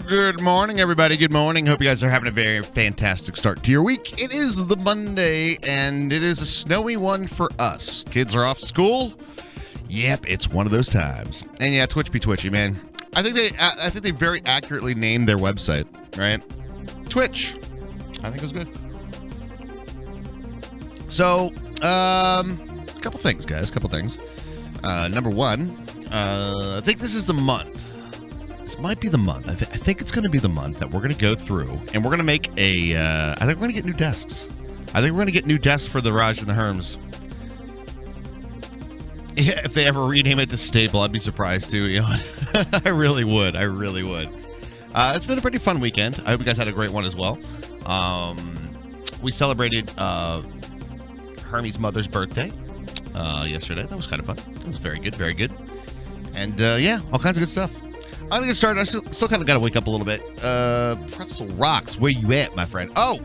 Good morning, everybody. Good morning. Hope you guys are having a very fantastic start to your week. It is the Monday, and it is a snowy one for us. Kids are off school. Yep, it's one of those times. And yeah, Twitch be twitchy, man. I think they very accurately named their website, right? Twitch. I think it was good. So, a couple things, guys. Couple things. Number one, I think this is the month. This might be the month. I think it's going to be the month that we're going to go through, and we're going to make a. I think we're going to get new desks. I think we're going to get new desks for the Raj and the Herms. Yeah, if they ever rename it the Staple, I'd be surprised too. You know, I really would. It's been a pretty fun weekend. I hope you guys had a great one as well. We celebrated Hermie's mother's birthday yesterday. That was kind of fun. It was very good, very good. And yeah, all kinds of good stuff. I'm going to get started. I still kind of got to wake up a little bit. Pretzel Rocks, where you at, my friend? Oh,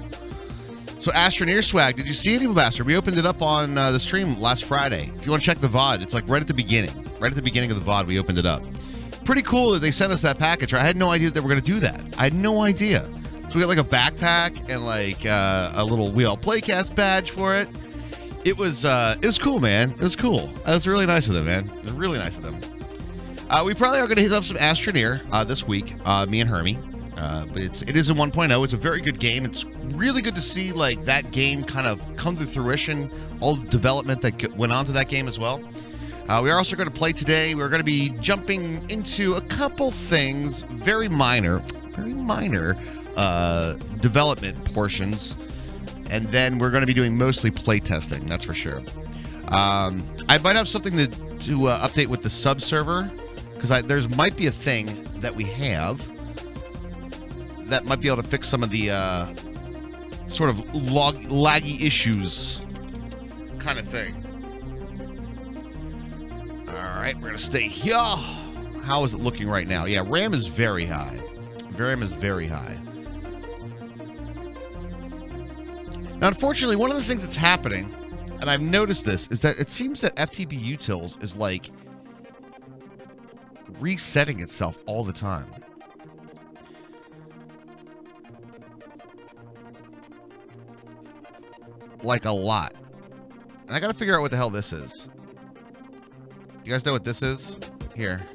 so Astroneer swag. Did you see any of Master? We opened it up on the stream last Friday. If you want to check the VOD, it's like right at the beginning. Right at the beginning of the VOD, we opened it up. Pretty cool that they sent us that package. I had no idea that they were going to do that. I had no idea. So we got like a backpack and like a little WeAllPlayCast badge for it. It was cool, man. It was cool. It was really nice of them, man. It was really nice of them. We probably are going to hit up some Astroneer this week, me and Hermie. But it is in 1.0. It's a very good game. It's really good to see like that game kind of come to fruition, all the development that went on to that game as well. We are also going to play today. We're going to be jumping into a couple things, very minor development portions. And then we're going to be doing mostly play testing, that's for sure. I might have something to update with the sub server, because there's might be a thing that we have that might be able to fix some of the sort of laggy issues kind of thing. All right, we're going to stay here. How is it looking right now? Yeah, RAM is very high. RAM is very high. Now, unfortunately, one of the things that's happening, and I've noticed this, is that it seems that FTB Utils is like resetting itself all the time. Like a lot. And I gotta figure out what the hell this is. You guys know what this is? Here.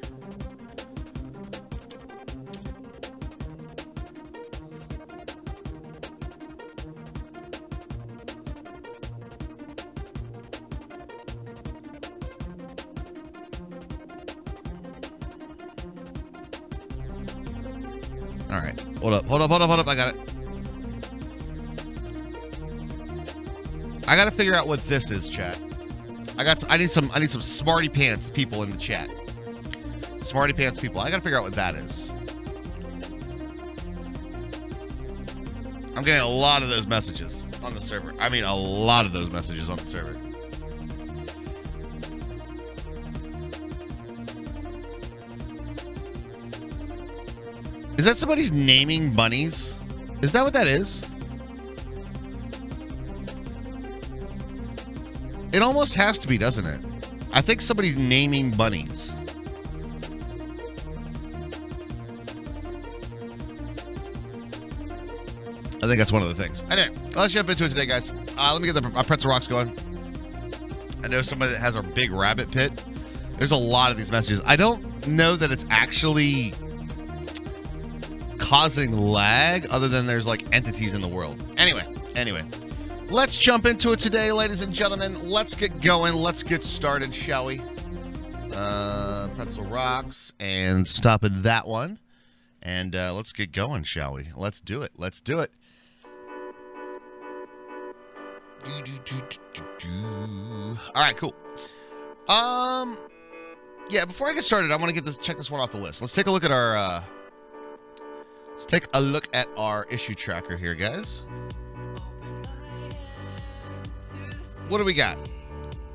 All right. Hold up. I got it. I got to figure out what this is, chat. I need some smarty pants people in the chat. Smarty pants people. I got to figure out what that is. I'm getting a lot of those messages on the server. I mean, a lot of those messages on the server. Is that somebody's naming bunnies? Is that what that is? It almost has to be, doesn't it? I think somebody's naming bunnies. I think that's one of the things. Anyway, let's jump into it today, guys. Let me get the Pretzel Rocks going. I know somebody that has a big rabbit pit. There's a lot of these messages. I don't know that it's actually causing lag other than there's like entities in the world. Anyway. Let's jump into it today, ladies and gentlemen. Let's get going. Let's get started, shall we? Pretzel Rocks and stop at that one. And let's get going, shall we? Let's do it. All right, cool. Yeah, before I get started, I want to check this one off the list. Let's take a look at our issue tracker here, guys. What do we got?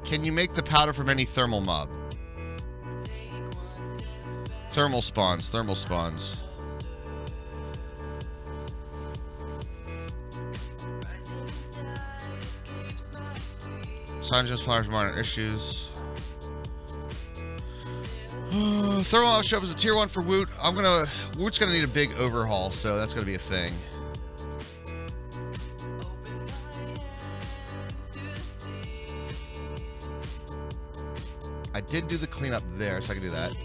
Can you make the powder from any thermal mob? Thermal spawns. Sun just flowers minor issues. Thermal show up as a tier 1 for Woot. Woot's gonna need a big overhaul, so that's gonna be a thing. I did do the cleanup there, so I can do that.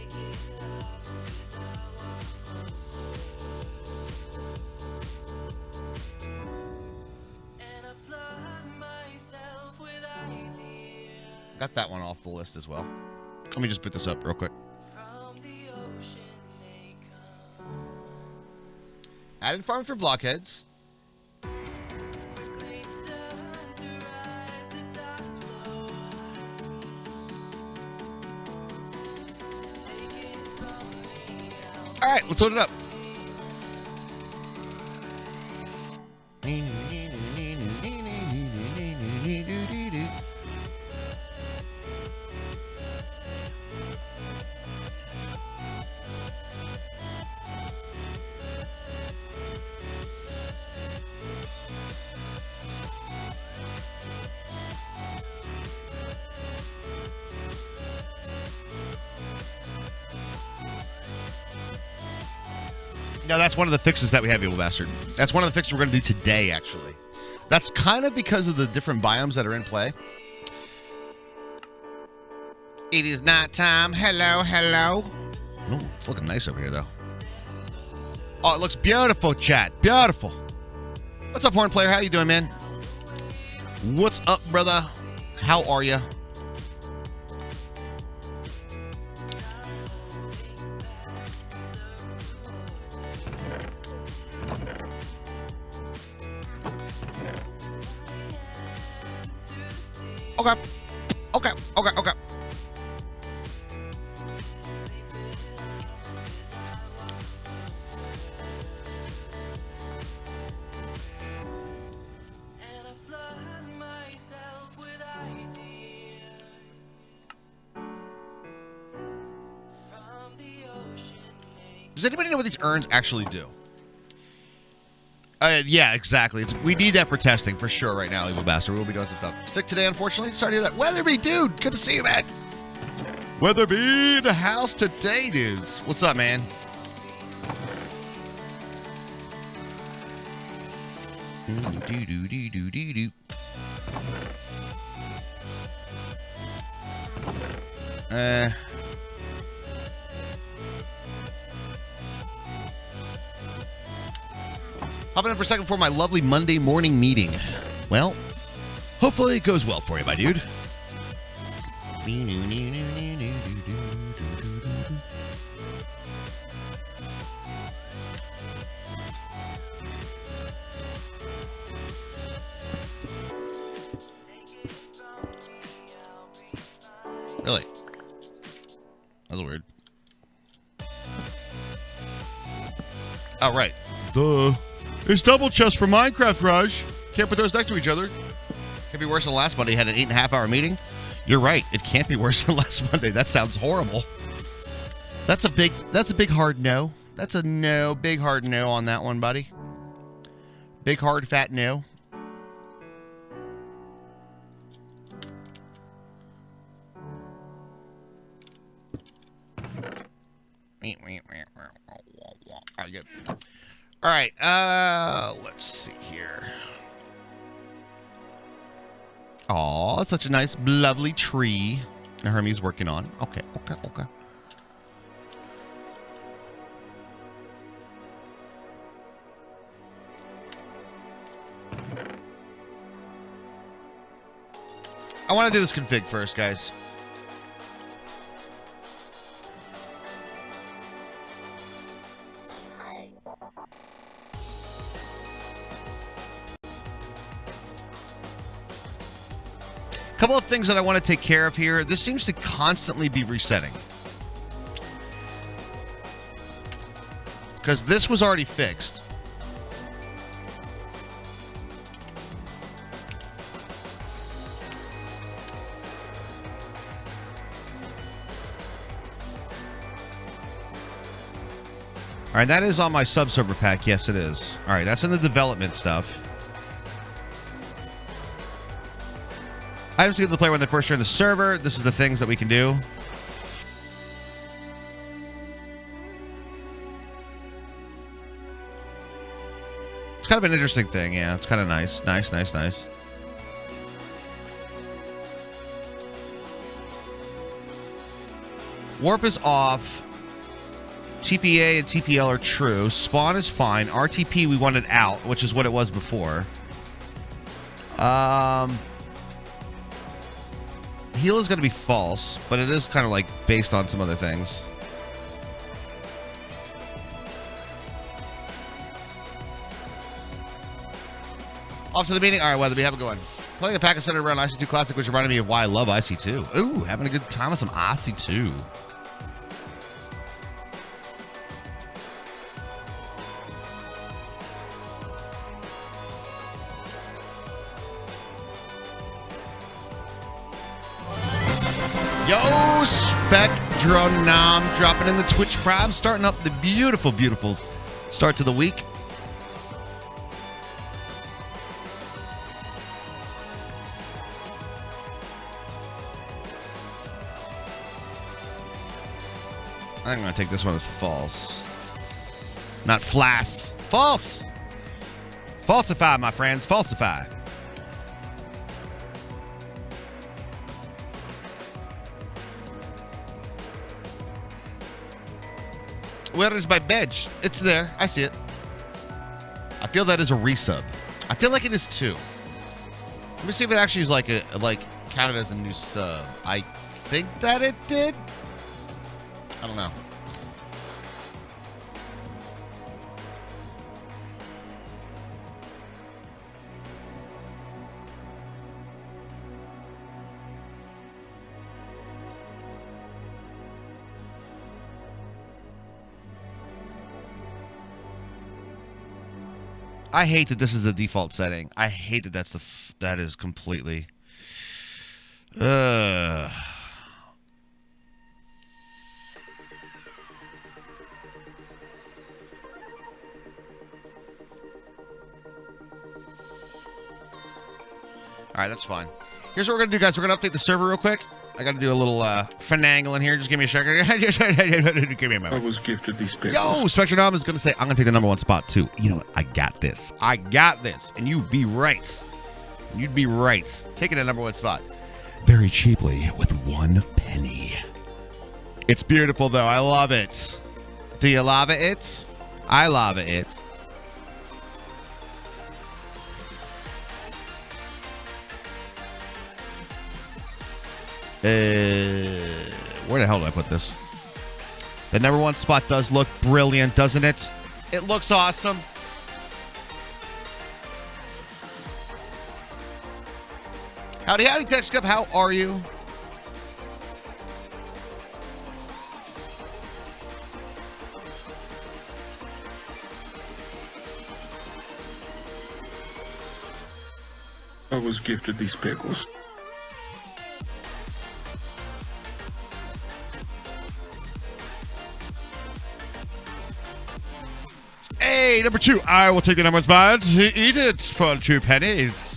Got that one off the list as well. Let me just put this up real quick. Added farm for blockheads. All right, let's load it up. No, that's one of the fixes that we have, Evil Bastard. That's one of the fixes we're going to do today, actually. That's kind of because of the different biomes that are in play. It is nighttime. Hello, hello. Oh, it's looking nice over here, though. Oh, it looks beautiful, chat. Beautiful. What's up, Horn Player? How you doing, man? What's up, brother? How are you? Okay. Does anybody know what these urns actually do? Yeah, exactly. We need that for testing for sure right now, Evil Bastard. We'll be doing some stuff. Sick today, unfortunately. Sorry to hear that. Weatherby, dude. Good to see you, man. Weatherby in the house today, dudes. What's up, man? Hopping in for a second for my lovely Monday morning meeting. Well, hopefully it goes well for you, my dude. Really? That's weird. Oh, right. Duh. It's double chest for Minecraft, Raj. Can't put those next to each other. Can't be worse than last Monday. Had an 8.5-hour meeting. You're right. It can't be worse than last Monday. That sounds horrible. That's a big hard no. That's a no. Big hard no on that one, buddy. Big hard fat no. All right, let's see here. Aw, that's such a nice, lovely tree Hermie's working on. Okay. I want to do this config first, guys. Couple of things that I want to take care of here. This seems to constantly be resetting. Because this was already fixed. All right, that is on my sub-server pack. Yes, it is. All right, that's in the development stuff. Items to give the player when they first join the server. This is the things that we can do. kind of an interesting thing. Yeah, it's kind of nice. Nice. Warp is off. TPA and TPL are true. Spawn is fine. RTP we wanted out, which is what it was before. Heal is going to be false, but it is kind of like based on some other things. Off to the meeting. All right, Weatherby, have a good one. Playing a pack of centered around IC2 Classic, which reminded me of why I love IC2. Ooh, having a good time with some IC2. Yo, Spectronam dropping in the Twitch Prime, starting up the beautiful start to the week. I'm going to take this one as false. Not flass. False. Falsify, my friends. Falsify. Where is my badge? It's there. I see it. I feel that is a resub. I feel like it is too. Let me see if it actually is like counted as a new sub. I think that it did. I don't know. I hate that this is the default setting. I hate that that is completely. All right, that's fine. Here's what we're going to do, guys. We're going to update the server real quick. I got to do a little finagling here. Just give me a second. Give me a moment. I was gifted these pickles. Yo, Spectronome is going to say, I'm going to take the number one spot, too. You know what? I got this. And you'd be right. Taking the number one spot. Very cheaply with 1 penny. It's beautiful, though. I love it. Do you love it? I love it. Where the hell did I put this? The number one spot does look brilliant, doesn't it? It looks awesome. Howdy, Text Cup. How are you? I was gifted these pickles. Hey, number 2. I will take the number one spot. Eat it for 2 pennies.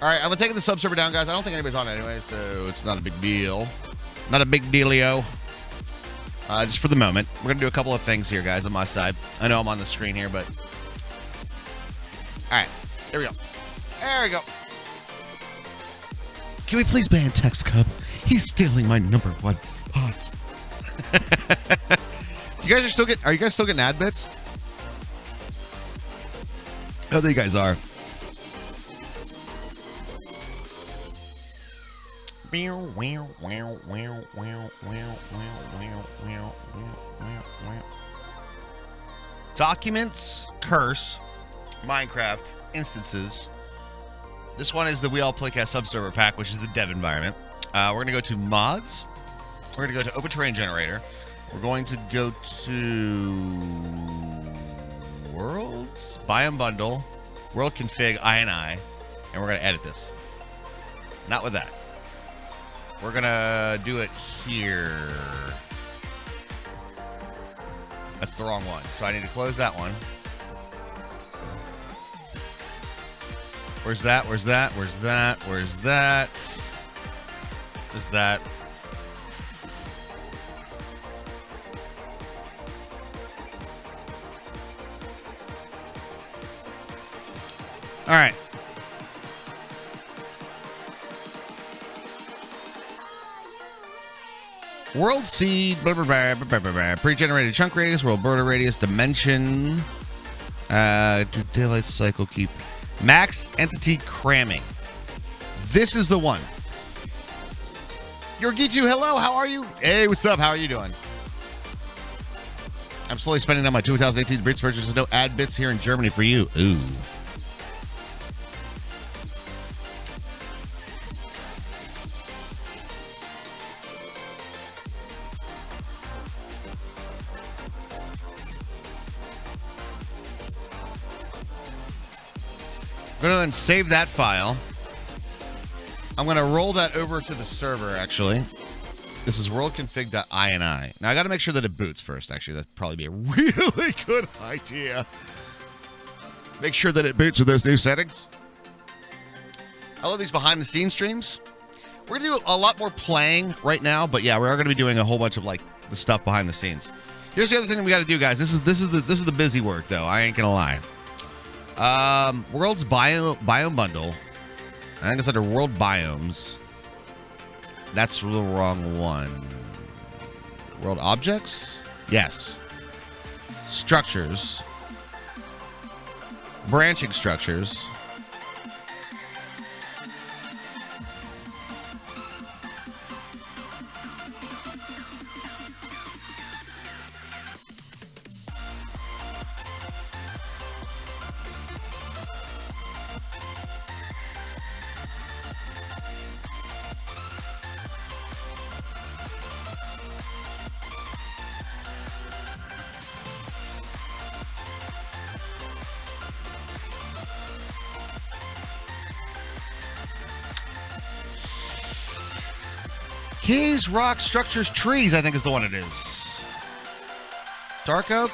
All right, I'm taking the sub server down, guys. I don't think anybody's on it anyway, so it's not a big deal. Not a big dealio. Just for the moment. We're going to do a couple of things here, guys, on my side. I know I'm on the screen here, but... All right, there we go. There we go. Can we please ban Text Cup? He's stealing my number one spot. Are you guys still getting ad bits? Oh, there you guys are. Documents, curse, Minecraft, instances. This one is the WeAllPlayCast subserver pack, which is the dev environment. We're going to go to mods. We're going to go to Open Terrain Generator. We're going to go to Worlds, Biome Bundle, World Config, INI, and we're going to edit this. Not with that. We're going to do it here. That's the wrong one. So I need to close that one. Where's that? Where's that? Where's that? Where's that? Where's that? All right. World seed, blah, blah, blah, blah, blah, blah, pre-generated chunk radius, world border radius, dimension, daylight cycle keep, max entity cramming. This is the one. Yorgichu, hello, how are you? Hey, what's up? How are you doing? I'm slowly spending on my 2018 Brits version, so no ad bits here in Germany for you. Ooh. I'm going to then save that file. I'm going to roll that over to the server, actually. This is worldconfig.ini. Now, I got to make sure that it boots first, actually. That'd probably be a really good idea. Make sure that it boots with those new settings. I love these behind-the-scenes streams. We're going to do a lot more playing right now, but yeah, we are going to be doing a whole bunch of, like, the stuff behind the scenes. Here's the other thing that we got to do, guys. This is the busy work, though. I ain't going to lie. World's biome bundle. I think it's under world biomes. That's the wrong one. World objects? Yes. Structures. Branching structures. Caves, rocks, structures, trees, I think is the one it is. Dark oak?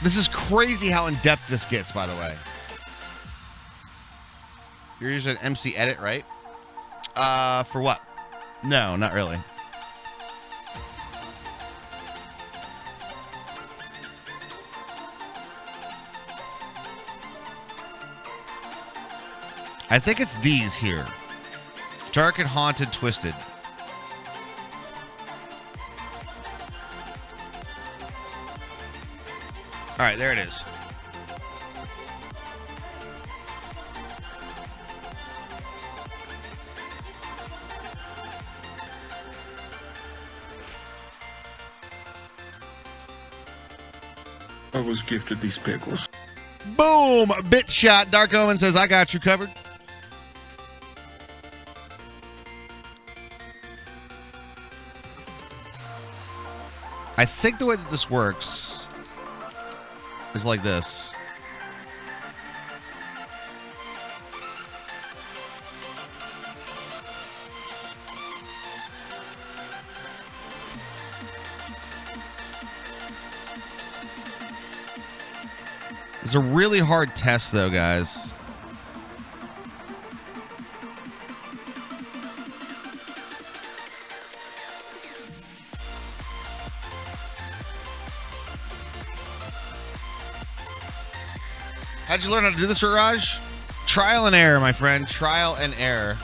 This is crazy how in-depth this gets, by the way. You're using MC Edit, right? For what? No, not really. I think it's these here. Dark and Haunted Twisted. All right, there it is. I was gifted these pickles. Boom! Bit shot. Dark Omen says, I got you covered. I think the way that this works is like this. It's a really hard test, though, guys. How'd you learn how to do this, Raj? Trial and error, my friend. Trial and error.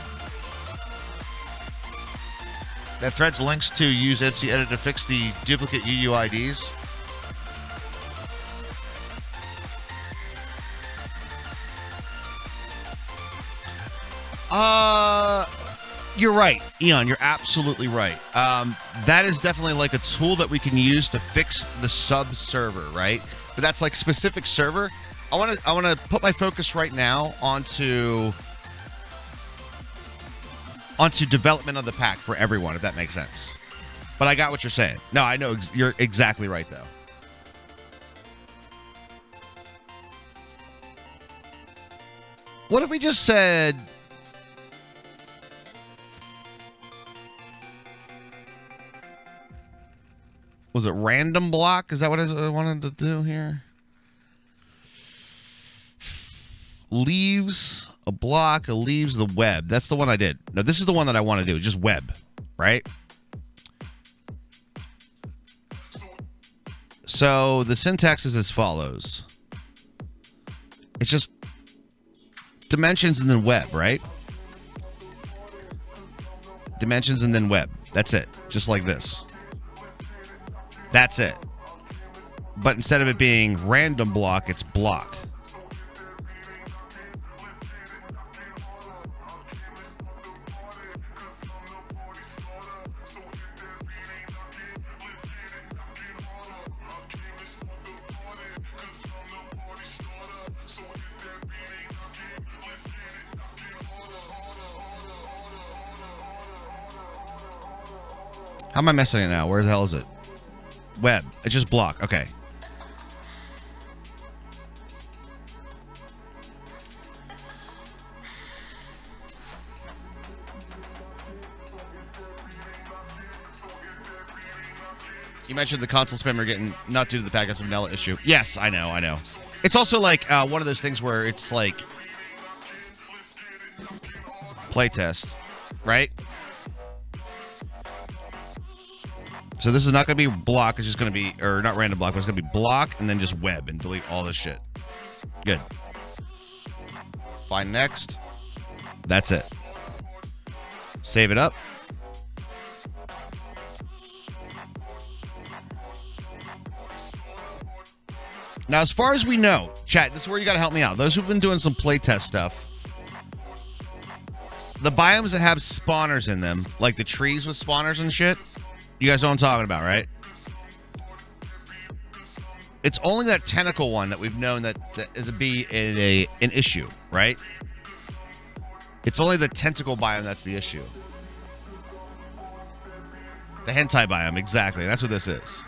That thread's links to use Etsy Edit to fix the duplicate UUIDs. You're right, Eon. You're absolutely right. That is definitely like a tool that we can use to fix the sub server, right? But that's like specific server. I want to put my focus right now onto development of the pack for everyone, if that makes sense. But I got what you're saying. No, I know you're exactly right, though. What if we just said, was it random block? Is that what I wanted to do here? Leaves a block, a leaves, the web. That's the one I did. Now, this is the one that I want to do. Just web, right? So the syntax is as follows. It's just dimensions and then web, right? Dimensions and then web. That's it. Just like this. That's it. But instead of it being random block, it's block. How am I messing it now? Where the hell is it? Web. It's just block. Okay. You mentioned the console spammer getting not due to the packets of vanilla issue. Yes, I know. It's also like one of those things where it's like playtest, right? So this is not going to be block. It's just going to be, or not random block, but it's going to be block and then just web and delete all this shit. Good. Find next. That's it. Save it up. Now, as far as we know, chat, this is where you got to help me out. Those who've been doing some playtest stuff, the biomes that have spawners in them, like the trees with spawners and shit, you guys know what I'm talking about, right? It's only that tentacle one that we've known that is an issue, right? It's only the tentacle biome that's the issue. The hentai biome, exactly. That's what this is.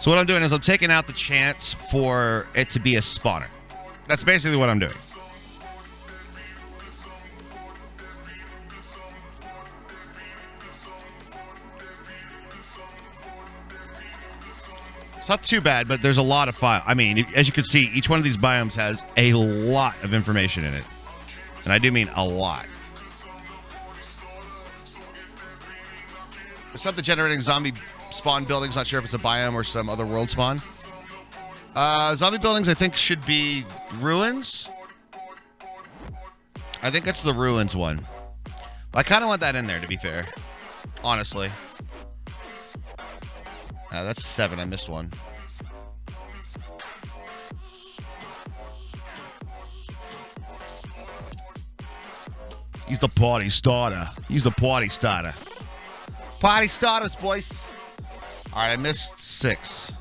So what I'm doing is I'm taking out the chance for it to be a spawner. That's basically what I'm doing. It's not too bad, but there's a lot of file. I mean, as you can see, each one of these biomes has a lot of information in it. And I do mean a lot. It's not the generating zombie spawn buildings. Not sure if it's a biome or some other world spawn. Zombie buildings, I think, should be ruins. I think it's the ruins one. I kind of want that in there, to be fair. Honestly. That's 7. I missed one. He's the party starter. He's the party starter. Party starters, boys. All right, I missed 6.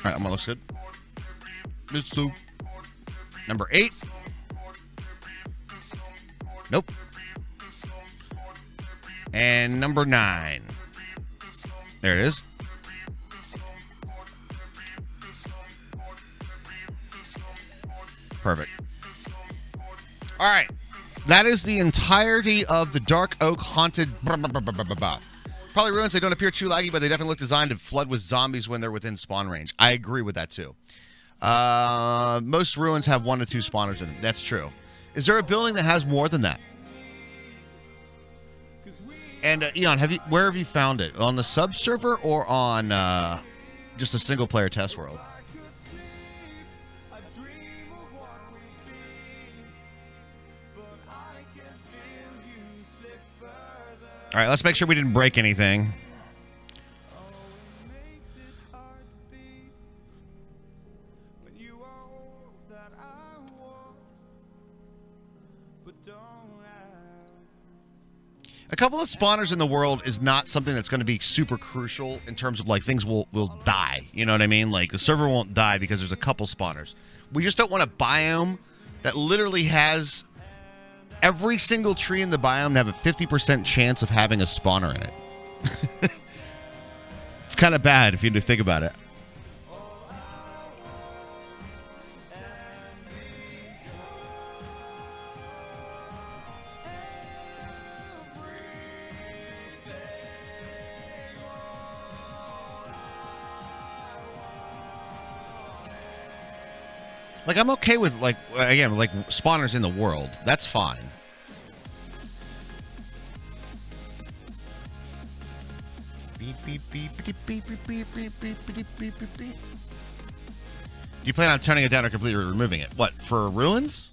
All right, I'm gonna look good. Missed 2. Number 8. Nope. And number 9. There it is. Perfect. All right. That is the entirety of the Dark Oak Haunted... Probably ruins. They don't appear too laggy, but they definitely look designed to flood with zombies when they're within spawn range. I agree with that, too. Most ruins have 1 to 2 spawners in them. That's true. Is there a building that has more than that? And, Eon, where have you found it? On the sub-server or on just a single-player test world? All right, let's make sure we didn't break anything. A couple of spawners in the world is not something that's going to be super crucial in terms of, like, things will die. You know what I mean? Like, the server won't die because there's a couple spawners. We just don't want a biome that literally has every single tree in the biome to have a 50% chance of having a spawner in it. It's kind of bad if you think about it. Like, I'm okay with, like, again, like, spawners in the world. That's fine. Beep, beep, beep, beep, beep, beep, beep, beep, beep, beep, beep, beep, beep. Do you plan on turning it down or completely removing it? What, for Ruins?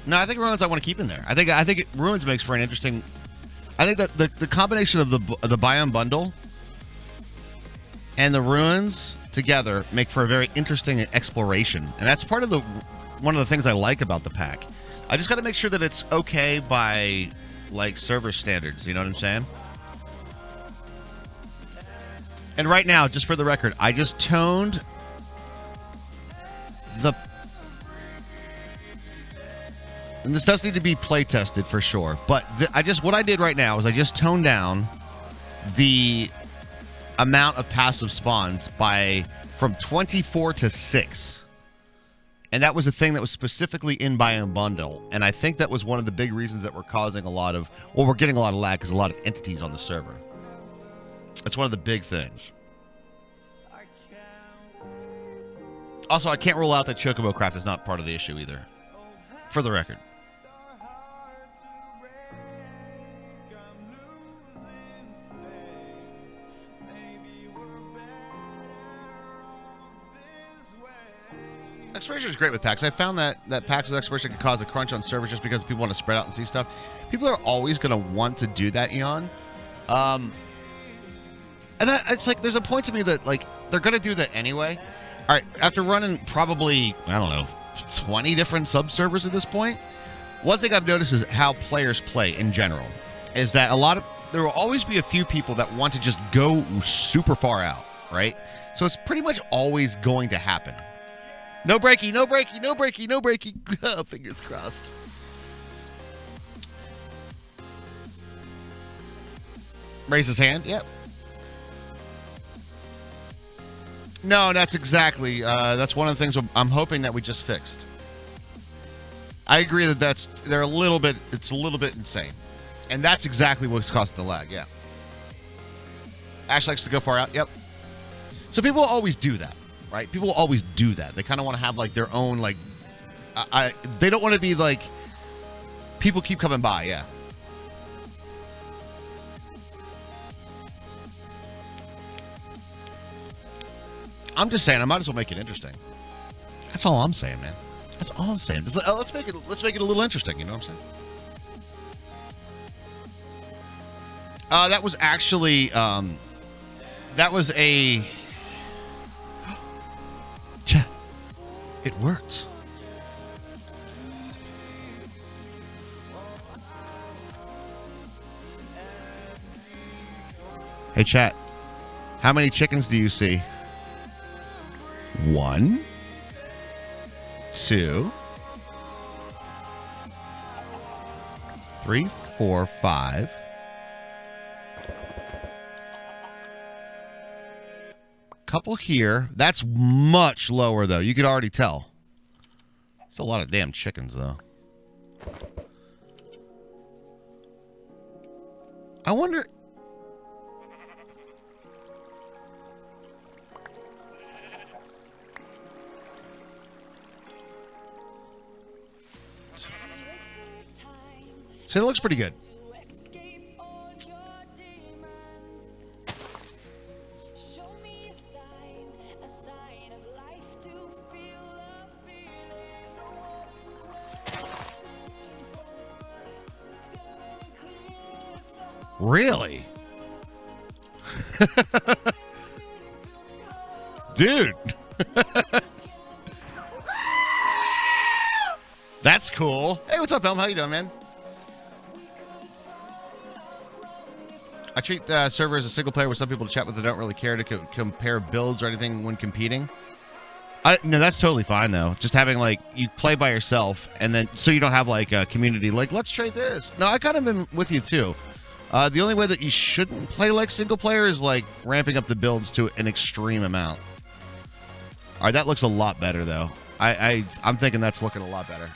No, I think Ruins I want to keep in there. I think Ruins makes for an interesting... I think that the combination of the Biome Bundle and the Ruins together make for a very interesting exploration. And that's part of one of the things I like about the pack. I just got to make sure that it's okay by, like, server standards. You know what I'm saying? And right now, just for the record, I just toned the... And this does need to be play tested for sure. But what I did right now is I just toned down the amount of passive spawns from 24 to 6. And that was a thing that was specifically in Biome Bundle. And I think that was one of the big reasons that we're causing we're getting a lot of lag because a lot of entities on the server. That's one of the big things. Also, I can't rule out that Chocobo Craft is not part of the issue either. For the record. Exploration is great with packs. I found that packs with exploration can cause a crunch on servers just because people want to spread out and see stuff. People are always going to want to do that, Eon. It's like there's a point to me that, like, they're going to do that anyway. All right, after running probably, I don't know, 20 different sub-servers at this point, one thing I've noticed is how players play in general. Is that there will always be a few people that want to just go super far out, right? So it's pretty much always going to happen. No breaky, no breaky, no breaky, no breaky. Fingers crossed. Raise his hand, yep. No, that's exactly. That's one of the things I'm hoping that we just fixed. I agree that it's a little bit insane. And that's exactly what's causing the lag, yeah. Ash likes to go far out, yep. So people will always do that, right? People will always do that. They kind of want to have, like, their own, like... they don't want to be, like... People keep coming by, yeah. I'm just saying, I might as well make it interesting. That's all I'm saying, man. That's all I'm saying. Let's make it a little interesting, you know what I'm saying? That was actually, that was a... Chat. It worked. Hey, chat. How many chickens do you see? 1, 2, 3, 4, 5. Couple here. That's much lower, though. You could already tell. It's a lot of damn chickens, though. I wonder... So it looks pretty good. Really? Dude. That's cool. Hey, what's up, Elm? How you doing, man? I treat the server as a single player with some people to chat with that don't really care to compare builds or anything when competing. No, that's totally fine, though. Just having, like, you play by yourself, and then, so you don't have, like, a community, like, let's trade this. No, I kind of been with you, too. The only way that you shouldn't play like single player is, like, ramping up the builds to an extreme amount. All right, that looks a lot better, though. I'm thinking that's looking a lot better.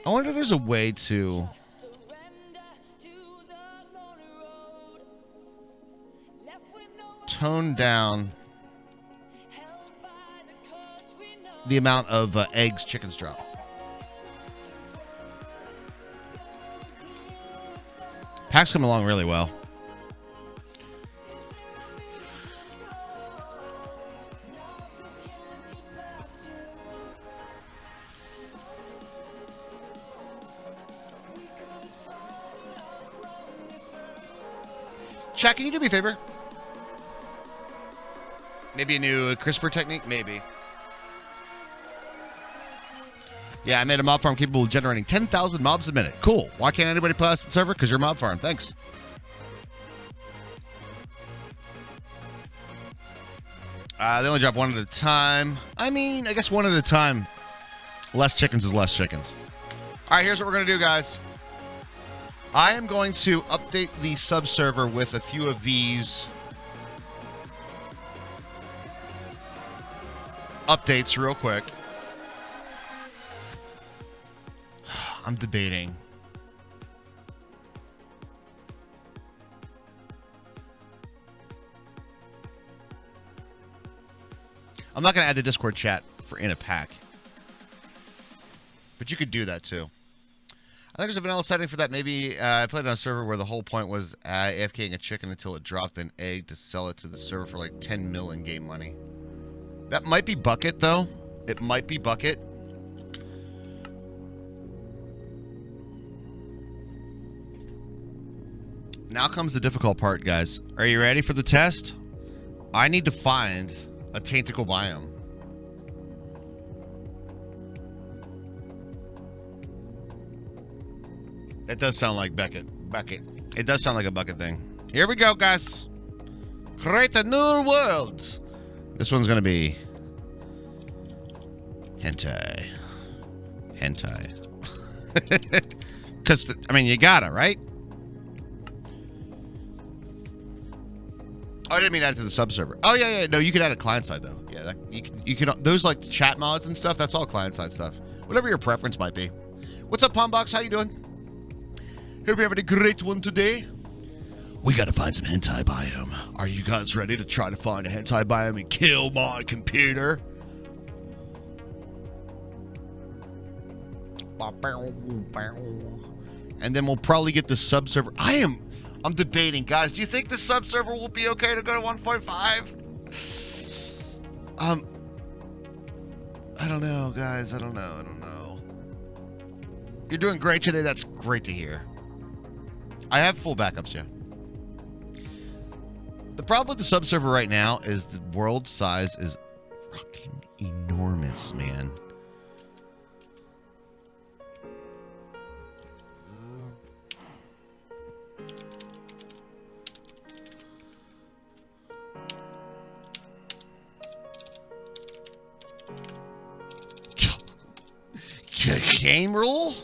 I wonder if there's a way to tone down the amount of eggs chickens drop. Pack's coming along really well. Chat, can you do me a favor? Maybe a new CRISPR technique? Maybe. Yeah, I made a mob farm capable of generating 10,000 mobs a minute. Cool. Why can't anybody play us the server? Because you're a mob farm. Thanks. They only drop one at a time. I mean, I guess one at a time. Less chickens is less chickens. All right, here's what we're going to do, guys. I am going to update the sub-server with a few of these updates real quick. I'm debating. I'm not going to add the Discord chat for in a pack. But you could do that too. I think there's a vanilla setting for that. Maybe I played on a server where the whole point was AFKing a chicken until it dropped an egg to sell it to the server for like 10 mil in game money. That might be Bucket, though. It might be Bucket. Now comes the difficult part, guys. Are you ready for the test? I need to find a tentacle biome. It does sound like Bucket. It does sound like a Bucket thing. Here we go, guys. Create a new world. This one's going to be hentai. Because, I mean, you gotta, right? Oh, I didn't mean add it to the sub-server. Oh, yeah. No, you can add it client-side, though. Yeah, you can. Those, like, chat mods and stuff, that's all client-side stuff. Whatever your preference might be. What's up, Palmbox? How you doing? Hope you're having a great one today. We gotta find some hentai biome. Are you guys ready to try to find a hentai biome and kill my computer? And then we'll probably get the sub-server. I'm debating, guys. Do you think the sub-server will be okay to go to 1.5? I don't know, guys. I don't know. You're doing great today. That's great to hear. I have full backups, yeah. The problem with the sub-server right now is the world size is fucking enormous, man. Game rule?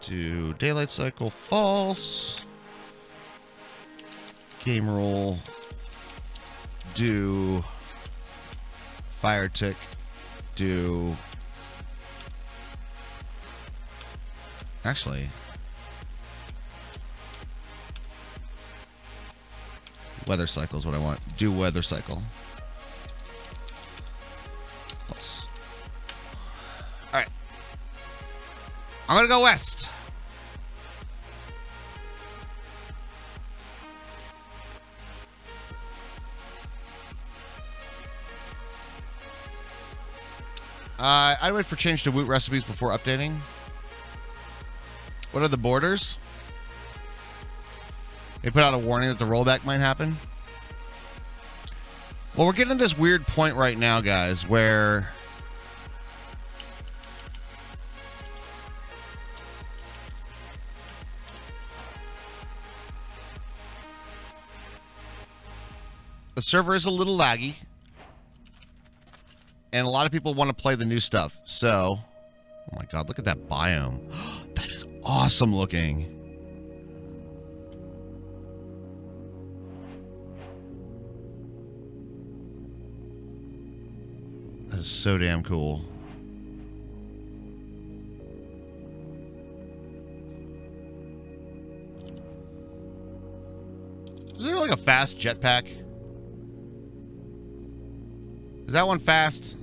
Do daylight cycle false. Game rule. Do fire tick. Do actually weather cycle is what I want. Do weather cycle. False. All right. I'm gonna go west. I'd wait for change to Woot recipes before updating. What are the borders? They put out a warning that the rollback might happen. Well, we're getting to this weird point right now, guys, where the server is a little laggy. And a lot of people want to play the new stuff. So, oh my god, look at that biome. That is awesome looking. That is so damn cool. Is there like a fast jetpack? Is that one fast?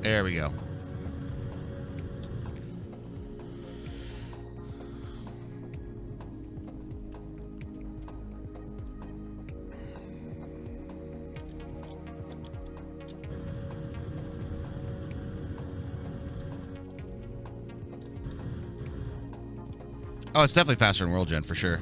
There we go. Oh, it's definitely faster in World Gen for sure.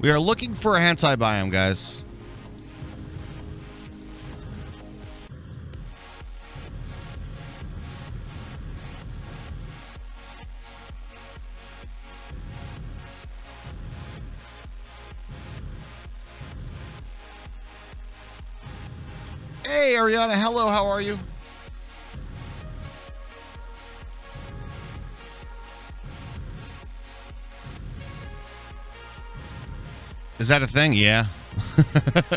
We are looking for a Hensai biome, guys. Hey, Ariana. Hello. How are you? Is that a thing? Yeah.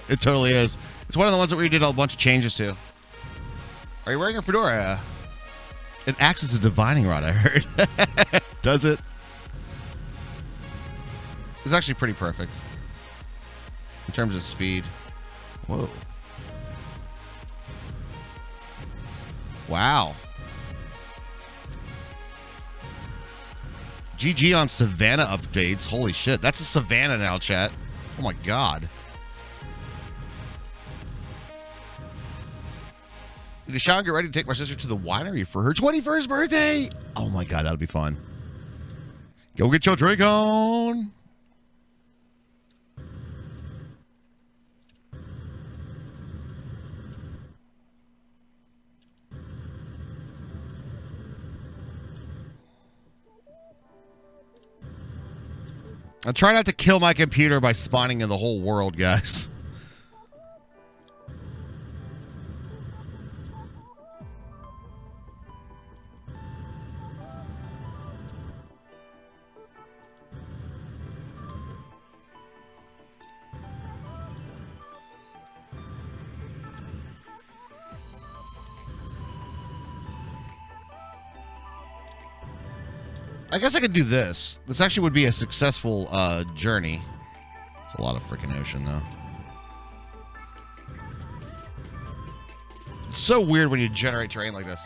It totally is. It's one of the ones that we did a bunch of changes to. Are you wearing a fedora? It acts as a divining rod, I heard. Does it? It's actually pretty perfect. In terms of speed. Whoa. Wow. GG on Savannah updates. Holy shit. That's a Savannah now, chat. Oh my god. Did Deshaun get ready to take my sister to the winery for her 21st birthday? Oh my god, that'll be fun. Go get your drink on. I'm trying not to kill my computer by spawning in the whole world, guys. I guess I could do this. This actually would be a successful journey. It's a lot of freaking ocean, though. It's so weird when you generate terrain like this.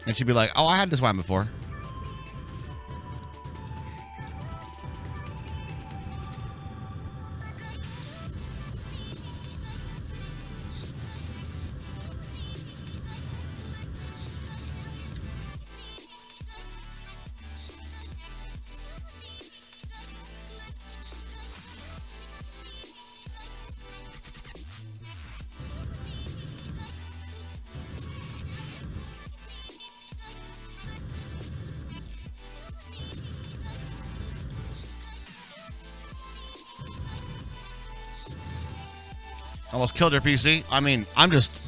And she'd be like, oh, I had this one before. Almost killed her PC. I mean, I'm just...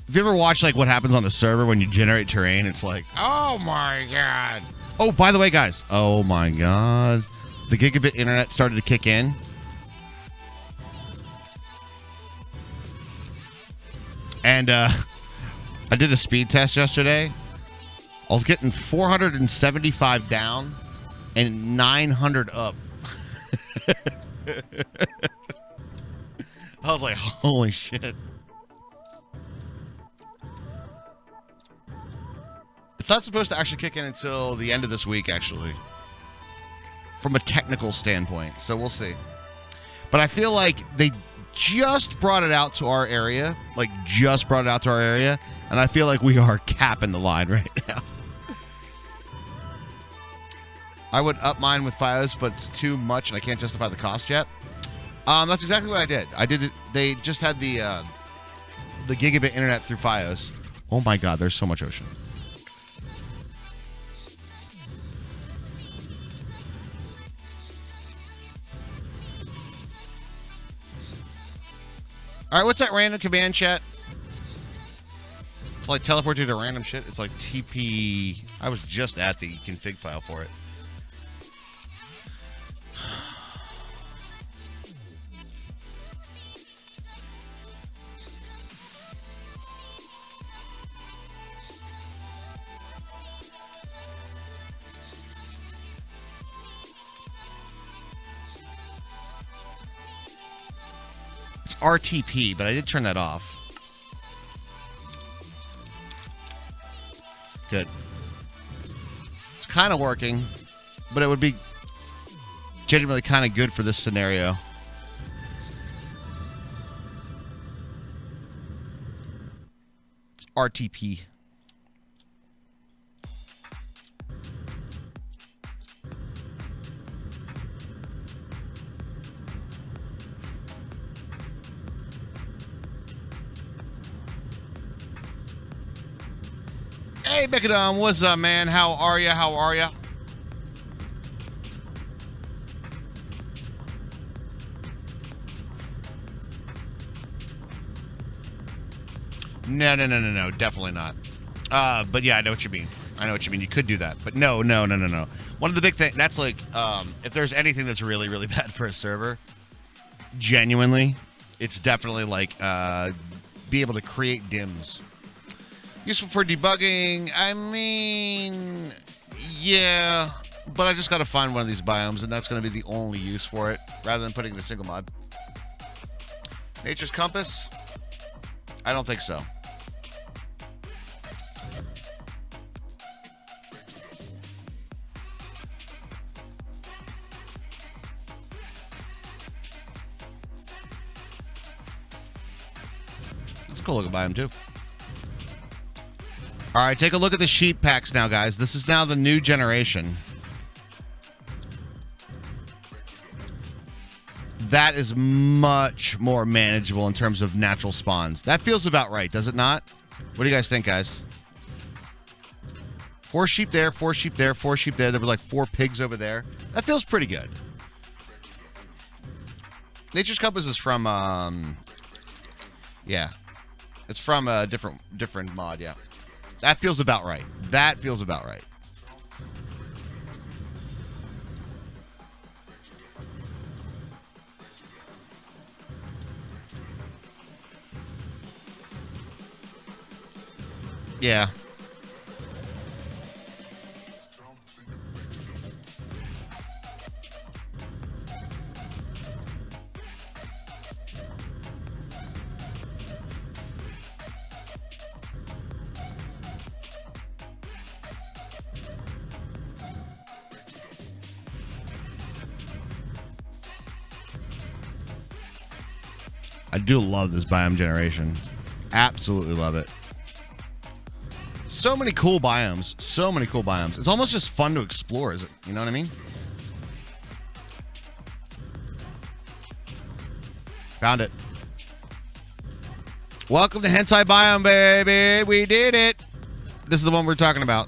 Have you ever watched, like, what happens on the server when you generate terrain? It's like, oh my god. Oh, by the way, guys. Oh my god. The gigabit internet started to kick in. And, I did a speed test yesterday. I was getting 475 down and 900 up. I was like, holy shit. It's not supposed to actually kick in until the end of this week, actually, from a technical standpoint. So we'll see. But I feel like they just brought it out to our area, and I feel like we are capping the line right now. I would up mine with Fios, but it's too much, and I can't justify the cost yet. That's exactly what I did. I did it. They just had the gigabit internet through Fios. Oh my God, there's so much ocean. All right, what's that random command, chat? It's like teleport you to random shit. It's like TP. I was just at the config file for it. It's RTP, but I did turn that off. Good. It's kind of working, but it would be genuinely kind of good for this scenario. It's RTP. Hey, Becadon, what's up, man? How are ya? How are ya? No, definitely not. But yeah, I know what you mean. You could do that, but no. One of the big things, that's like, if there's anything that's really, really bad for a server, genuinely, it's definitely like, be able to create DIMMs. Useful for debugging, I mean, yeah, but I just got to find one of these biomes, and that's going to be the only use for it, rather than putting it in a single mod. Nature's Compass? I don't think so. It's a cool looking biome, too. All right, take a look at the sheep packs now, guys. This is now the new generation. That is much more manageable in terms of natural spawns. That feels about right, does it not? What do you guys think, guys? 4 sheep there, 4 sheep there, 4 sheep there. There were like 4 pigs over there. That feels pretty good. Nature's Compass is from, yeah. It's from a different mod, yeah. That feels about right. Yeah. I do love this biome generation. Absolutely love it. So many cool biomes. It's almost just fun to explore, is it? You know what I mean? Found it. Welcome to Hentai Biome, baby. We did it. This is the one we're talking about.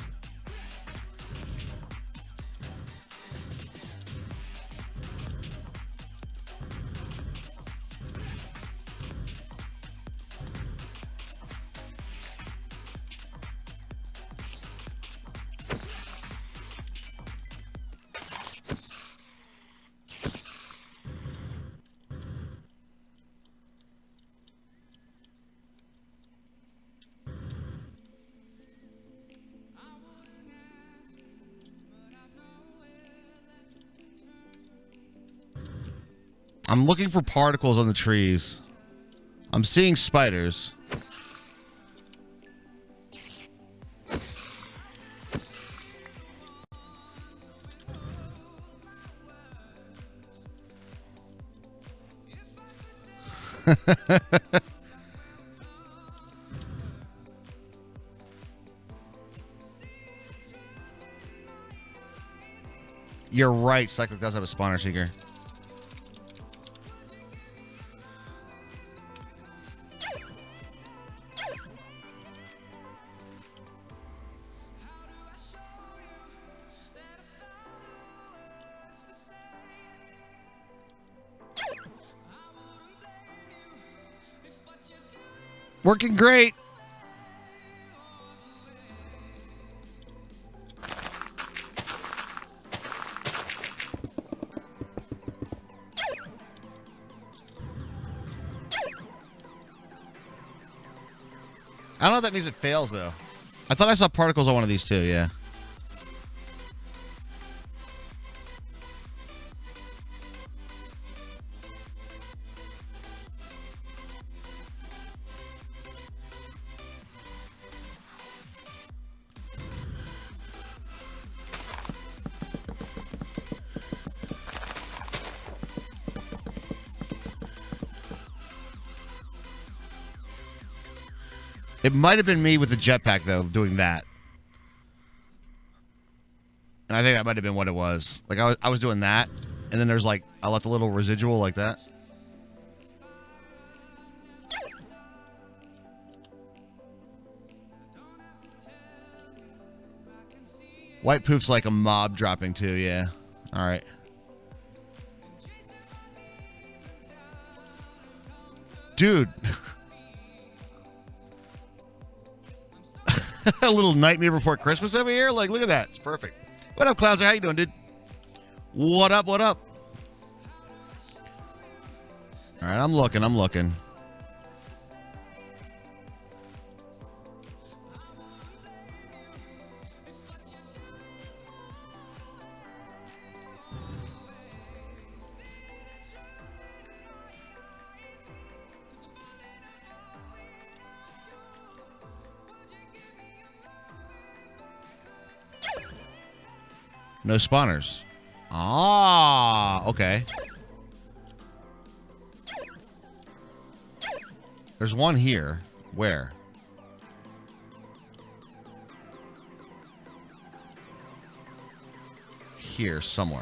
I'm looking for particles on the trees. I'm seeing spiders. You're right. Cyclic does have a spawner seeker. Working great. I don't know if that means it fails, though. I thought I saw particles on one of these, too, yeah. It might have been me with the jetpack, though, doing that. And I think that might have been what it was. Like, I was doing that, and then there's, like, I left a little residual like that. White poop's like a mob dropping, too, yeah. All right. Dude. A little Nightmare Before Christmas over here. Like, look at that. It's perfect. What up, Clouser? How you doing, dude? What up? What up? All right, I'm looking. No spawners. Ah, okay. There's one here. Where? Here, somewhere.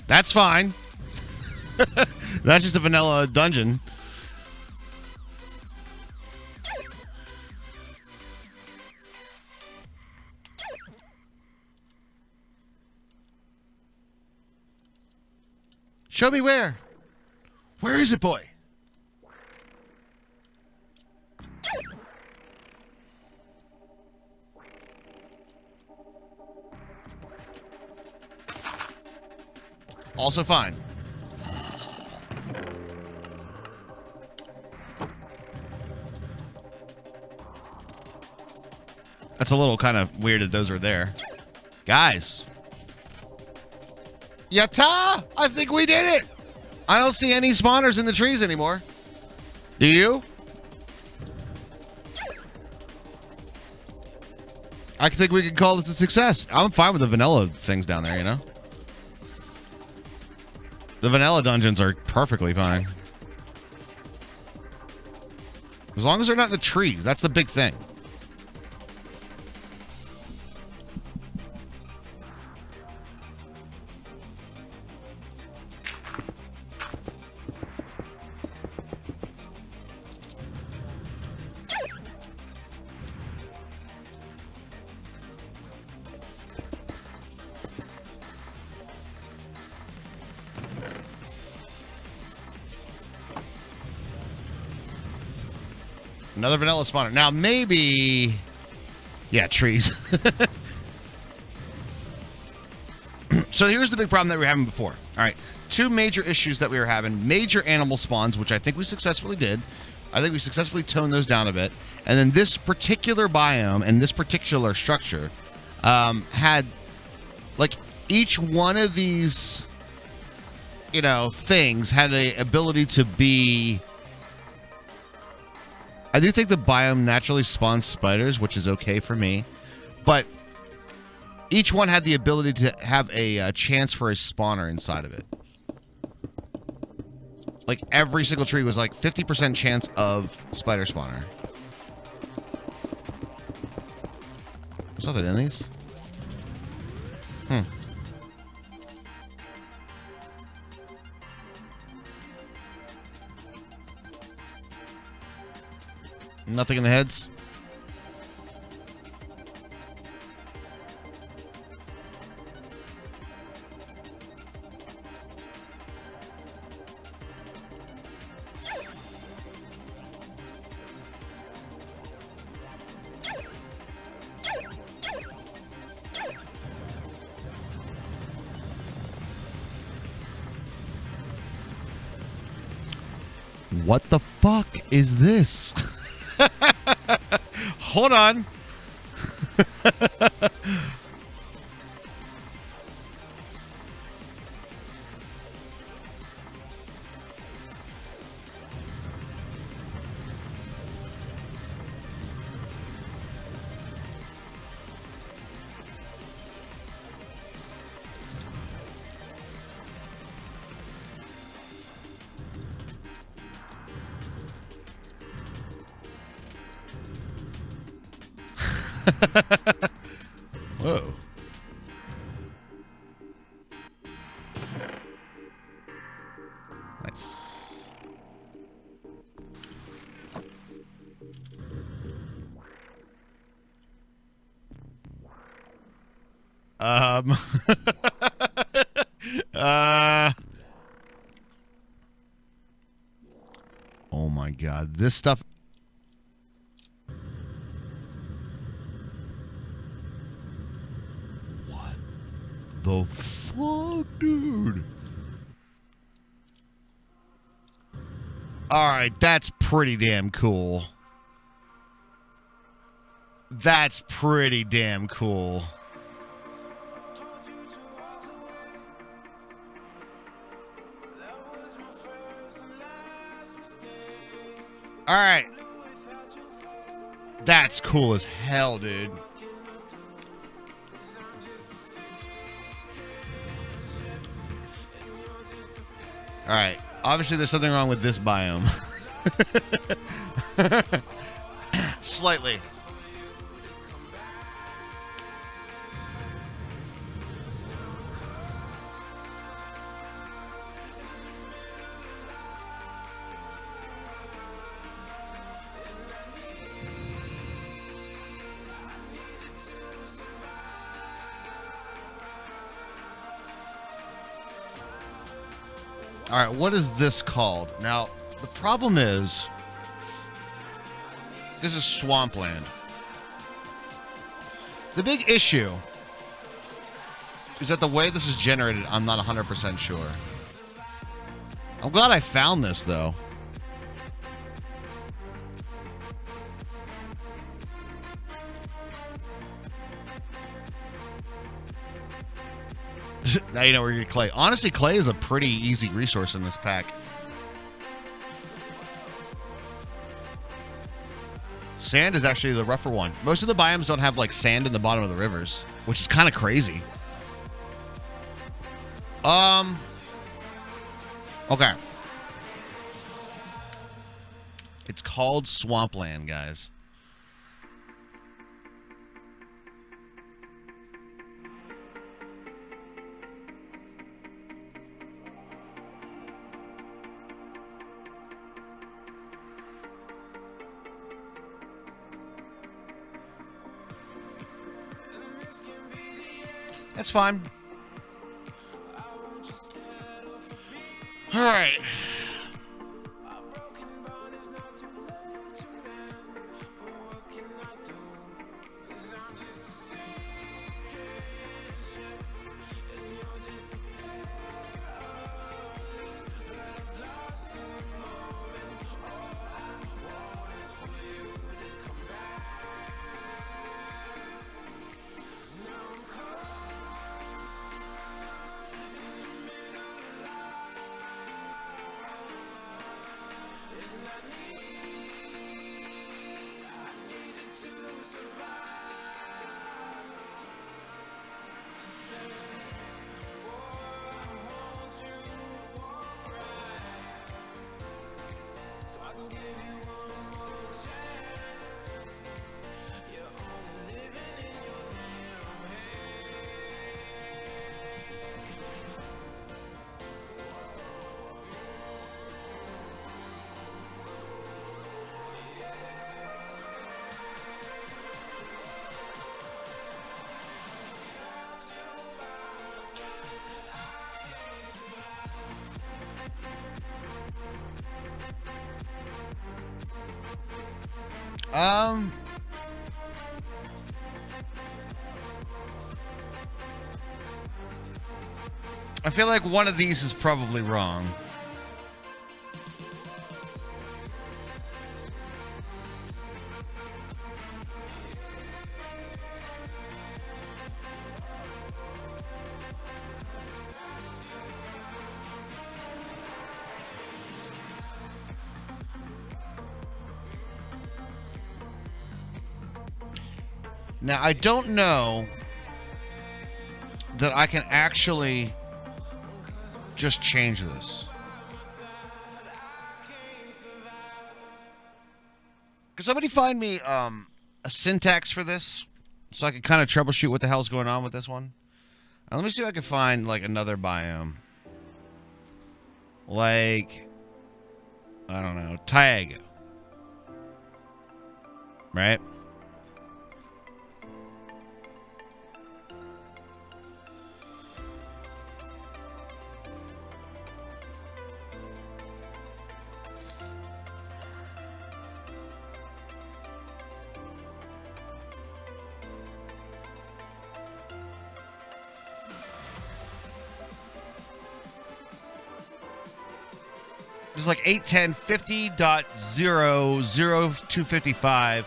That's fine. That's just a vanilla dungeon. Show me where. Where is it, boy? Also fine. That's a little kind of weird that those are there. Guys. Yatta! I think we did it! I don't see any spawners in the trees anymore. Do you? I think we can call this a success. I'm fine with the vanilla things down there, you know? The vanilla dungeons are perfectly fine. As long as they're not in the trees. That's the big thing. Another vanilla spawner. Now, maybe... Yeah, trees. So here's the big problem that we were having before. All right. Two major issues that we were having. Major animal spawns, which I think we successfully did. I think we successfully toned those down a bit. And then this particular biome and this particular structure had... Like, each one of these, things had the ability to be. I do think the biome naturally spawns spiders, which is okay for me, but each one had the ability to have a chance for a spawner inside of it. Like every single tree was like 50% chance of spider spawner. There's nothing in these. Nothing in the heads. What the fuck is this? Hold on. Whoa. Nice. Oh my God. This stuff. The fuck, dude? Alright, that's pretty damn cool. That's pretty damn cool. Alright. That's cool as hell, dude. All right. Obviously, there's something wrong with this biome. Slightly. All right, what is this called? Now, the problem is, this is swampland. The big issue is that the way this is generated, I'm not 100% sure. I'm glad I found this, though. Now you know where you get clay. Honestly, clay is a pretty easy resource in this pack. Sand is actually the rougher one. Most of the biomes don't have like sand in the bottom of the rivers, which is kind of crazy. Okay. It's called swampland, guys. That's fine. All right. I feel like one of these is probably wrong. Now, I don't know that I can actually just change this. Can somebody find me a syntax for this so I can kind of troubleshoot what the hell's going on with this one? Let me see if I can find like another biome. Like, I don't know, Taiga. Right? It's like 810.50.00255.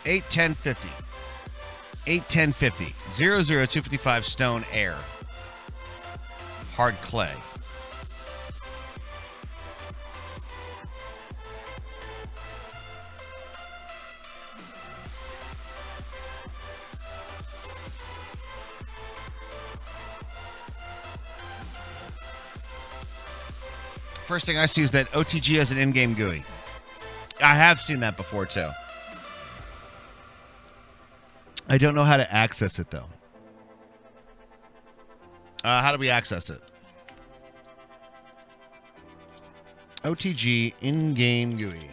810.50. 810.50. 00255 stone air. Hard clay. First thing I see is that OTG has an in-game GUI. I have seen that before, too. I don't know how to access it, though. How do we access it? OTG in-game GUI.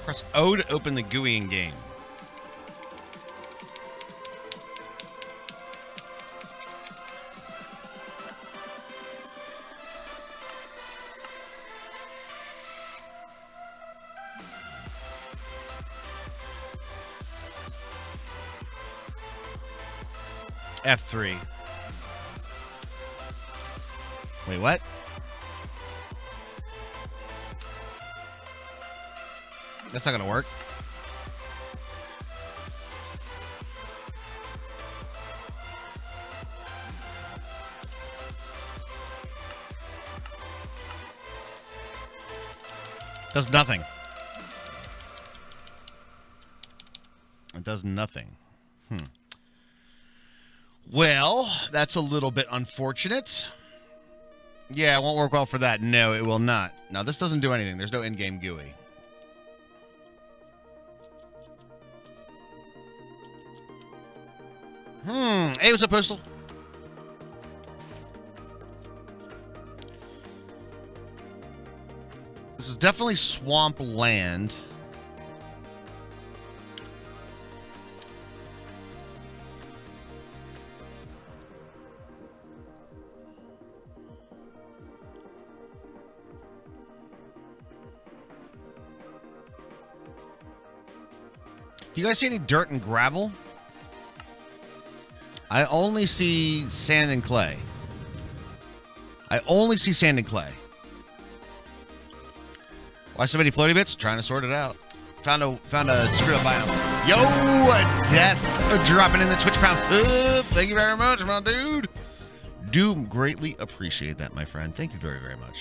Press O to open the GUI in game. F3. Wait, what? That's not going to work. Does nothing. It does nothing. Well, that's a little bit unfortunate. Yeah, it won't work well for that. No, it will not. Now, this doesn't do anything. There's no in-game GUI. Hey, what's up, Postal? This is definitely swamp land. Do you guys see any dirt and gravel? I only see sand and clay. I only see sand and clay. Why so many floaty bits? Trying to sort it out. Found a screw up biome. Yo, Death dropping in the Twitch pound sub. Thank you very much, my dude. Do greatly appreciate that, my friend. Thank you very, very much.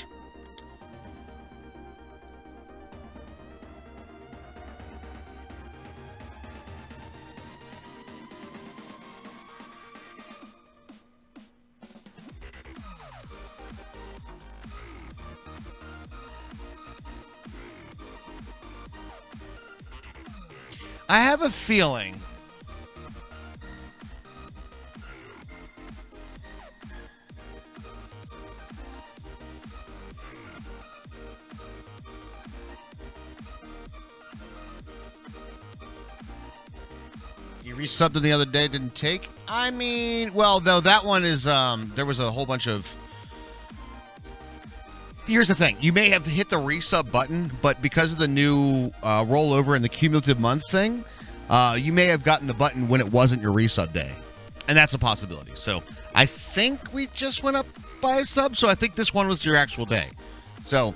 I have a feeling you resubbed them the other day, didn't take. I mean, well, though that one is there was a whole bunch of. Here's the thing. You may have hit the resub button, but because of the new rollover and the cumulative month thing, you may have gotten the button when it wasn't your resub day. And that's a possibility. So I think we just went up by a sub, so I think this one was your actual day. So,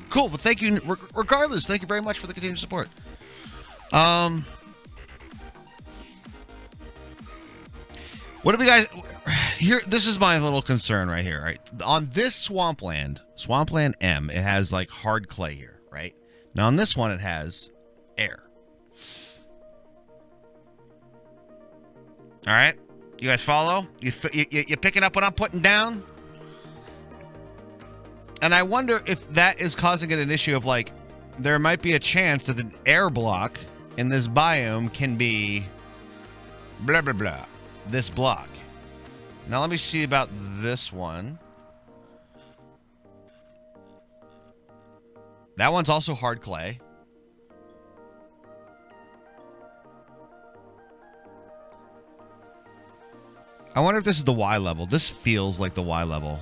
cool. But thank you. Regardless, thank you very much for the continued support. What do we guys... Here, this is my little concern right here, right? On this Swampland M, it has like hard clay here, right? Now on this one, it has air. All right, you guys follow? You picking up what I'm putting down? And I wonder if that is causing it an issue of like, there might be a chance that an air block in this biome can be blah blah blah. This block. Now let me see about this one. That one's also hard clay. I wonder if this is the Y level. This feels like the Y level.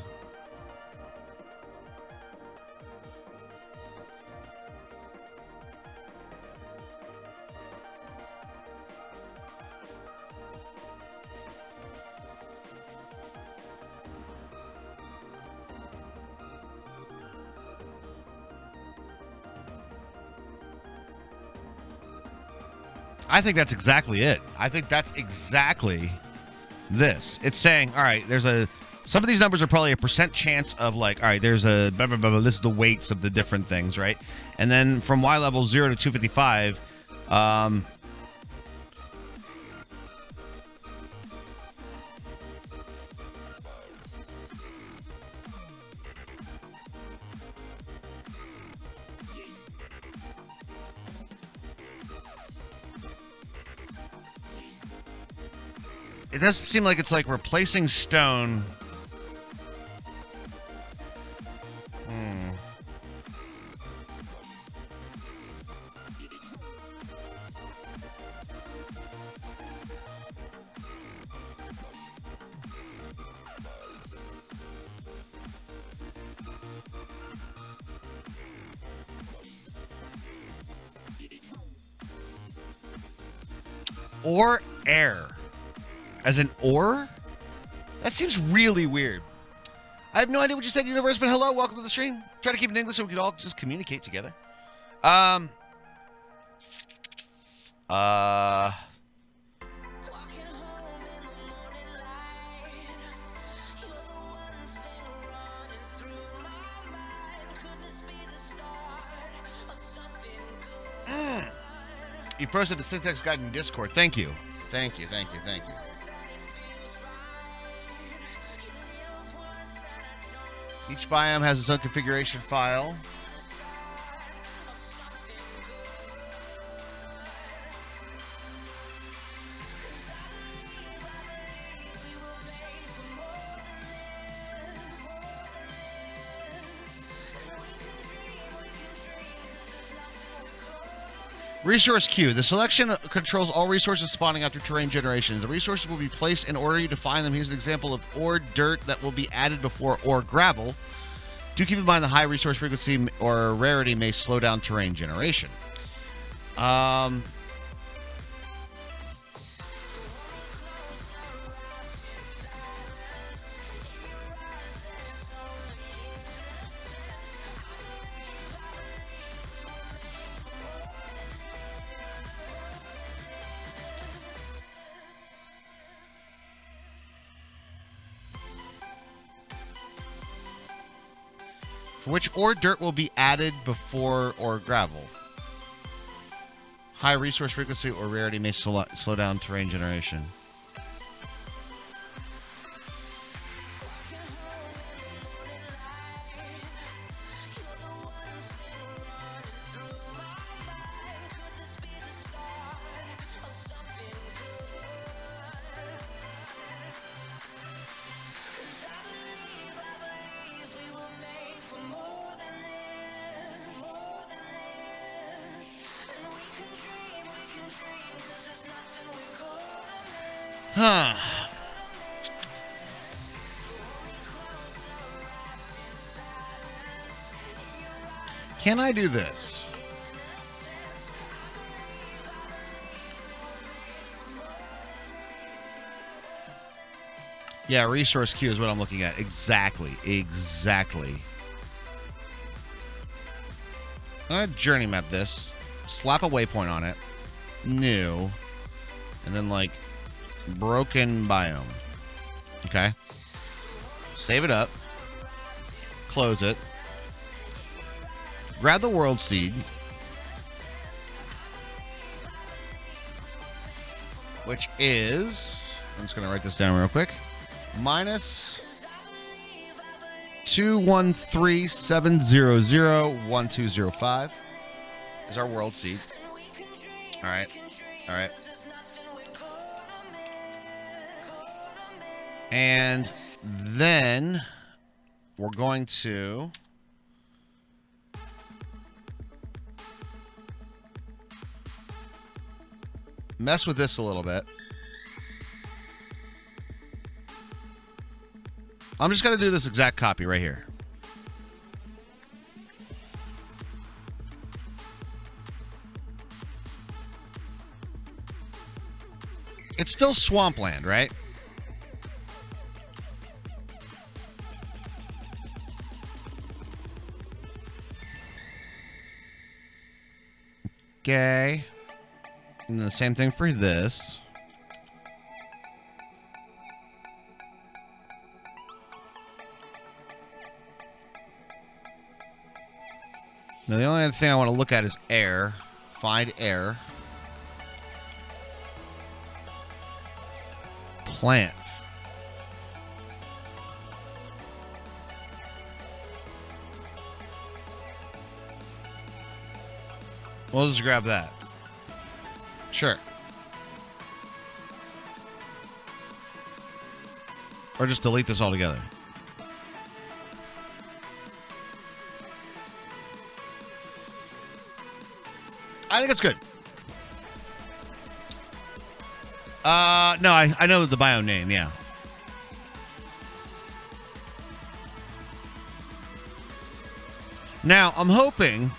I think that's exactly it. I think that's exactly this. It's saying, all right, some of these numbers are probably a percent chance of like, all right, there's a blah, blah, blah, blah, this is the weights of the different things, right? And then from Y level 0 to 255, it does seem like it's like replacing stone. Or air. As an ore? That seems really weird. I have no idea what you said, Universe, but hello, welcome to the stream. Try to keep it in English so we can all just communicate together. You posted the syntax guide in Discord. Thank you. Thank you, thank you, thank you. Each biome has its own configuration file. Resource queue. The selection controls all resources spawning after terrain generation. The resources will be placed in order you define them. Here's an example of ore dirt that will be added before ore gravel. Do keep in mind the high resource frequency or rarity may slow down terrain generation. For which ore dirt will be added before ore gravel. High resource frequency or rarity may slow down terrain generation. Huh. Can I do this? Yeah, resource queue is what I'm looking at. Exactly. I'm going to journey map this. Slap a waypoint on it. New. And then, like, broken biome. Okay. Save it up. Close it. Grab the world seed. Which is... I'm just going to write this down real quick. Minus 213-700-1205 is our world seed. All right. And then we're going to mess with this a little bit. I'm just going to do this exact copy right here. It's still swampland, right? Okay. And then the same thing for this. Now, the only other thing I want to look at is air. Find air. Plants. We'll just grab that. Sure. Or just delete this altogether. I think it's good. No, I know the biome name, yeah. Now, I'm hoping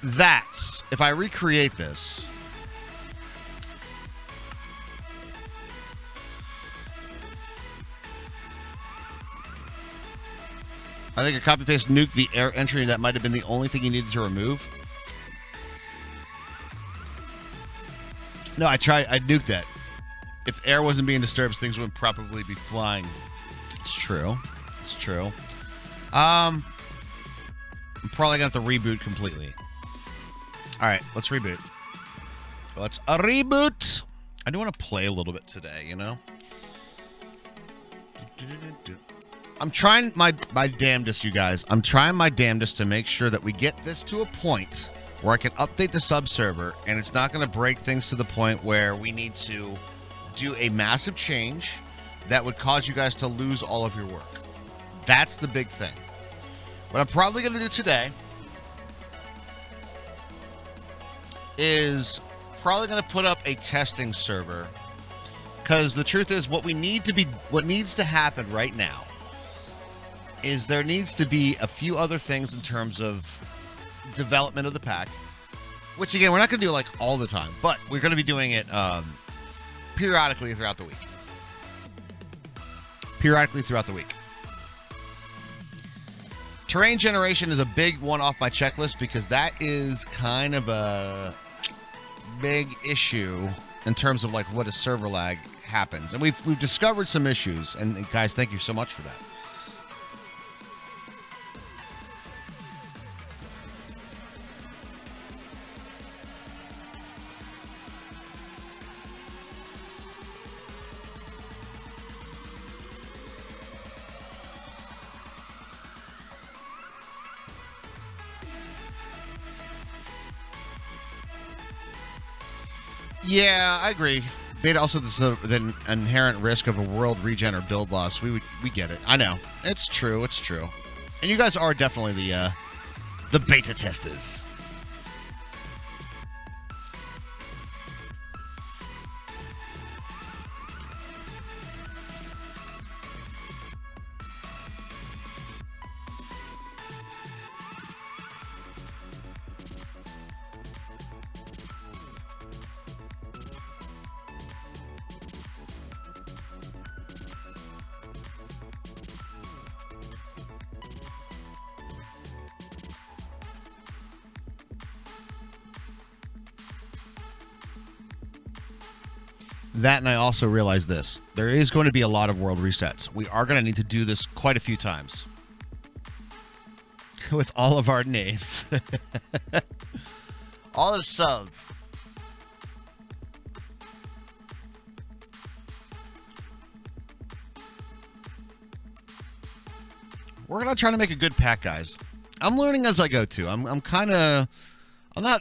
that if I recreate this, I think a copy-paste nuke the air entry that might have been the only thing you needed to remove. No, I nuked that. If air wasn't being disturbed, things would probably be flying. It's true. I'm probably going to have to reboot completely. All right, let's reboot. Let's reboot. I do want to play a little bit today, you know? I'm trying my damnedest, you guys. I'm trying my damnedest to make sure that we get this to a point where I can update the sub-server, and it's not going to break things to the point where we need to do a massive change that would cause you guys to lose all of your work. That's the big thing. What I'm probably going to do today is probably going to put up a testing server, because the truth is what needs to happen right now is there needs to be a few other things in terms of development of the pack, which again we're not going to do like all the time, but we're going to be doing it periodically throughout the week. Terrain generation is a big one off my checklist because that is kind of a big issue in terms of like what a server lag happens, and we've discovered some issues, and guys, thank you so much for that. Yeah, I agree. Beta also the inherent risk of a world regen or build loss. We get it. I know. It's true. It's true. And you guys are definitely the beta testers. That, and I also realize this. There is going to be a lot of world resets. We are going to need to do this quite a few times. With all of our names. All the subs. We're going to try to make a good pack, guys. I'm learning as I go, too. I'm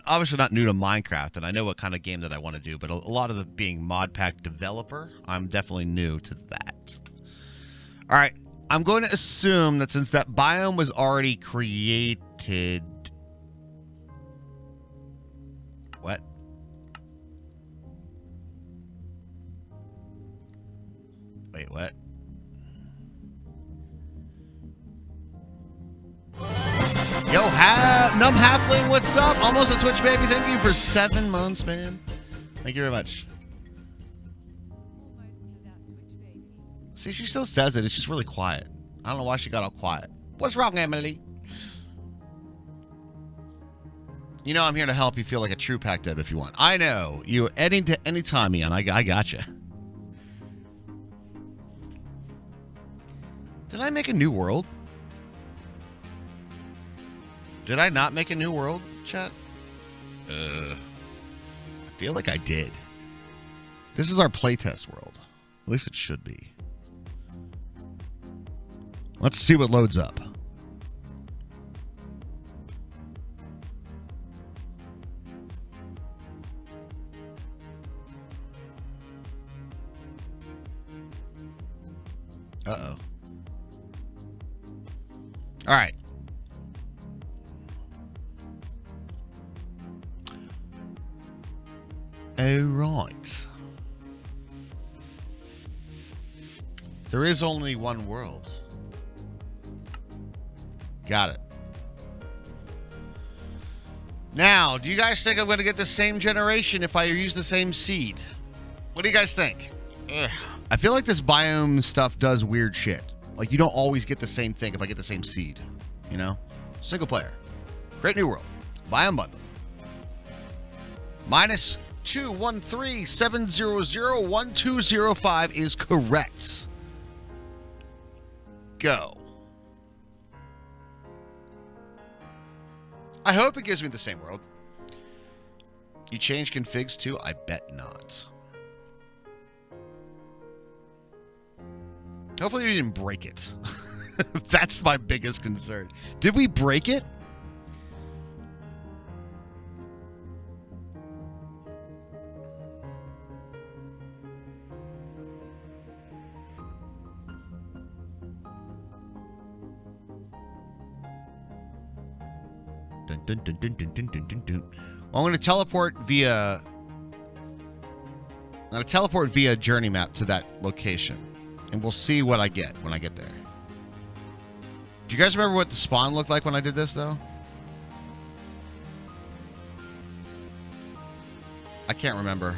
obviously not new to Minecraft, and I know what kind of game that I want to do, but a lot of the being mod pack developer, I'm definitely new to that. All right, I'm going to assume that since that biome was already created... What? Wait, what? Yo, Numb Halfling, what's up? Almost a Twitch baby. Thank you for 7 months, man. Thank you very much. See, she still says it. It's just really quiet. I don't know why she got all quiet. What's wrong, Emily? You know I'm here to help you feel like a true pack dev if you want. I know. You're any time, Ian. I gotcha. Did I make a new world? Did I not make a new world, chat? I feel like I did. This is our playtest world. At least it should be. Let's see what loads up. Uh-oh. All right. Oh, right. There is only one world. Got it. Now, do you guys think I'm going to get the same generation if I use the same seed? What do you guys think? Ugh. I feel like this biome stuff does weird shit. Like, you don't always get the same thing if I get the same seed. You know? Single player. Create new world. Biome bundle. Minus 213-700-1205 is correct. Go. I hope it gives me the same world. You change configs too? I bet not. Hopefully you didn't break it. That's my biggest concern. Did we break it? Dun, dun, dun, dun, dun, dun, dun, dun, dun. Well, I'm going to teleport via... journey map to that location. And we'll see what I get when I get there. Do you guys remember what the spawn looked like when I did this, though? I can't remember.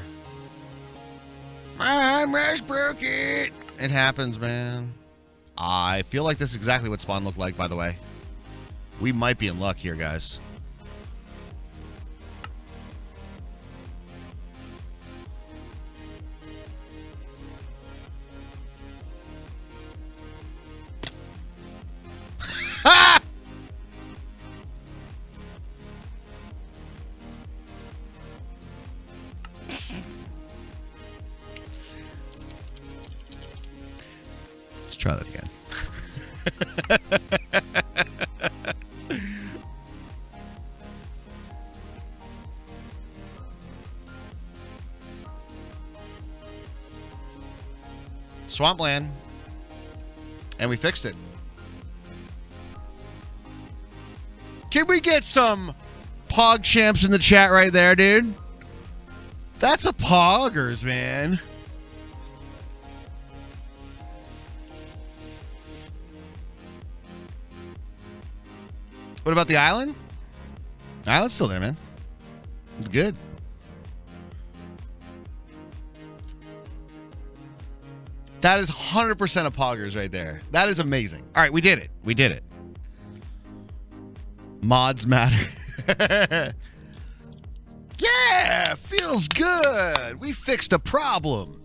I almost broke it. It happens, man. I feel like this is exactly what spawn looked like, by the way. We might be in luck here, guys. Ha! Let's try that again. Swampland. And we fixed it. Can we get some Pog champs in the chat right there, dude? That's a Poggers, man. What about the island? The island's still there, man. It's good. That is 100% of Poggers right there. That is amazing. All right, we did it. We did it. Mods matter. Yeah, feels good. We fixed a problem.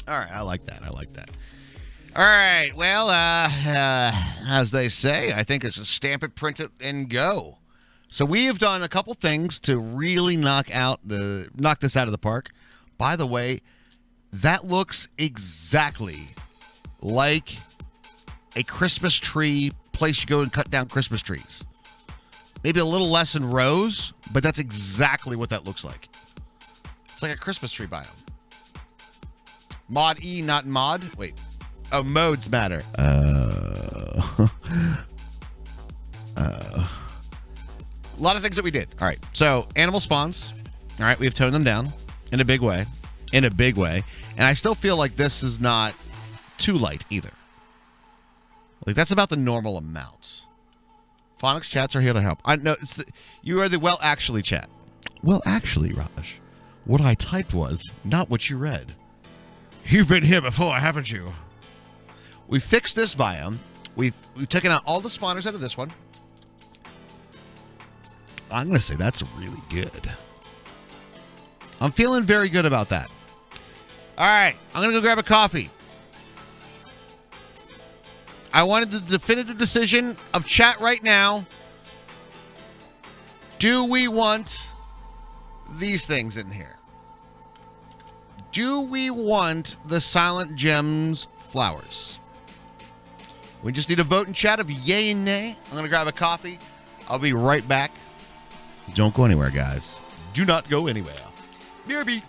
All right, I like that. I like that. All right, well, as they say, I think it's a stamp it, print it, and go. So we have done a couple things to really knock this out of the park. By the way, that looks exactly like a Christmas tree place you go and cut down Christmas trees. Maybe a little less in rows, but that's exactly what that looks like. It's like a Christmas tree biome. Mod E, not mod. Wait. Oh, modes matter. A lot of things that we did. All right. So, animal spawns. All right. We've toned them down in a big way. In a big way. And I still feel like this is not too light either. Like, that's about the normal amount. Phonics chats are here to help. I know you are the well actually chat. Well, actually, Raj, what I typed was not what you read. You've been here before, haven't you? We fixed this biome. We've taken out all the spawners out of this one. I'm going to say that's really good. I'm feeling very good about that. All right, I'm going to go grab a coffee. I wanted the definitive decision of chat right now. Do we want these things in here? Do we want the Silent Gems flowers? We just need a vote in chat of yay and nay. I'm going to grab a coffee. I'll be right back. Don't go anywhere, guys. Do not go anywhere. BRB.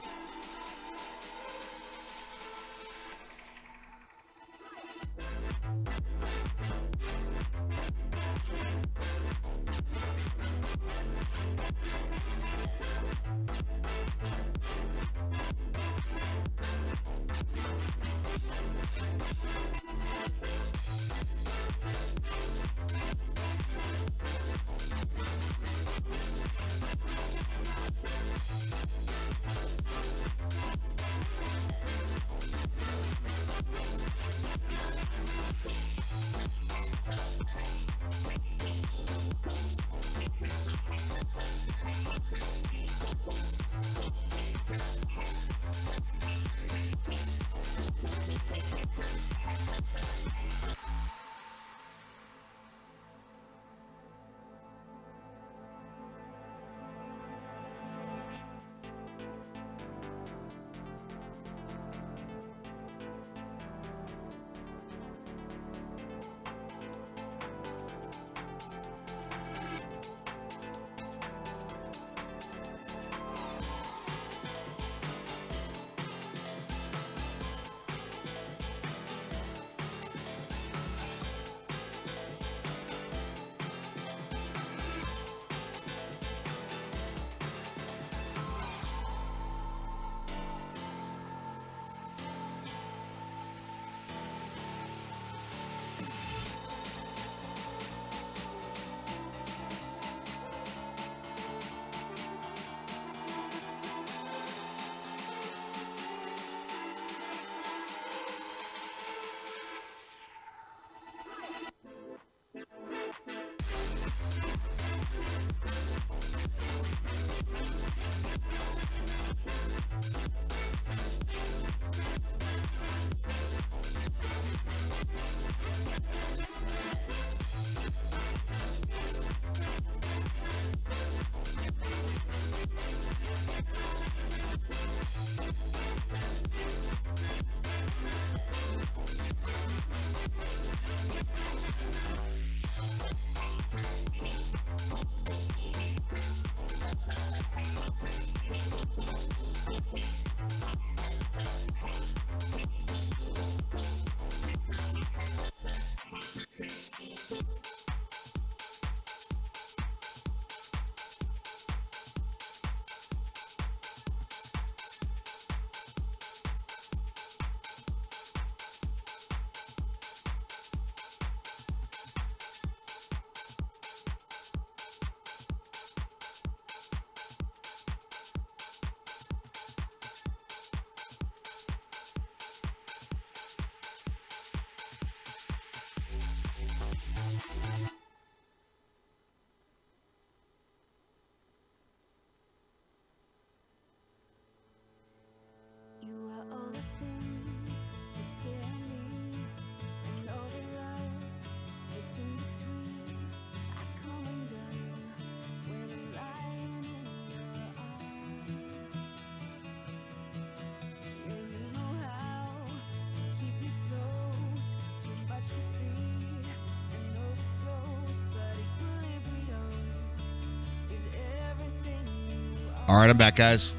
All right, I'm back, guys.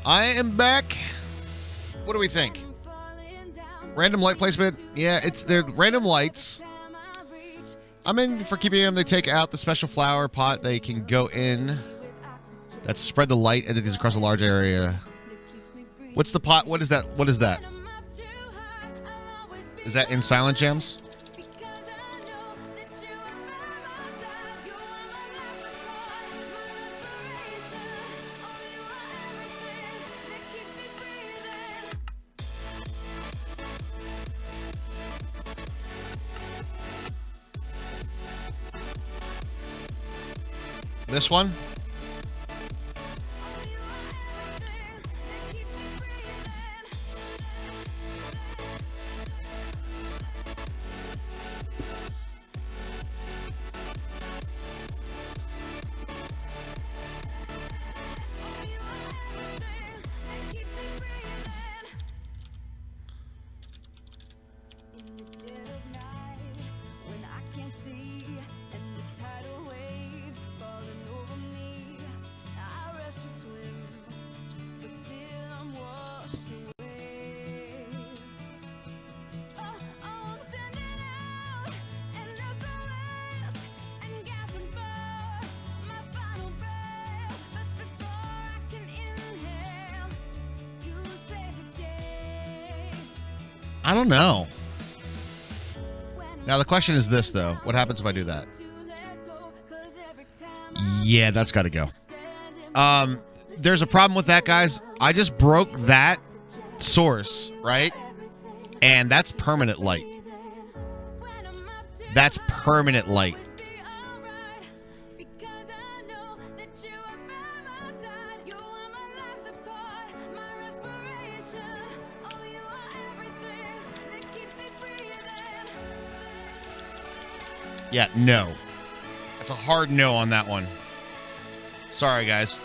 I am back. What do we think? Random light placement. Yeah, they're random lights. I'm in for keeping them. They take out the special flower pot. They can go in. That's spread the light and it goes across a large area. What's the pot? What is that? What is that? Is that in Silent Gems? This one? I don't know. Now, the question is this, though. What happens if I do that? Yeah, that's got to go. There's a problem with that, guys. I just broke that source, right? And that's permanent light. That's permanent light. Yeah, no. That's a hard no on that one. Sorry, guys.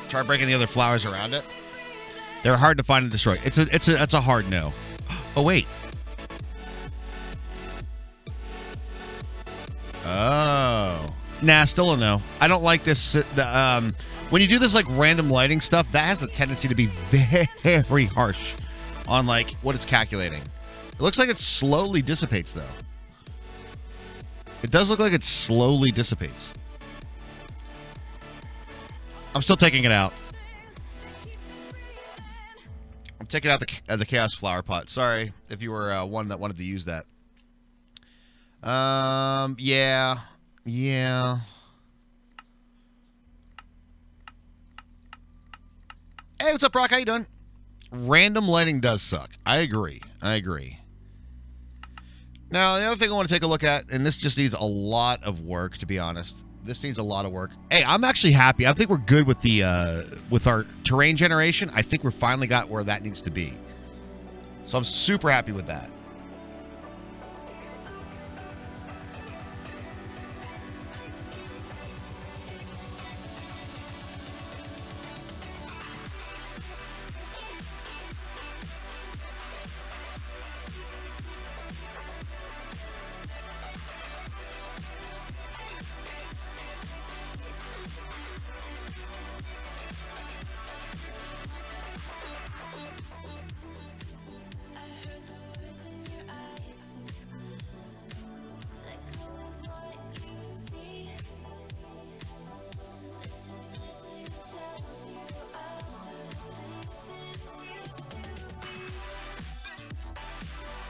Try breaking the other flowers around it. They're hard to find and destroy. It's a hard no. Oh, wait. Oh. Nah, still a no. I don't like this. When you do this like random lighting stuff, that has a tendency to be very harsh on like what it's calculating. It looks like it slowly dissipates though. It does look like it slowly dissipates. I'm still taking it out. I'm taking out the Chaos Flower Pot. Sorry if you were one that wanted to use that. Yeah. Hey, what's up, Brock? How you doing? Random lighting does suck. I agree. Now, the other thing I want to take a look at, and this just needs a lot of work, to be honest. This needs a lot of work. Hey, I'm actually happy. I think we're good with the with our terrain generation. I think we're finally got where that needs to be. So I'm super happy with that.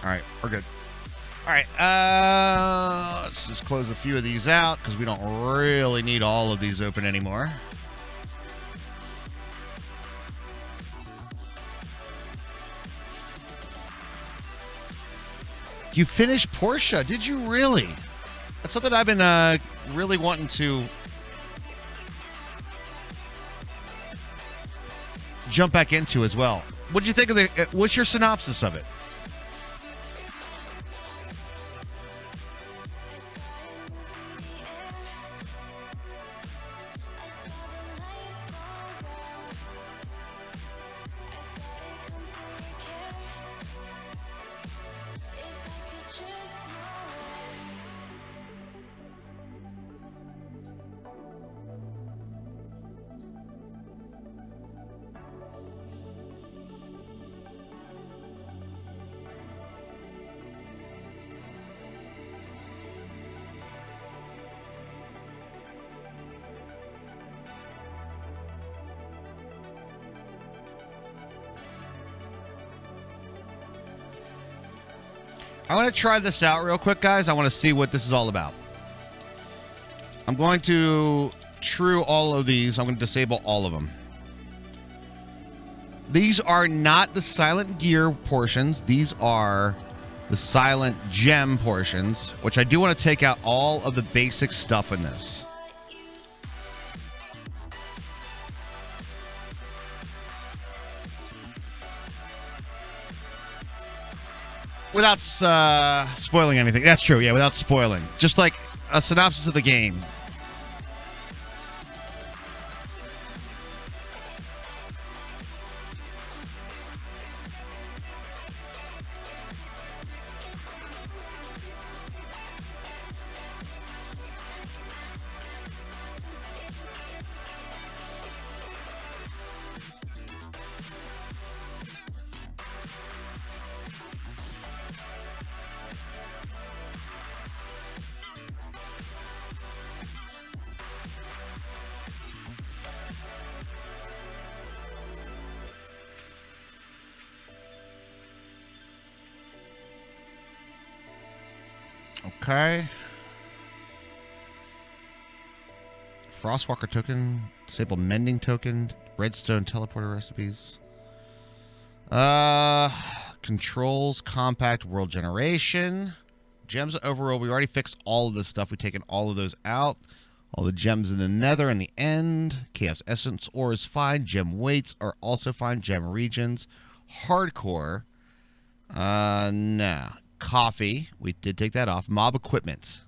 All right, we're good. All right, let's just close a few of these out because we don't really need all of these open anymore. You finished Portia? Did you really? That's something I've been really wanting to jump back into as well. What did you think of the? What's your synopsis of it? I want to try this out real quick, guys. I want to see what this is all about. I'm going to true all of these. I'm going to disable all of them. These are not the silent gear portions. These are the silent gem portions, which I do want to take out all of the basic stuff in this. Without spoiling anything. That's true, yeah, without spoiling. Just like a synopsis of the game. Okay. Frostwalker token. Disable mending token. Redstone teleporter recipes. Controls. Compact world generation. Gems overall. We already fixed all of this stuff. We've taken all of those out. All the gems in the nether in the end. Chaos essence ore is fine. Gem weights are also fine. Gem regions. Hardcore. Nah. Coffee. We did take that off. Mob equipment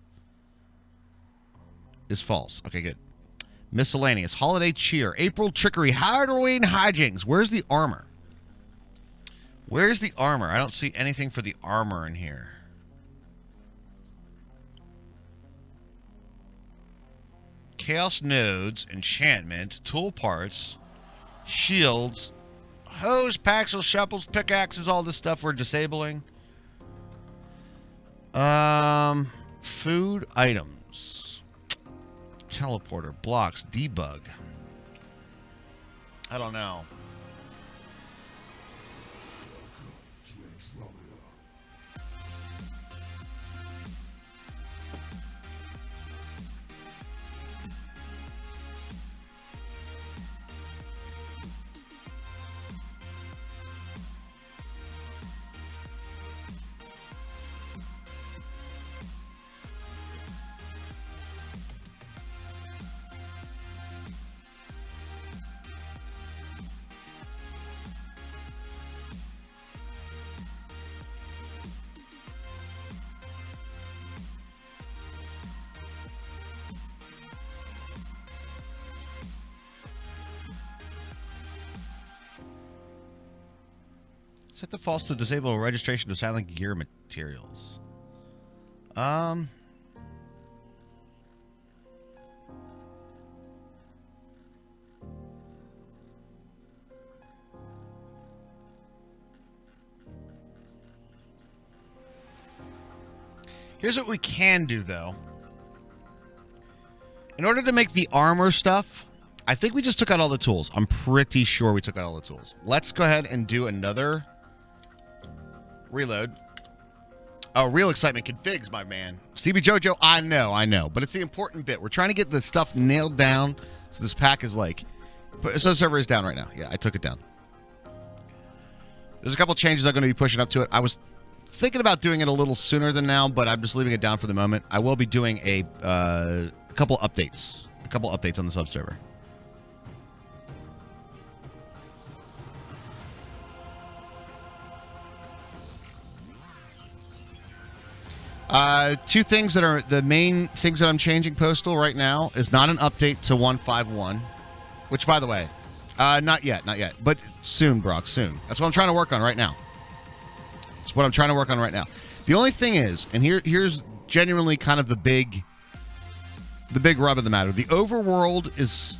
is false. Okay, good. Miscellaneous. Holiday cheer. April trickery. Halloween hijinks. Where's the armor? Where's the armor? I don't see anything for the armor in here. Chaos nodes. Enchantment. Tool parts. Shields. Hose, paxels, shovels, pickaxes. All this stuff we're disabling. Food items. Teleporter, blocks, debug. I don't know. Set the false to disable registration of silent gear materials. Here's what we can do, though. In order to make the armor stuff, I think we just took out all the tools. I'm pretty sure we took out all the tools. Let's go ahead and do another reload. Oh, real excitement configs, my man. CB Jojo, I know. But it's the important bit. We're trying to get the stuff nailed down. So this pack is like... So the server is down right now. Yeah, I took it down. There's a couple changes I'm going to be pushing up to it. I was thinking about doing it a little sooner than now, but I'm just leaving it down for the moment. I will be doing a couple updates. A couple updates on the subserver. Two things that are the main things that I'm changing postal right now is not an update to 151, which, by the way, not yet, but soon, Brock, soon. That's what I'm trying to work on right now. That's what I'm trying to work on right now. The only thing is, and here's genuinely kind of the big rub of the matter. The overworld is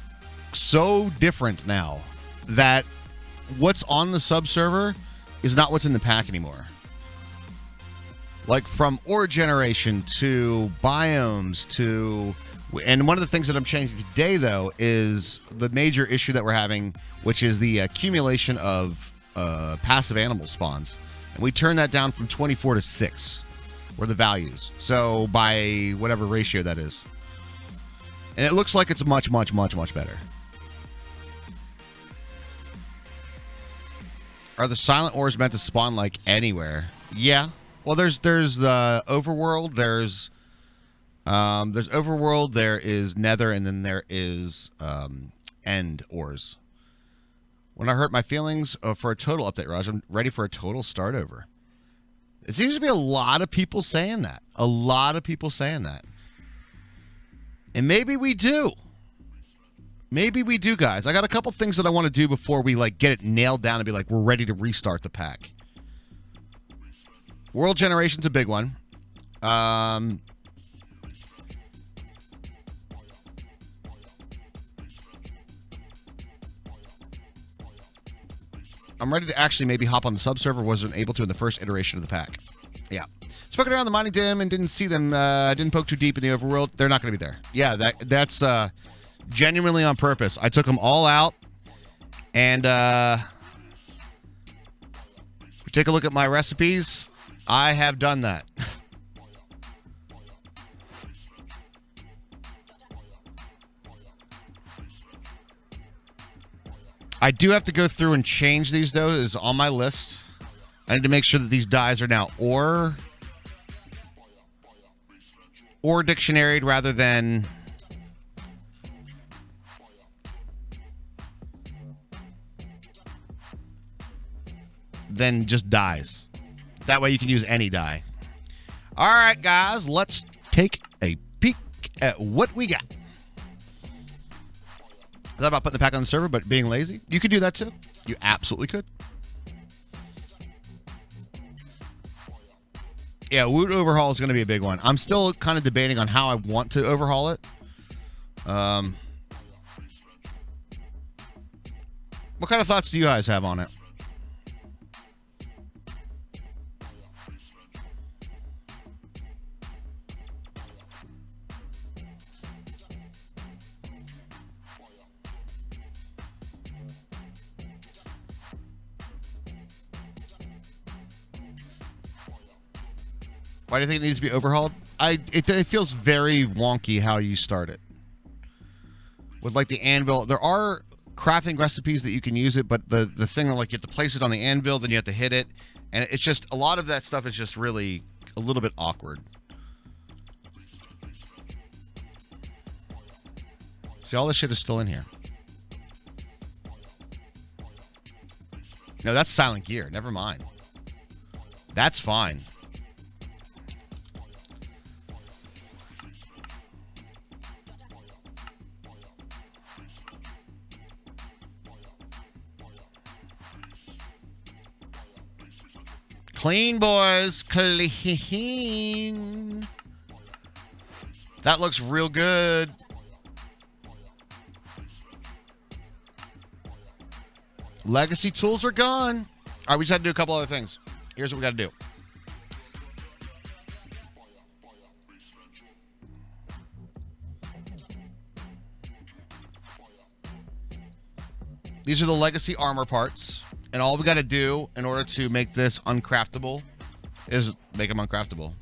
so different now that what's on the subserver is not what's in the pack anymore. Like from ore generation to biomes to... And one of the things that I'm changing today, though, is the major issue that we're having, which is the accumulation of passive animal spawns. And we turned that down from 24 to 6. or the values. So by whatever ratio that is. And it looks like it's much, much, much, much better. Are the silent ores meant to spawn like anywhere? Yeah. Well, there's the overworld. There's overworld. There is nether, and then there is end ores. When I hurt my feelings for a total update, Raj, I'm ready for a total start over. It seems to be a lot of people saying that. A lot of people saying that. And maybe we do. Maybe we do, guys. I got a couple things that I want to do before we like get it nailed down and be like, we're ready to restart the pack. World generation's a big one. I'm ready to actually maybe hop on the subserver. Wasn't able to in the first iteration of the pack. Yeah. Spoken around the mining dim and didn't see them. Didn't poke too deep in the overworld. They're not going to be there. Yeah, that's genuinely on purpose. I took them all out. And take a look at my recipes. I have done that. I do have to go through and change these, though. It's on my list. I need to make sure that these dyes are now ore dictionaried rather than just dyes. That way you can use any dye. All right, guys, let's take a peek at what we got. I thought about putting the pack on the server, but being lazy, you could do that too. You absolutely could. Yeah, wood overhaul is going to be a big one. I'm still kind of debating on how I want to overhaul it. What kind of thoughts do you guys have on it? Why do you think it needs to be overhauled? It feels very wonky how you start it. With like the anvil, there are crafting recipes that you can use it, but the thing that like you have to place it on the anvil, then you have to hit it, and it's just a lot of that stuff is just really a little bit awkward. See, all this shit is still in here. No, that's silent gear. Never mind. That's fine. Clean, boys. Clean. That looks real good. Legacy tools are gone. All right, we just had to do a couple other things. Here's what we got to do. These are the legacy armor parts. And all we got to do in order to make this uncraftable is make them uncraftable.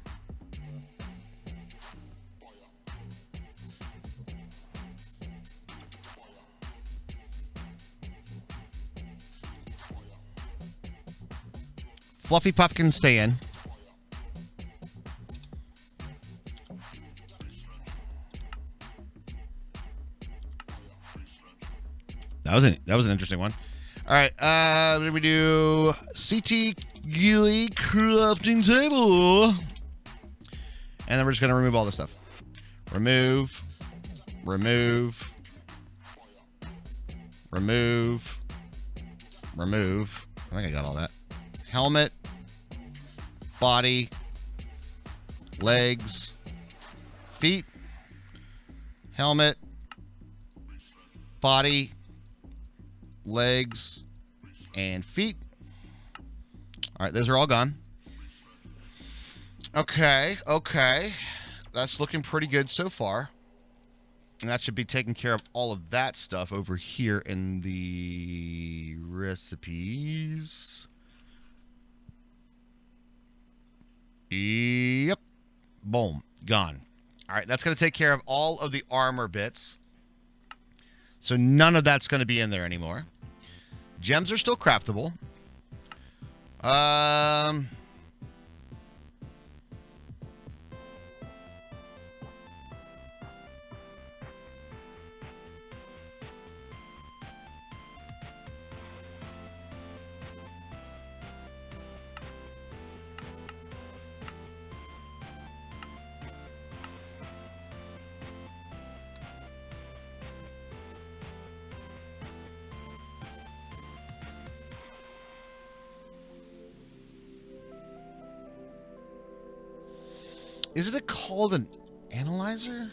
Fluffy Puff can stay in. That was an interesting one. All right, then we do CT GUI crafting table. And then we're just going to remove all this stuff. Remove. Remove. Remove. Remove. I think I got all that. Helmet. Body. Legs. Feet. Helmet. Body. Legs and feet. All right, those are all gone. Okay. That's looking pretty good so far. And that should be taking care of all of that stuff over here in the recipes. Yep. Boom. Gone. All right, that's going to take care of all of the armor bits. So none of that's going to be in there anymore. Gems are still craftable. Is it called an analyzer?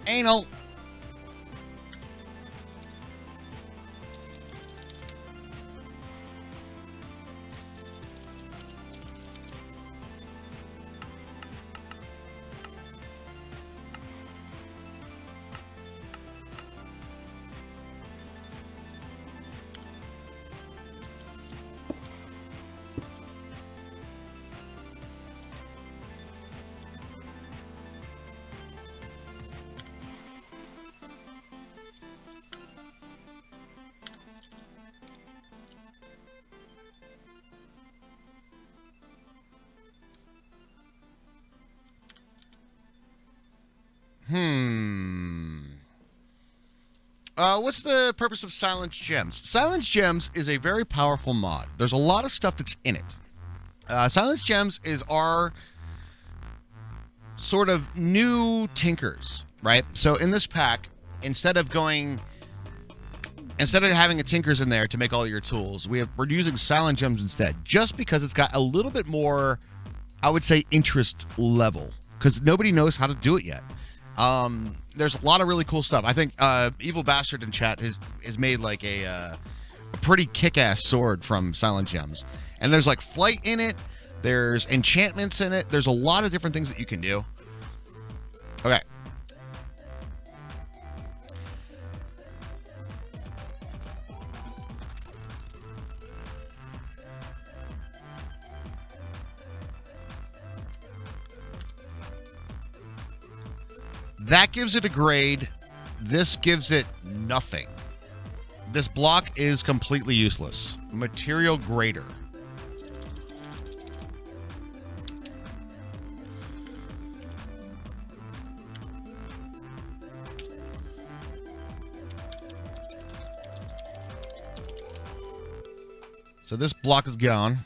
Anal. What's the purpose of Silence Gems? Silence Gems is a very powerful mod. There's a lot of stuff that's in it. Silence Gems is our sort of new tinkers, right? So in this pack, instead of having a tinkers in there to make all your tools, we're using Silent Gems instead, just because it's got a little bit more, I would say, interest level, because nobody knows how to do it yet. There's a lot of really cool stuff. I think Evil Bastard in chat has made like a pretty kick-ass sword from Silent Gems. And there's like flight in it. There's enchantments in it. There's a lot of different things that you can do. Okay. That gives it a grade. This gives it nothing. This block is completely useless. Material grader. So this block is gone.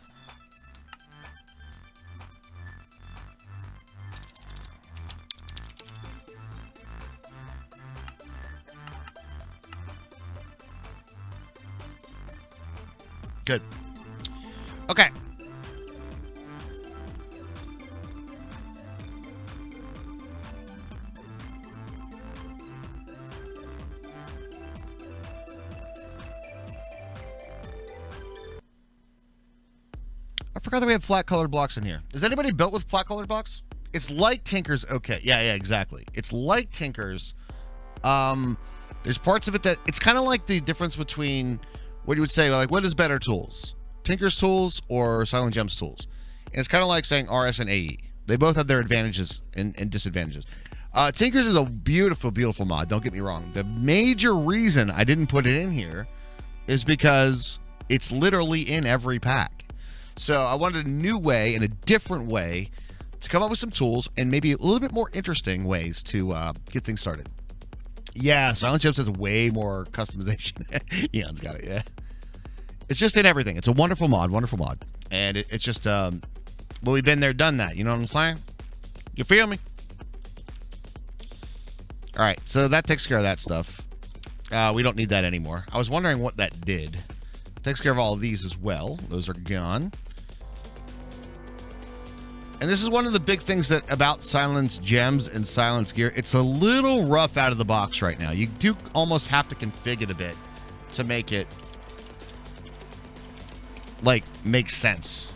Good. Okay. I forgot that we have flat colored blocks in here. Is anybody built with flat colored blocks? It's like Tinker's. Okay. Yeah, exactly. It's like Tinker's. There's parts of it that it's kind of like the difference between what you would say, like, what is better tools? Tinker's tools or Silent Gems tools? And it's kind of like saying RS and AE. They both have their advantages and disadvantages. Tinker's is a beautiful, beautiful mod. Don't get me wrong. The major reason I didn't put it in here is because it's literally in every pack. So I wanted a new way and a different way to come up with some tools and maybe a little bit more interesting ways to get things started. Yeah, Silent Gems has way more customization. Eon's got it, yeah. It's just in everything. It's a wonderful mod, And it's just, well, we've been there, done that. You know what I'm saying? You feel me? All right, so that takes care of that stuff. We don't need that anymore. I was wondering what that did. Takes care of all of these as well. Those are gone. And this is one of the big things that about Silence Gems and Silence Gear. It's a little rough out of the box right now. You do almost have to config it a bit to make it, like, make sense.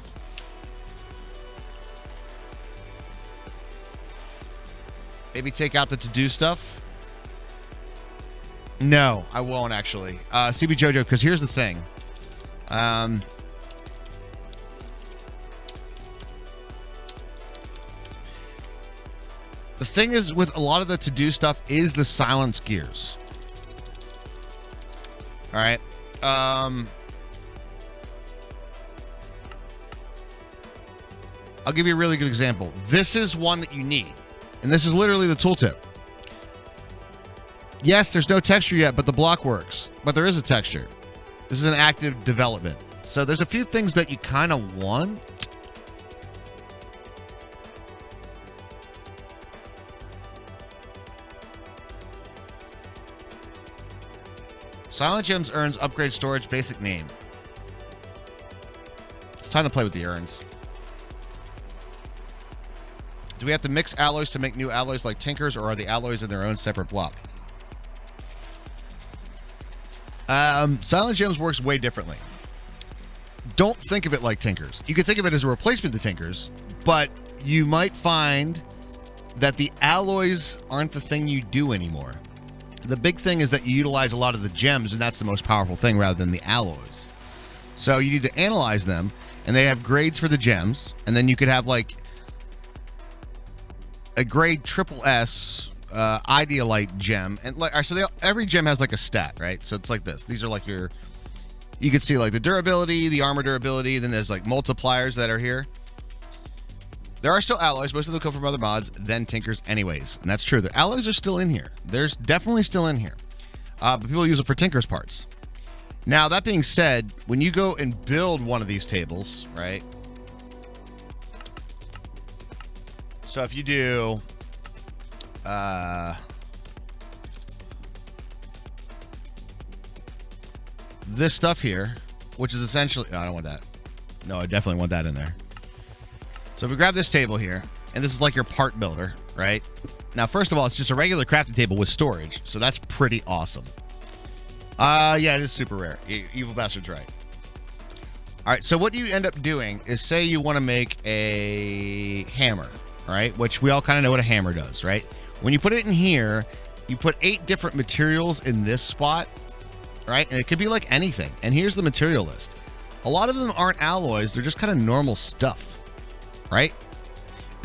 Maybe take out the to-do stuff. No, I won't actually. CB Jojo, because here's the thing. The thing is with a lot of the to-do stuff is the silence gears. All right. I'll give you a really good example. This is one that you need. And this is literally the tooltip. Yes, there's no texture yet, but the block works. But there is a texture. This is an active development. So there's a few things that you kind of want. Silent Gems earns upgrade storage basic name. It's time to play with the urns. Do we have to mix alloys to make new alloys like Tinkers, or are the alloys in their own separate block? Silent Gems works way differently. Don't think of it like Tinkers. You can think of it as a replacement to Tinkers, but you might find that the alloys aren't the thing you do anymore. The big thing is that you utilize a lot of the gems, and that's the most powerful thing rather than the alloys. So you need to analyze them, and they have grades for the gems, and then you could have like a grade triple S idealite gem, and like so every gem has like a stat, right? So it's like this. These are like you can see like the durability, the armor durability, then there's like multipliers that are here. There are still alloys. Most of them come from other mods than Tinkers anyways. And that's true. The alloys are still in here. There's definitely still in here. But people use it for Tinkers parts. Now, that being said, when you go and build one of these tables, right? So if you do... this stuff here, which is essentially... No, I don't want that. No, I definitely want that in there. So if we grab this table here, and this is like your part builder, right? Now, first of all, it's just a regular crafting table with storage, so that's pretty awesome. Yeah, it is super rare. Evil Bastard's right. All right, so what you end up doing is, say you want to make a hammer, right? Which we all kind of know what a hammer does, right? When you put it in here, you put 8 different materials in this spot, right? And it could be like anything. And here's the material list. A lot of them aren't alloys. They're just kind of normal stuff. Right?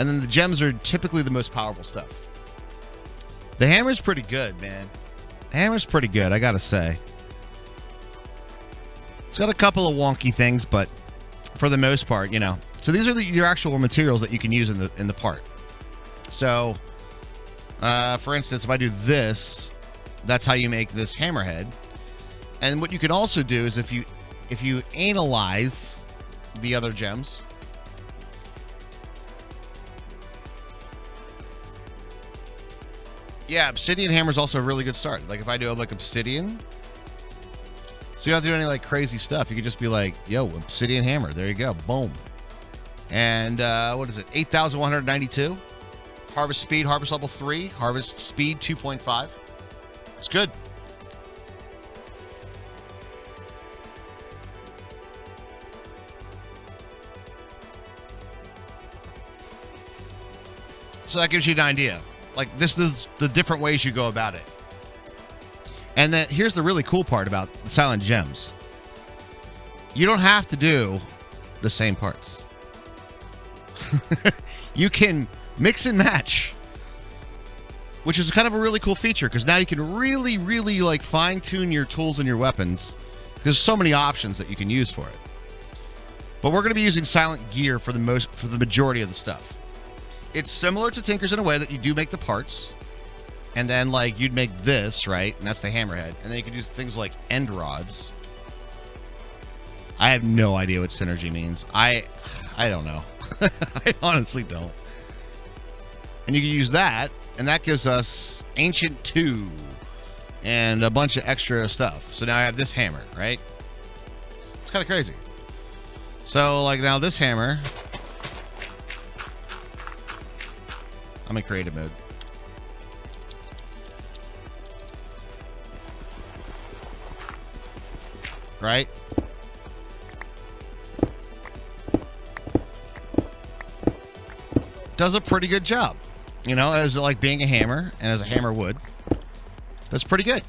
And then the gems are typically the most powerful stuff. The hammer's pretty good, man. The hammer's pretty good, I gotta say. It's got a couple of wonky things, but for the most part, you know. So these are your actual materials that you can use in the part. So, for instance, if I do this, that's how you make this hammerhead. And what you can also do is if you analyze the other gems. Yeah, obsidian hammer is also a really good start. Like if I do like obsidian, so you don't have to do any like crazy stuff. You could just be like, yo, obsidian hammer. There you go. Boom. And what is it? 8,192. Harvest speed, harvest level 3. Harvest speed 2.5. It's good. So that gives you an idea. Like, this is the different ways you go about it. And then here's the really cool part about the Silent Gems. You don't have to do the same parts. You can mix and match, which is kind of a really cool feature, because now you can really, really like fine-tune your tools and your weapons. There's so many options that you can use for it. But we're going to be using Silent Gear for the majority of the stuff. It's similar to Tinkers in a way that you do make the parts, and then like you'd make this, right? And that's the hammerhead. And then you could use things like end rods. I have no idea what synergy means. I don't know. I honestly don't. And you can use that, and that gives us Ancient 2 and a bunch of extra stuff. So now I have this hammer, right? kind of crazy. So, like, now this hammer, I'm in creative mode. Right? Does a pretty good job. You know, as like being a hammer, and as a hammer would. That's pretty good.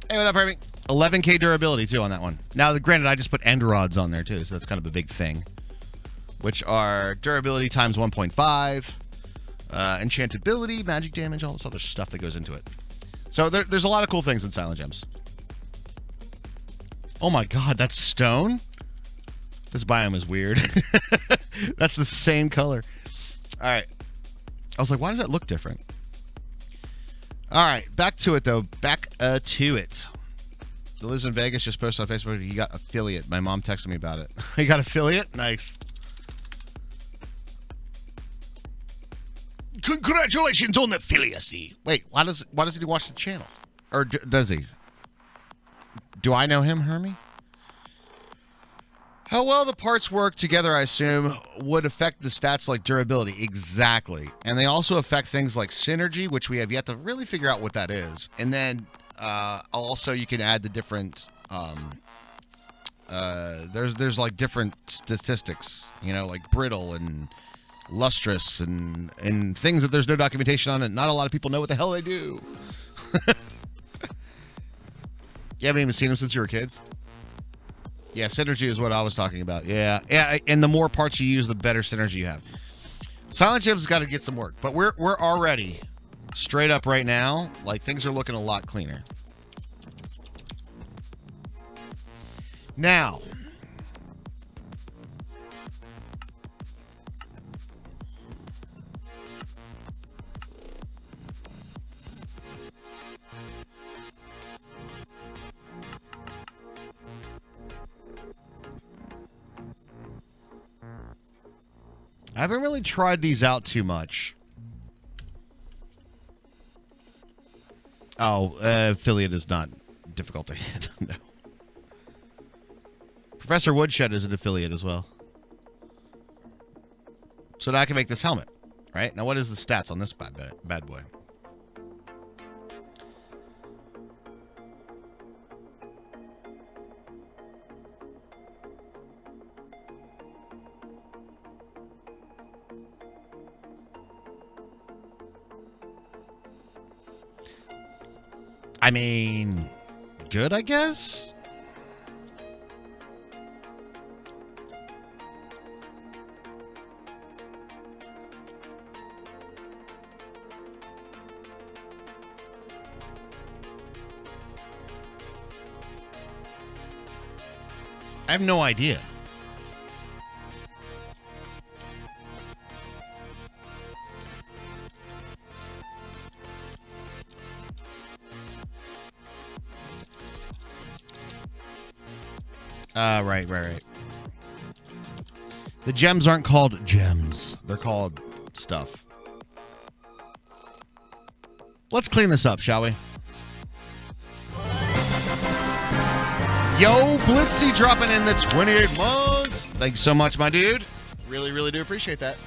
Hey, what up, Herbie? 11K durability, too, on that one. Now, granted, I just put end rods on there, too, so that's kind of a big thing. Which are durability times 1.5, enchantability, magic damage, all this other stuff that goes into it. So there's a lot of cool things in Silent Gems. Oh my god, that's stone? This biome is weird. That's the same color. Alright. I was like, why does that look different? Alright, back to it, though. Back to it. The lives in Vegas just posted on Facebook. He got affiliate. My mom texted me about it. He got affiliate? Nice. Congratulations on the affiliacy. Wait, why doesn't he watch the channel? Or does he? Do I know him, Hermie? How well the parts work together, I assume, would affect the stats like durability. Exactly. And they also affect things like synergy, which we have yet to really figure out what that is. And then also you can add the different... there's like different statistics, you know, like brittle and lustrous and things that there's no documentation on, and not a lot of people know what the hell they do. You haven't even seen them since you were kids? Yeah, synergy is what I was talking about. Yeah, and the more parts you use, the better synergy you have. Silent Gem's got to get some work, but we're already straight up right now. Like, things are looking a lot cleaner. Now, I haven't really tried these out too much. Oh, affiliate is not difficult to hit. No. Professor Woodshed is an affiliate as well. So now I can make this helmet, right? Now what is the stats on this bad boy? I mean, good, I guess? I have no idea. Right. The gems aren't called gems. They're called stuff. Let's clean this up, shall we? Yo, Blitzy dropping in the 28 months. Thanks so much, my dude. Really, really do appreciate that.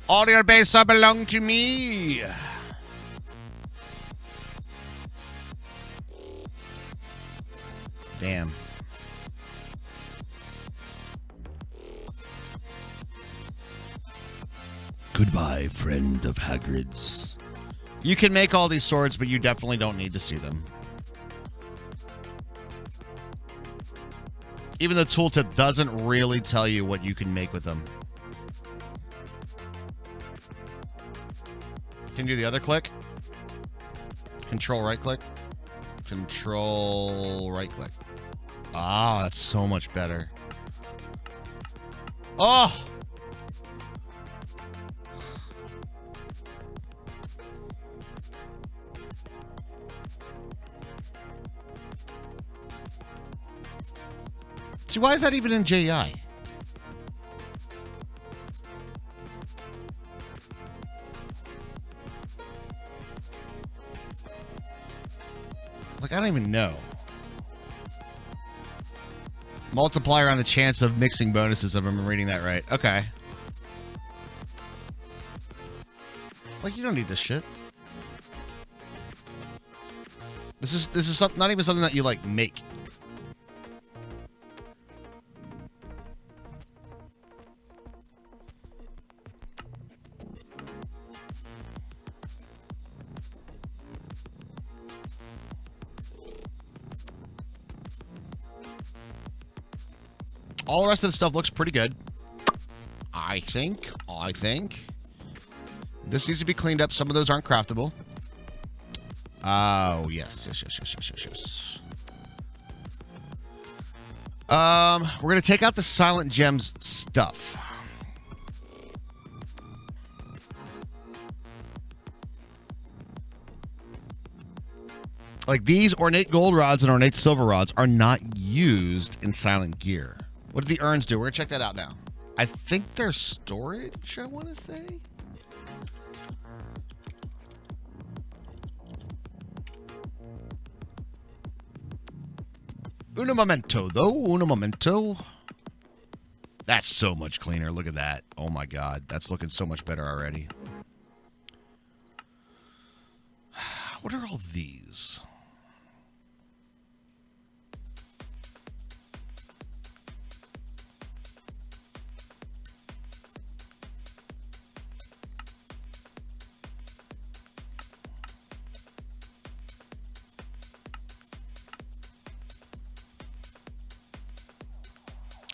All your base belong to me. Damn. Goodbye, friend of Hagrid's. You can make all these swords, but you definitely don't need to see them. Even the tooltip doesn't really tell you what you can make with them. Can you do the other click? Control right click. Control right click. Ah, that's so much better. Oh! See, why is that even in JI? I don't even know. Multiplier on the chance of mixing bonuses, if I'm reading that right. Okay. Like, you don't need this shit. This is not even something that you, like, make. All the rest of the stuff looks pretty good. I think. This needs to be cleaned up. Some of those aren't craftable. Oh, yes. We're going to take out the Silent Gems stuff. Like, these ornate gold rods and ornate silver rods are not used in Silent Gear. What do the urns do? We're going to check that out now. I think they're storage, I want to say. Un momento, though. Un momento. That's so much cleaner. Look at that. Oh, my God. That's looking so much better already. What are all these?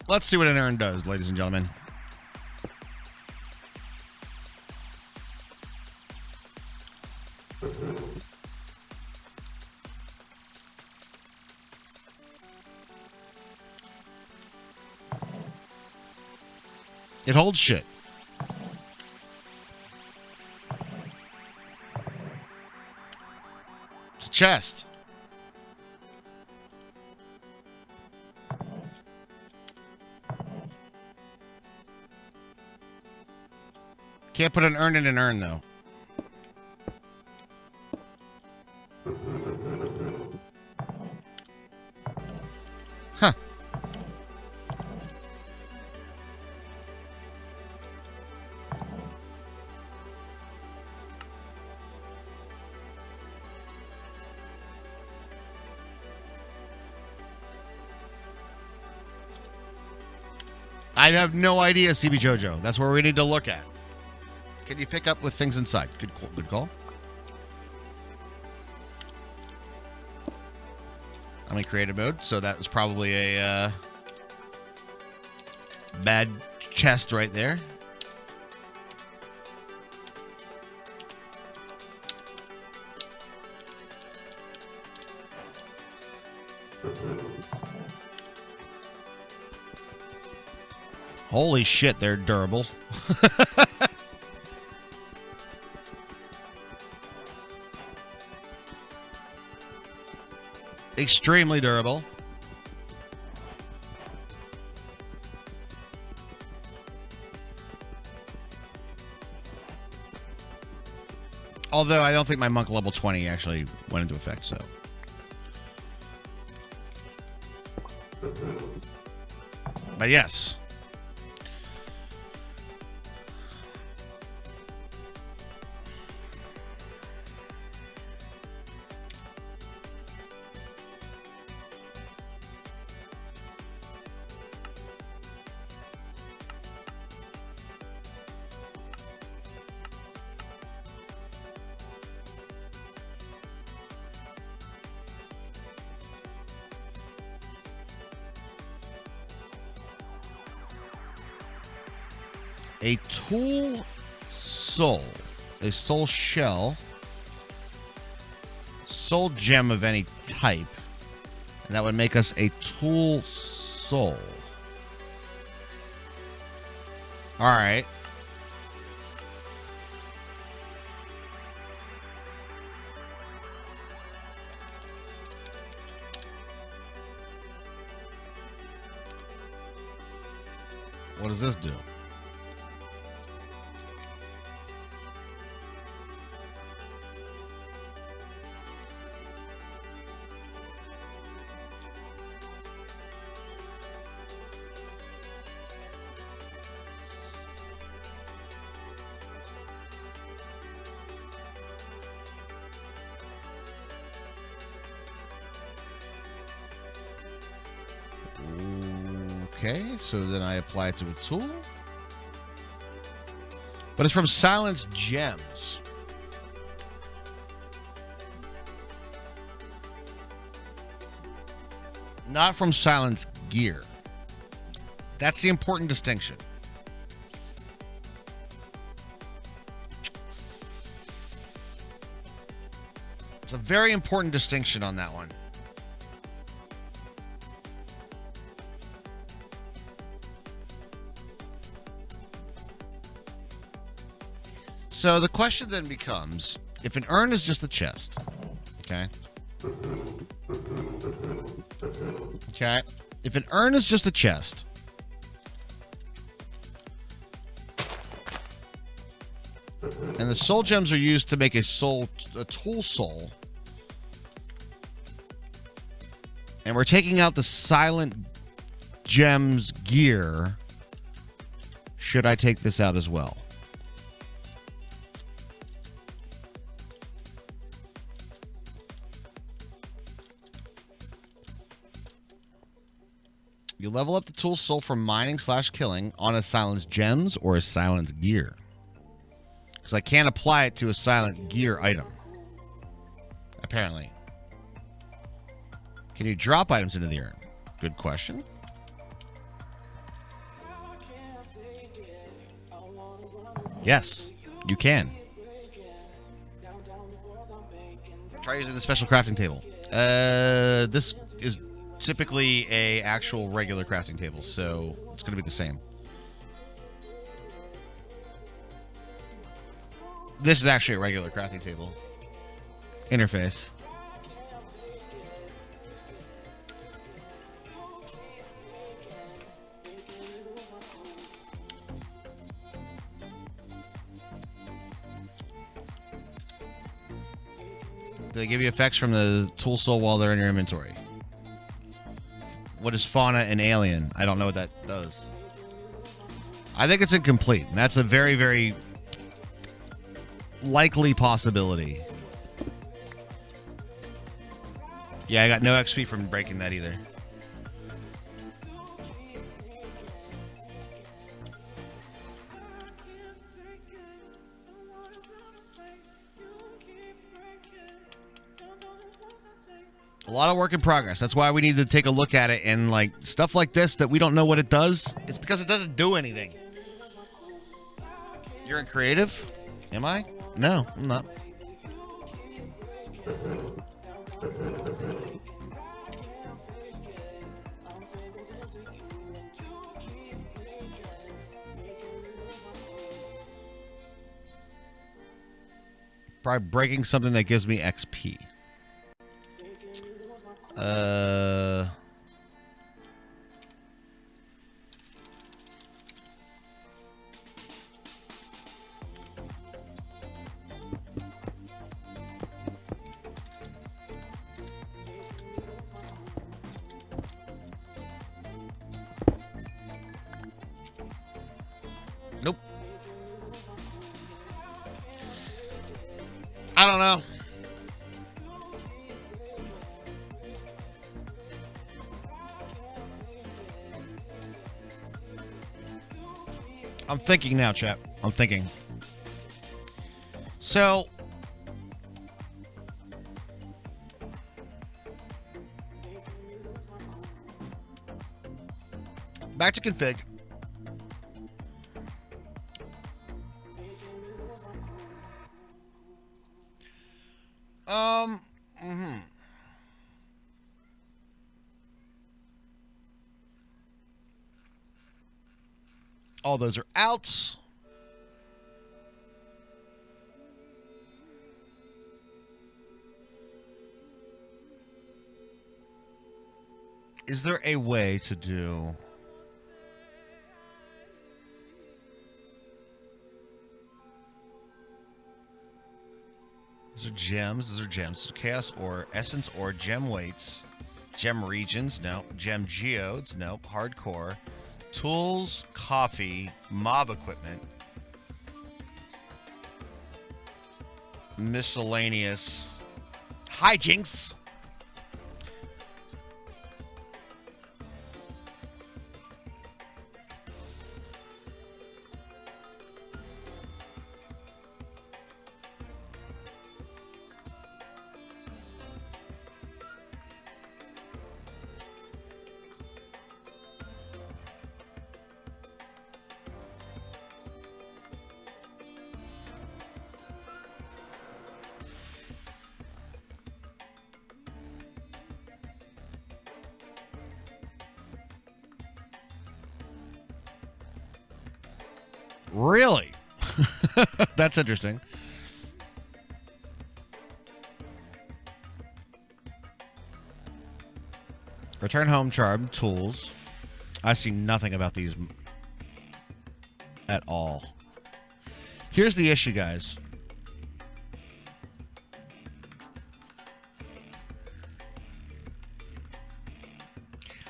Let's see what an urn does, ladies and gentlemen. It holds shit. It's a chest. Can't put an urn in an urn, though. Huh. I have no idea, CB JoJo. That's where we need to look at. Can you pick up with things inside? Good call. I'm in creative mode, so that was probably a bad chest right there. Holy shit, they're durable. Extremely durable. Although I don't think my monk level 20 actually went into effect, so. But yes. A tool soul, a soul shell, soul gem of any type, and that would make us a tool soul. All right. What does this do? Okay, so then I apply it to a tool. But it's from Silence Gems. Not from Silence Gear. That's the important distinction. It's a very important distinction on that one. So the question then becomes, if an urn is just a chest, okay? Okay. If an urn is just a chest, and the soul gems are used to make a tool soul, and we're taking out the Silent Gems gear, should I take this out as well? You level up the tool soul from mining/killing on a Silence Gems or a Silence Gear. Because I can't apply it to a Silent Gear item. Apparently. Can you drop items into the urn? Good question. Yes, you can. Try using the special crafting table. This is typically a actual regular crafting table, so it's going to be the same. This is actually a regular crafting table interface. They give you effects from the tool soul while they're in your inventory. What is fauna and alien? I don't know what that does. I think it's incomplete. That's a very, very likely possibility. Yeah, I got no XP from breaking that either. A lot of work in progress. That's why we need to take a look at it, and like stuff like this that we don't know what it does, it's because it doesn't do anything. You're in creative? Am I? No, I'm not. Probably breaking something that gives me XP. Nope. I don't know. I'm thinking now, chat. I'm thinking. So, back to config. All those are outs. Is there a way to do... These are gems. These are gems. Chaos ore, essence ore, gem weights, gem regions. No. Gem geodes. Nope. Hardcore. Tools, coffee, mob equipment, miscellaneous hijinks. Really? That's interesting. Return home charm, tools. I see nothing about these at all. Here's the issue, guys.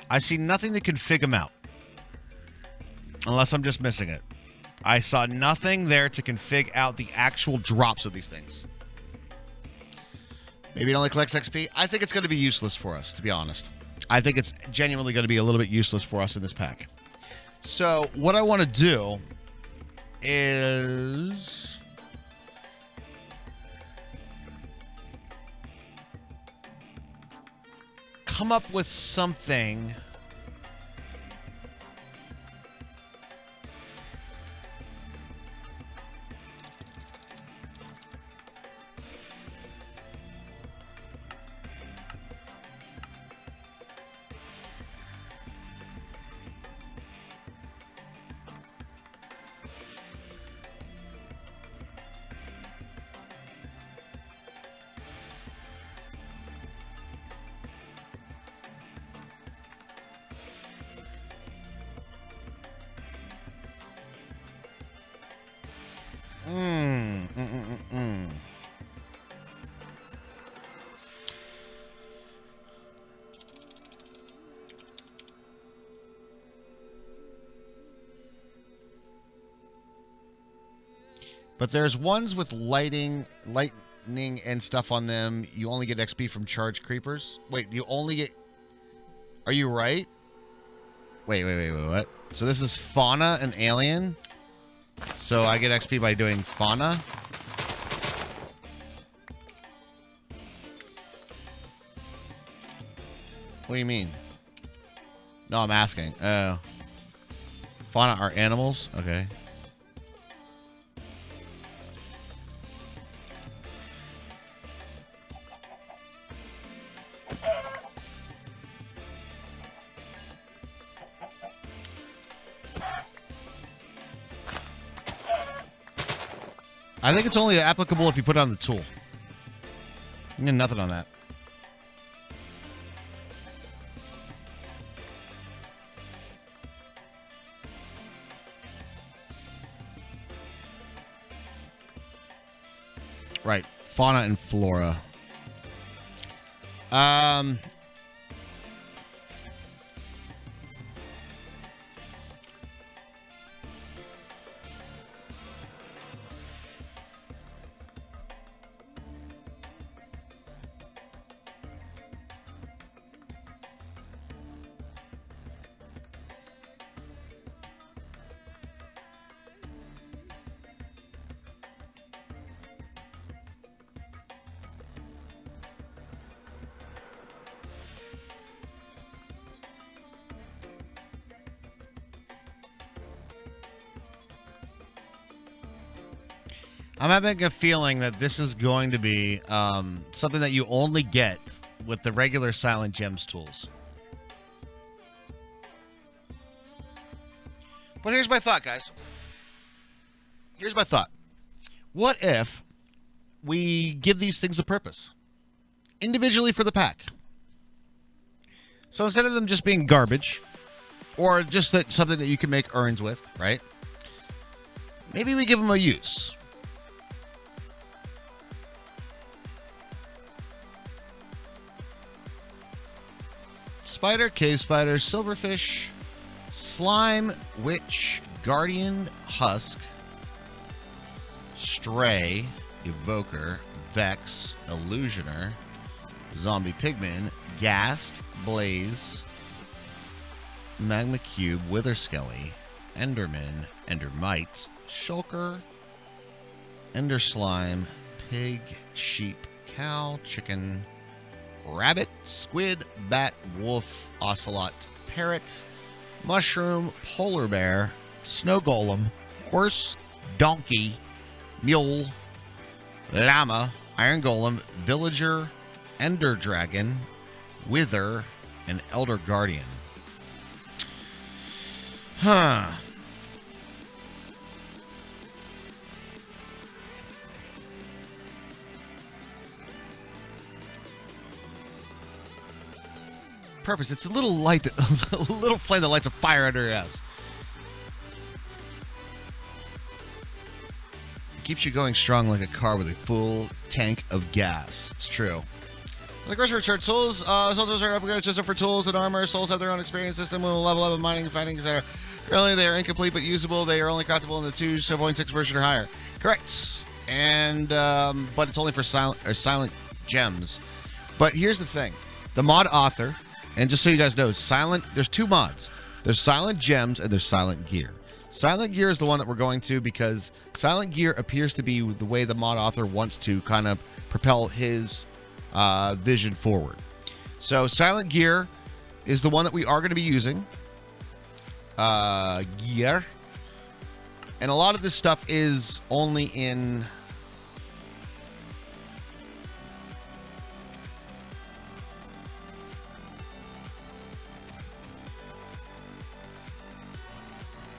I see nothing to config them out. Unless I'm just missing it. I saw nothing there to config out the actual drops of these things. Maybe it only collects XP. I think it's going to be useless for us, to be honest. I think it's genuinely going to be a little bit useless for us in this pack. So what I want to do is come up with something But there's ones with lightning and stuff on them. You only get XP from charged creepers. Wait, you only get... Are you right? Wait, what? So this is fauna and alien? So I get XP by doing fauna? What do you mean? No, I'm asking. Fauna are animals? Okay. I think it's only applicable if you put it on the tool. You get nothing on that. Right. Fauna and flora. I'm having a feeling that this is going to be something that you only get with the regular Silent Gems tools. But here's my thought, guys. Here's my thought. What if we give these things a purpose? Individually for the pack. So instead of them just being garbage, or just something that you can make urns with, right? Maybe we give them a use. Spider, cave spider, silverfish, slime, witch, guardian, husk, stray, evoker, vex, illusioner, zombie pigman, ghast, blaze, magma cube, wither skelly, enderman, endermite, shulker, ender slime, pig, sheep, cow, chicken, rabbit, squid, bat, wolf, ocelot, parrot, mushroom, polar bear, snow golem, horse, donkey, mule, llama, iron golem, villager, ender dragon, wither, and elder guardian. purpose. It's a little light, a little flame that lights a fire under your ass. It keeps you going strong like a car with a full tank of gas. It's true. Like grocery chart, souls, soldiers are upgraded system for tools and armor. Souls have their own experience system with a level up of mining and fighting, etc. Currently, they are incomplete but usable. They are only craftable in the 2.6 version or higher. Correct. And but it's only for silent gems. But here's the thing: the mod author, and just so you guys know, there's two mods. There's silent gems and there's silent gear. Silent gear is the one that we're going to because silent gear appears to be the way the mod author wants to kind of propel his vision forward. So silent gear is the one that we are going to be using. Gear. And a lot of this stuff is only in...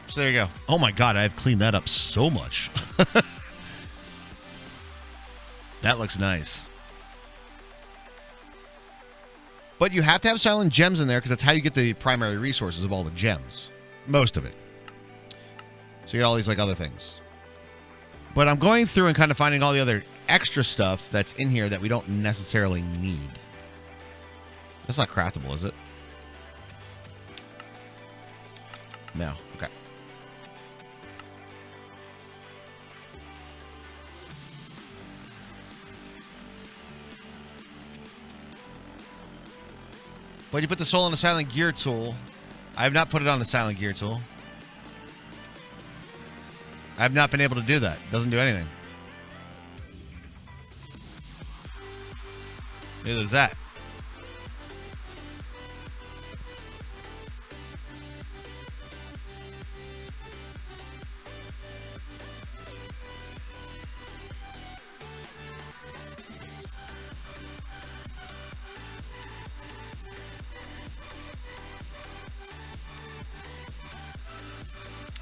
So there you go. Oh my god, I've cleaned that up so much. That looks nice. But you have to have silent gems in there because that's how you get the primary resources of all the gems. Most of it. So you get all these like other things. But I'm going through and kind of finding all the other extra stuff that's in here that we don't necessarily need. That's not craftable, is it? No. Okay. But you put the soul on a silent gear tool. I have not put it on the silent gear tool. I have not been able to do that. It doesn't do anything. Neither does that.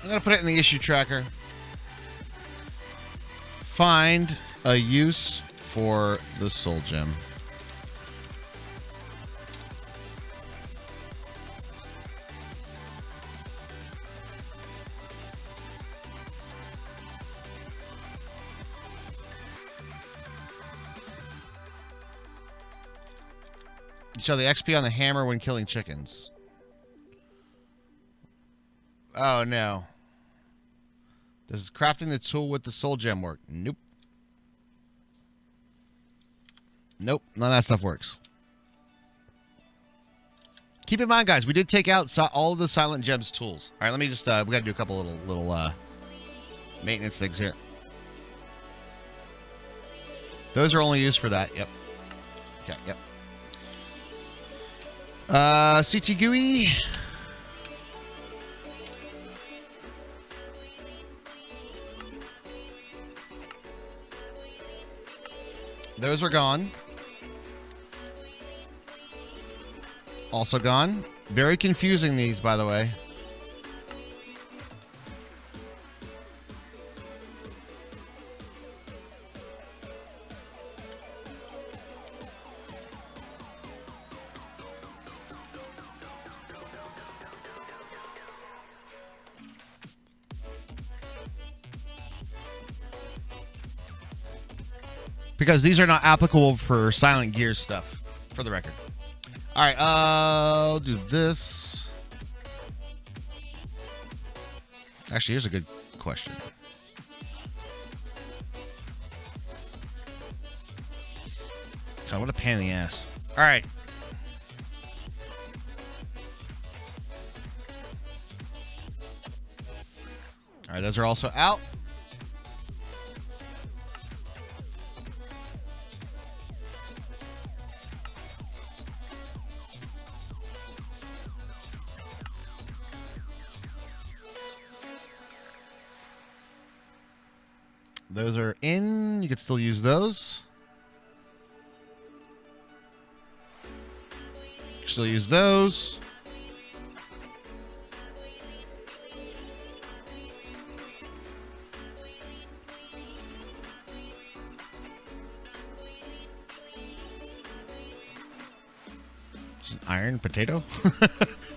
I'm going to put it in the issue tracker. Find a use for the soul gem. You show the XP on the hammer when killing chickens. Oh, no. Does crafting the tool with the soul gem work? Nope. Nope. None of that stuff works. Keep in mind, guys, we did take out all of the silent gems tools. All right, let me just, we got to do a couple little maintenance things here. Those are only used for that. Yep. Okay, yep. CT GUI. Those are gone. Also gone. Very confusing, these, by the way. Because these are not applicable for Silent Gear stuff, for the record. All right, I'll do this. Actually, here's a good question. God, what a pain in the ass. All right. All right, those are also out. Those are in. You could still use those. Still use those. It's an iron potato?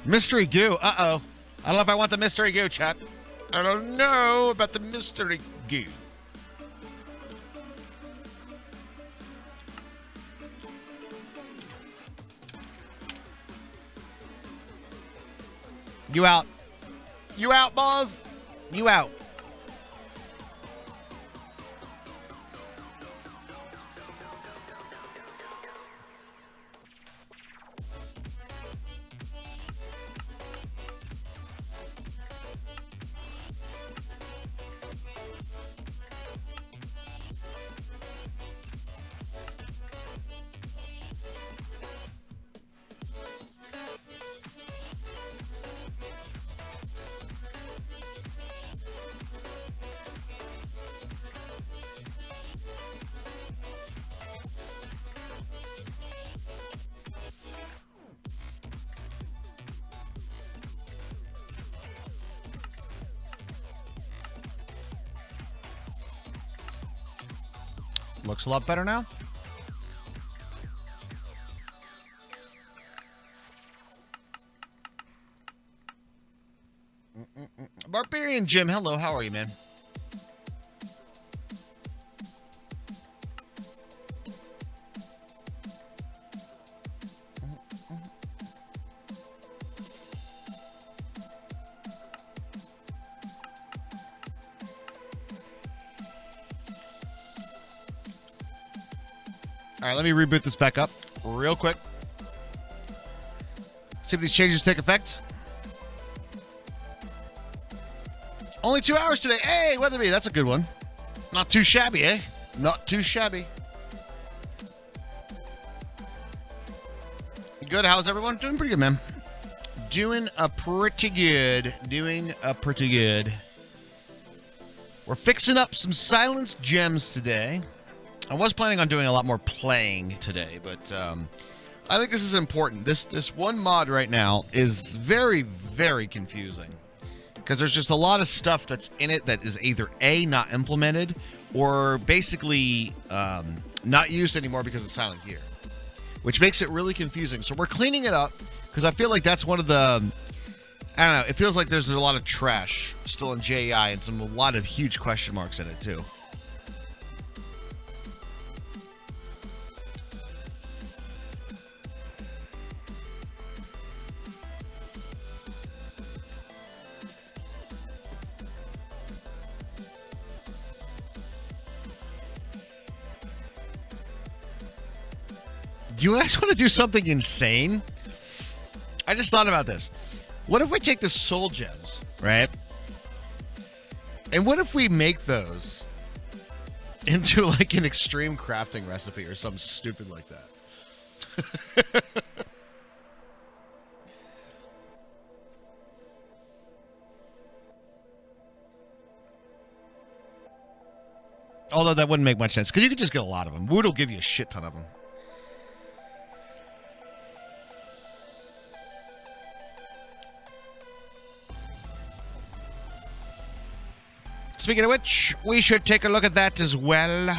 Mystery goo. Uh-oh. I don't know if I want the mystery goo, chat. I don't know about the mystery goo. You out. You out, boss. You out. Looks a lot better now. Barbarian Jim, hello, how are you, man? All right, let me reboot this back up real quick. See if these changes take effect. Only 2 hours today. Hey, Weatherby, that's a good one. Not too shabby, eh? Not too shabby. Good. How's everyone? Doing pretty good, man. Doing a pretty good. We're fixing up some silence gems today. I was planning on doing a lot more playing today, but I think this is important. This one mod right now is very, very confusing because there's just a lot of stuff that's in it that is either A, not implemented, or basically not used anymore because of Silent Gear, which makes it really confusing. So we're cleaning it up because I feel like that's one of the, I don't know, it feels like there's a lot of trash still in JEI and a lot of huge question marks in it too. Do you guys want to do something insane? I just thought about this. What if we take the soul gems, right? And what if we make those into like an extreme crafting recipe or something stupid like that? Although that wouldn't make much sense because you could just get a lot of them. Wood will give you a shit ton of them. Speaking of which, we should take a look at that as well.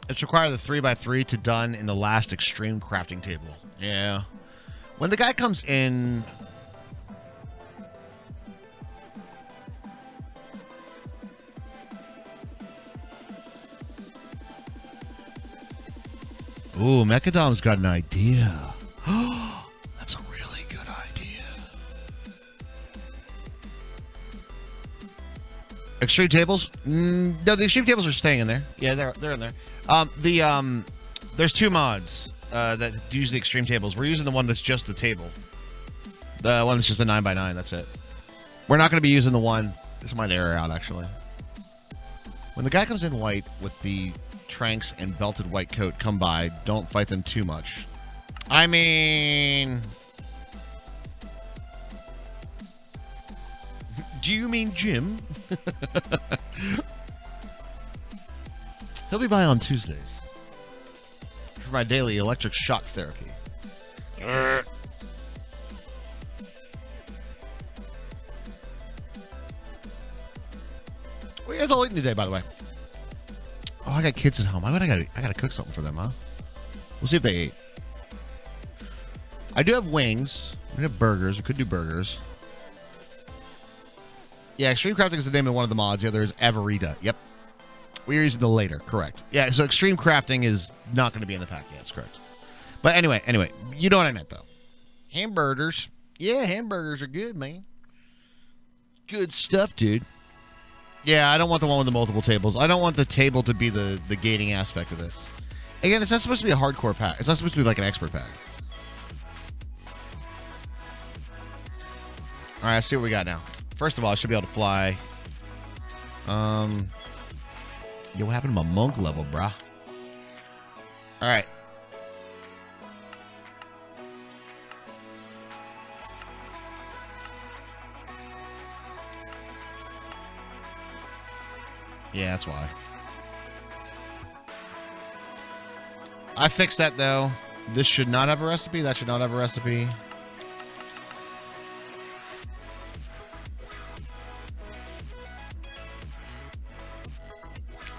It's required the 3x3 to done in the last extreme crafting table. Yeah. When the guy comes in... Ooh, Mechadom's got an idea. That's a really good idea. Extreme tables? No, the extreme tables are staying in there. Yeah, they're in there. There's two mods that use the extreme tables. We're using the one that's just the table. The one that's just a 9x9, that's it. We're not going to be using the one... This might air out, actually. When the guy comes in white with the tranks and belted white coat come by, don't fight them too much. I mean... Do you mean Jim? He'll be by on Tuesdays for my daily electric shock therapy. What are you guys all eating today, by the way? Oh, I got kids at home. I gotta cook something for them, huh? We'll see if they ate. I do have wings. We have burgers. We could do burgers. Yeah, Extreme Crafting is the name of one of the mods. The other is Everita. Yep. We are using the later. Correct. Yeah, so Extreme Crafting is not going to be in the pack. Yeah, that's correct. But anyway, you know what I meant, though. Hamburgers. Yeah, hamburgers are good, man. Good stuff, dude. Yeah, I don't want the one with the multiple tables. I don't want the table to be the gating aspect of this. Again, it's not supposed to be a hardcore pack. It's not supposed to be like an expert pack. All right, let's see what we got now. First of all, I should be able to fly. Yo, what happened to my monk level, brah? All right. Yeah, that's why. I fixed that, though. This should not have a recipe. That should not have a recipe.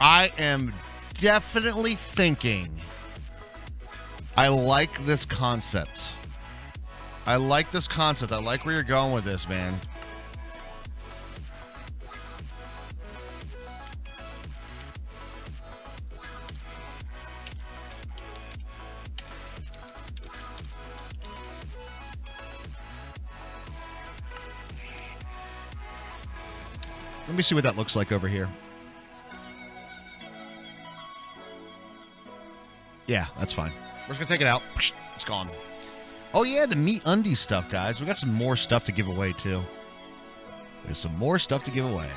I am definitely thinking I like this concept. I like this concept. I like where you're going with this, man. Let me see what that looks like over here. Yeah, that's fine. We're just going to take it out. It's gone. Oh, yeah, the meat undies stuff, guys. We got some more stuff to give away, too. There's some more stuff to give away.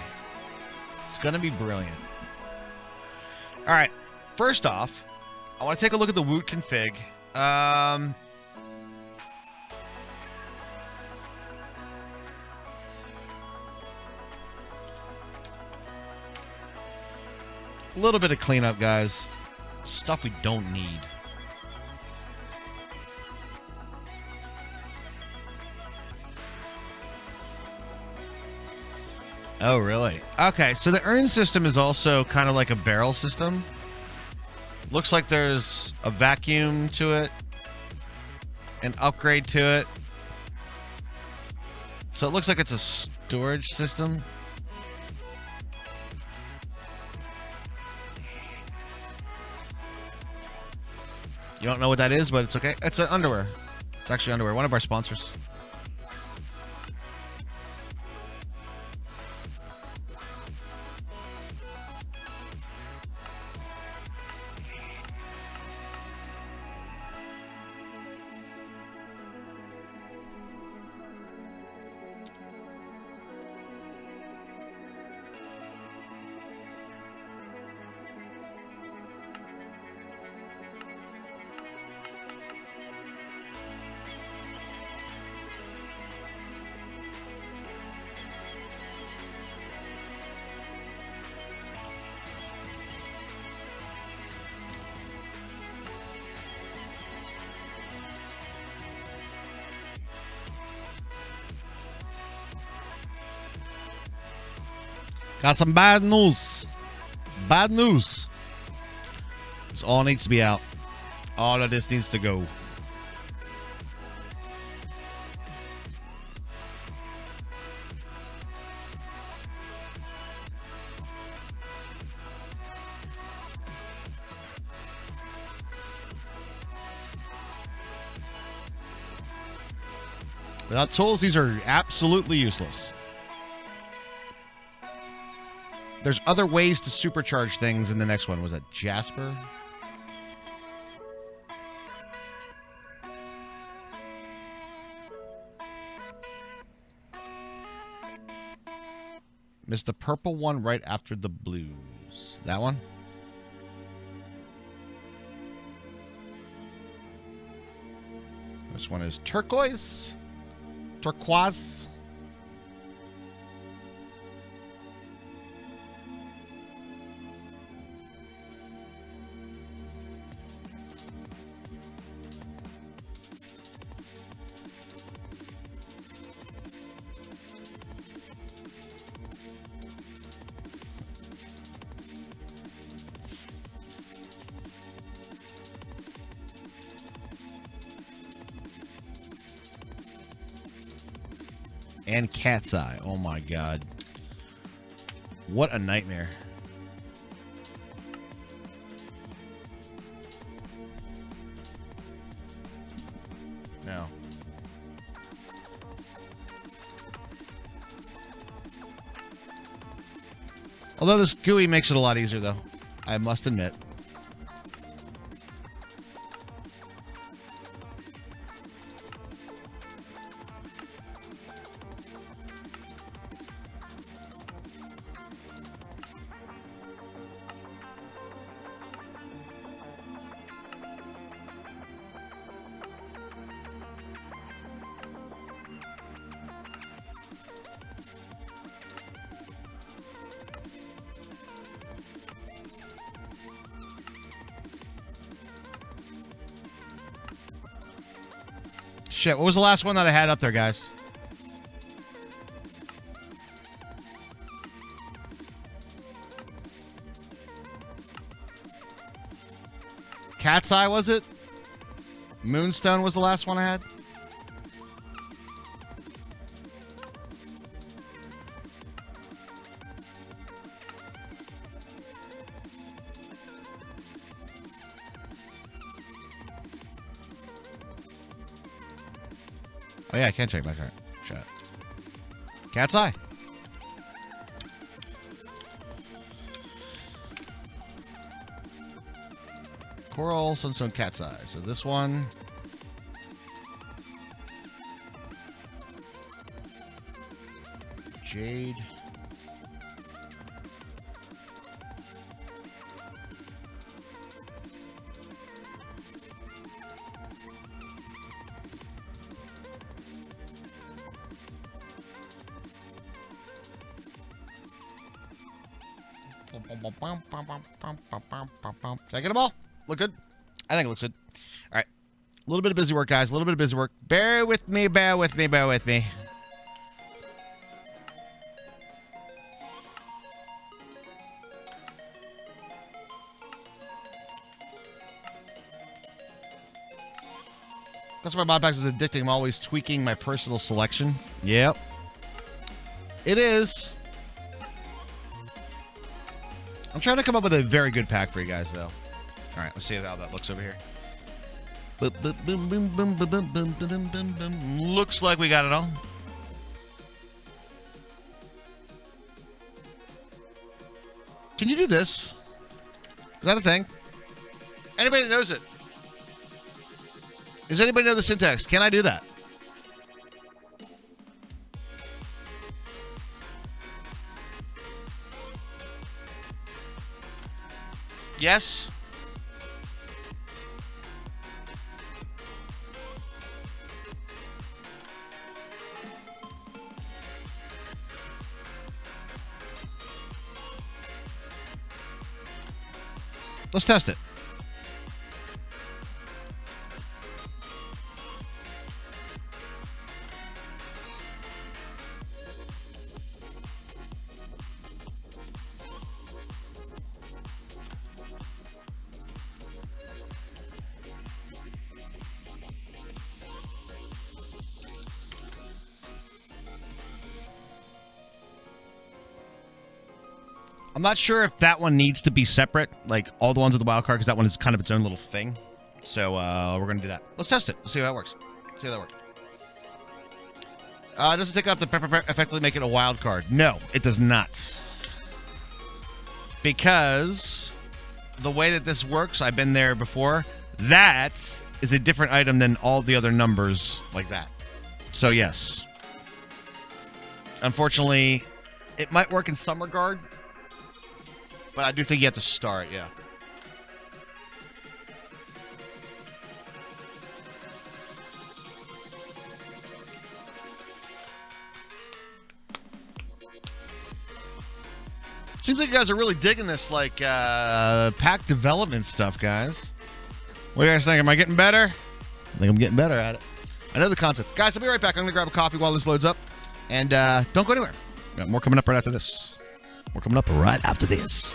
It's going to be brilliant. All right. First off, I want to take a look at the Woot config. A little bit of cleanup, guys. Stuff we don't need. Oh, really? Okay, so the urn system is also kind of like a barrel system. Looks like there's a vacuum to it, an upgrade to it. So it looks like it's a storage system. You don't know what that is, but it's okay. It's underwear. It's actually underwear. One of our sponsors. Got some bad news. Bad news. This all needs to be out. All of this needs to go. Without tools, these are absolutely useless. There's other ways to supercharge things in the next one. Was that Jasper? Missed the purple one right after the blues. That one? This one is turquoise. Turquoise. And Cat's Eye. Oh, my God. What a nightmare. No. Although this GUI makes it a lot easier, though. I must admit. Shit, what was the last one that I had up there, guys? Cat's Eye, was it? Moonstone was the last one I had? Oh, yeah, I can't check my card. Shut. Cat's Eye. Coral, Sunstone, Cat's Eye. So this one. Jade. Did I get them all? Look good? I think it looks good. All right. A little bit of busy work, guys. A little bit of busy work. Bear with me, bear with me, bear with me. That's why mod packs is addicting. I'm always tweaking my personal selection. Yep. It is. I'm trying to come up with a very good pack for you guys, though. All right, let's see how that looks over here. Looks like we got it all. Can you do this? Is that a thing? Anybody that knows it? Does anybody know the syntax? Can I do that? Yes? Let's test it. I'm not sure if that one needs to be separate, like all the ones with the wild card, because that one is kind of its own little thing. So we're going to do that. Let's test it. Let's see how that works. See how that works. Does it take off the effectively make it a wild card? No, it does not. Because the way that this works, I've been there before, that is a different item than all the other numbers like that. So yes. Unfortunately, it might work in some regard. But I do think you have to start, yeah. Seems like you guys are really digging this, like, pack development stuff, guys. What do you guys think? Am I getting better? I think I'm getting better at it. I know the concept. Guys, I'll be right back. I'm going to grab a coffee while this loads up. And don't go anywhere. Got more coming up right after this. More coming up right after this.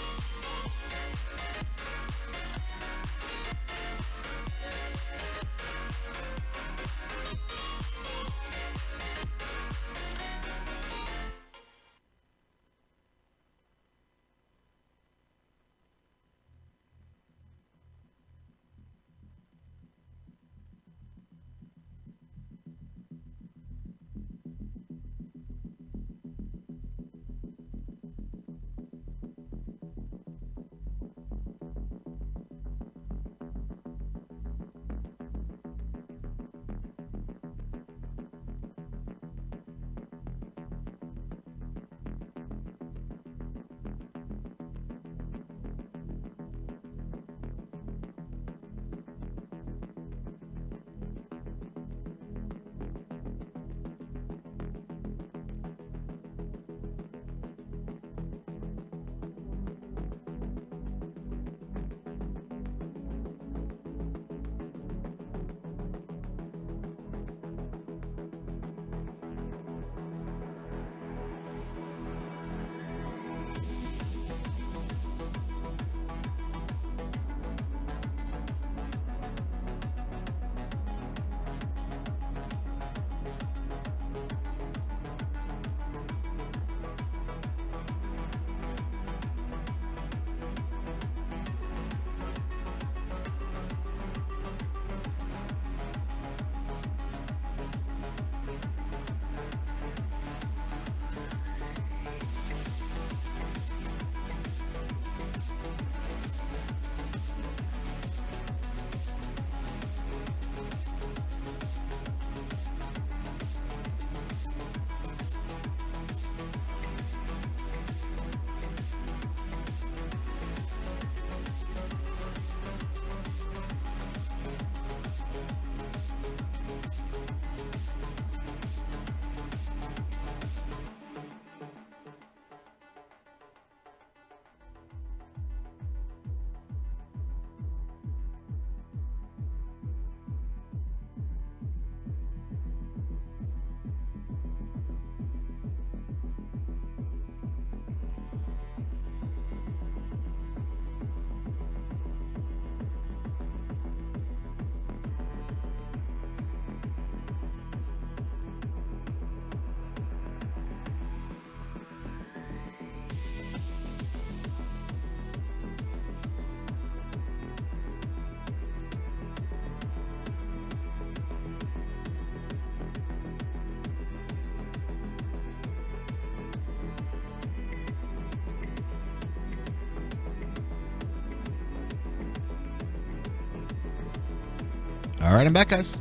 All right, I'm back, guys.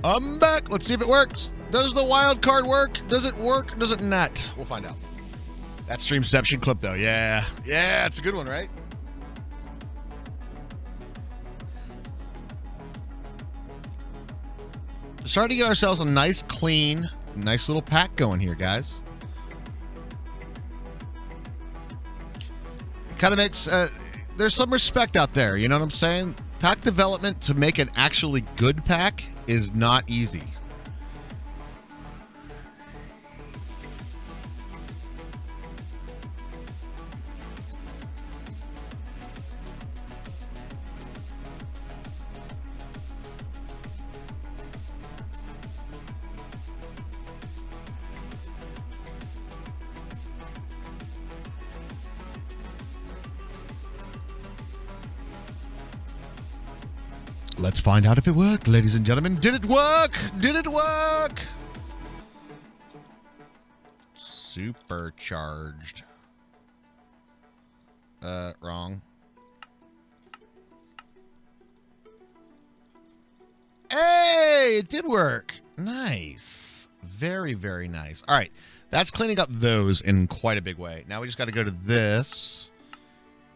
I'm back. Let's see if it works. Does the wild card work? Does it work? Does it not? We'll find out. That Streamception clip, though. Yeah. Yeah, it's a good one, right? Starting to get ourselves a nice, clean, nice little pack going here, guys. It kind of makes... there's some respect out there, you know what I'm saying? Pack development to make an actually good pack is not easy. Let's find out if it worked, ladies and gentlemen. Did it work? Did it work? Supercharged. Wrong. Hey, it did work. Nice. Very, very nice. All right. That's cleaning up those in quite a big way. Now we just got to go to this.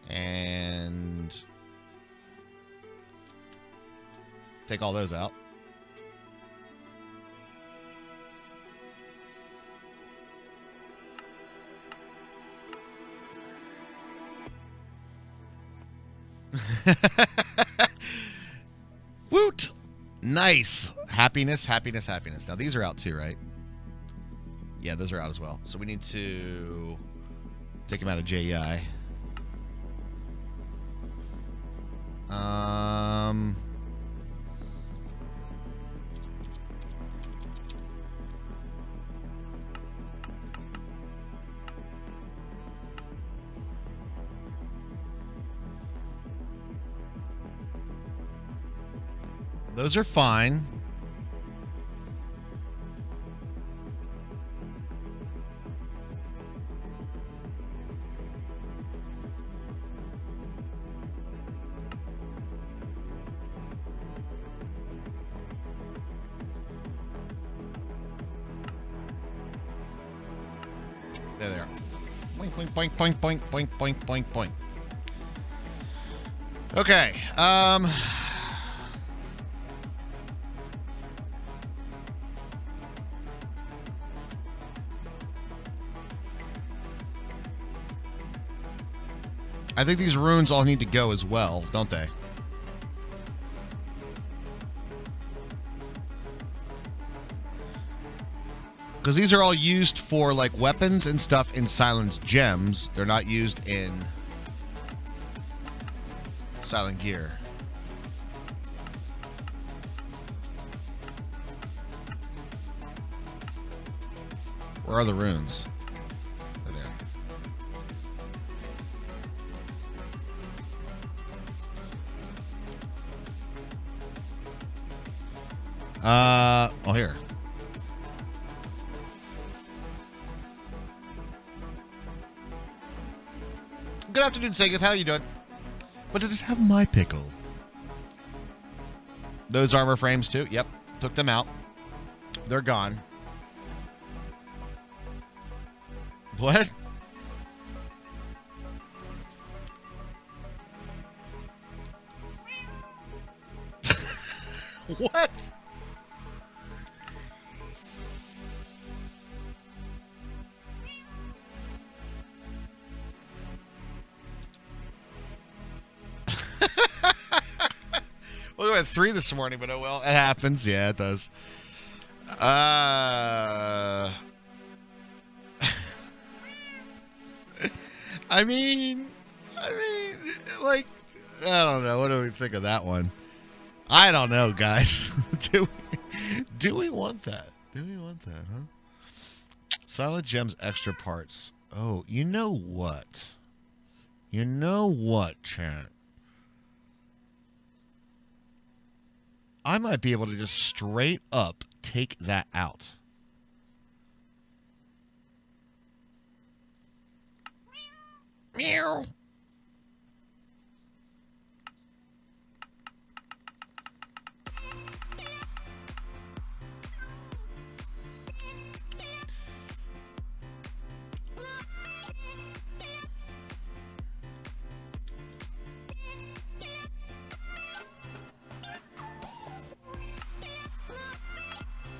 And... take all those out. Woot! Nice. Happiness, happiness, happiness. Now these are out too, right? Yeah, those are out as well. So we need to take them out of JEI. Those are fine. There they are. Boink, boink, boink, boink, boink, boink, boink, boink, boink. Okay. I think these runes all need to go as well, don't they? Because these are all used for, like, weapons and stuff in Silent Gems. They're not used in Silent Gear. Where are the runes? They're there. Oh, here. Good afternoon, Sagath. How are you doing? But does have my pickle? Those armor frames, too. Yep. Took them out. They're gone. What? What? Well, we had 3 this morning, but oh well, it happens. Yeah, it does. I mean, like, I don't know. What do we think of that one? I don't know, guys. Do we want that? Do we want that, huh? Silent Gems extra parts. Oh, you know what? You know what, chat? I might be able to just straight up take that out. Meow.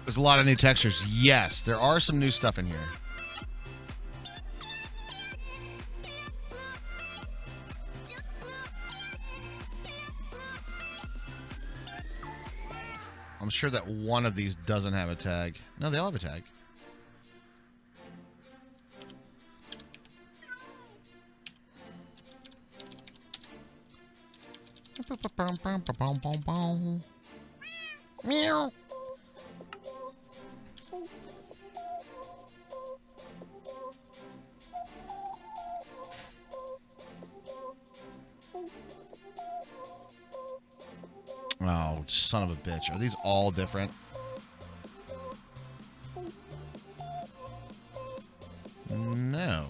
There's a lot of new textures. Yes, there are some new stuff in here. I'm sure that one of these doesn't have a tag. No, they all have a tag. Meow. Oh, son of a bitch. Are these all different? No.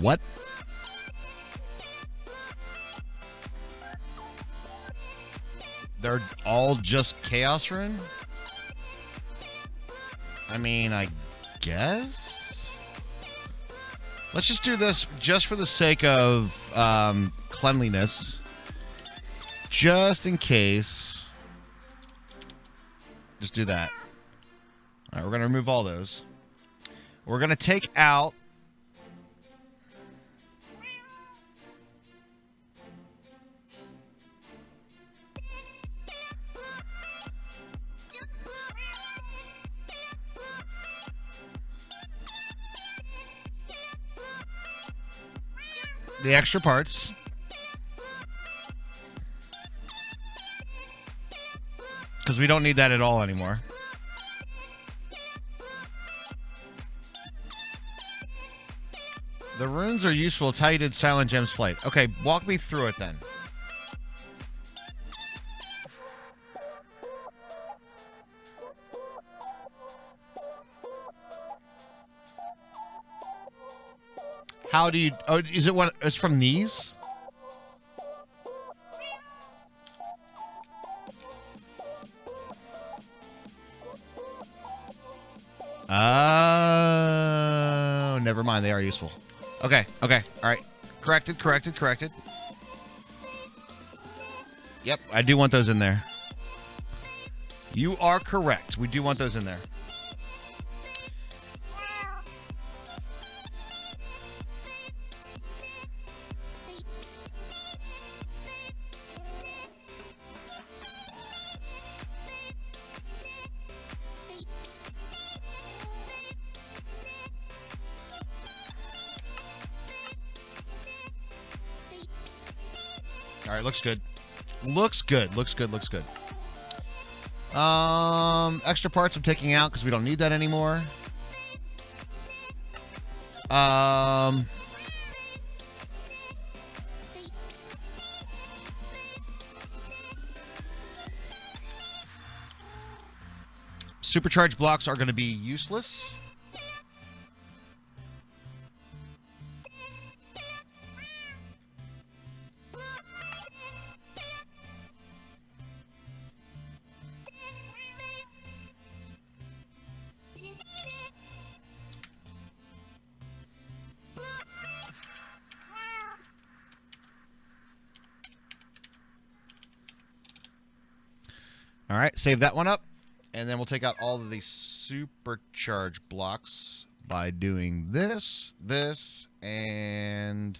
What? They're all just Chaos Rune? I mean, I guess? Let's just do this just for the sake of cleanliness. Just in case. Just do that. All right, we're going to remove all those. We're going to take out... the extra parts. Because we don't need that at all anymore. The runes are useful. It's how you did Silent Gem's Flight. Okay, walk me through it then. How do you... oh, is it what... it's from these? Oh, never mind. They are useful. Okay, okay. All right. Corrected. Yep, I do want those in there. You are correct. We do want those in there. All right, looks good. Looks good. Extra parts I'm taking out because we don't need that anymore. Supercharged blocks are going to be useless. All right, save that one up. And then we'll take out all of the supercharge blocks by doing this, and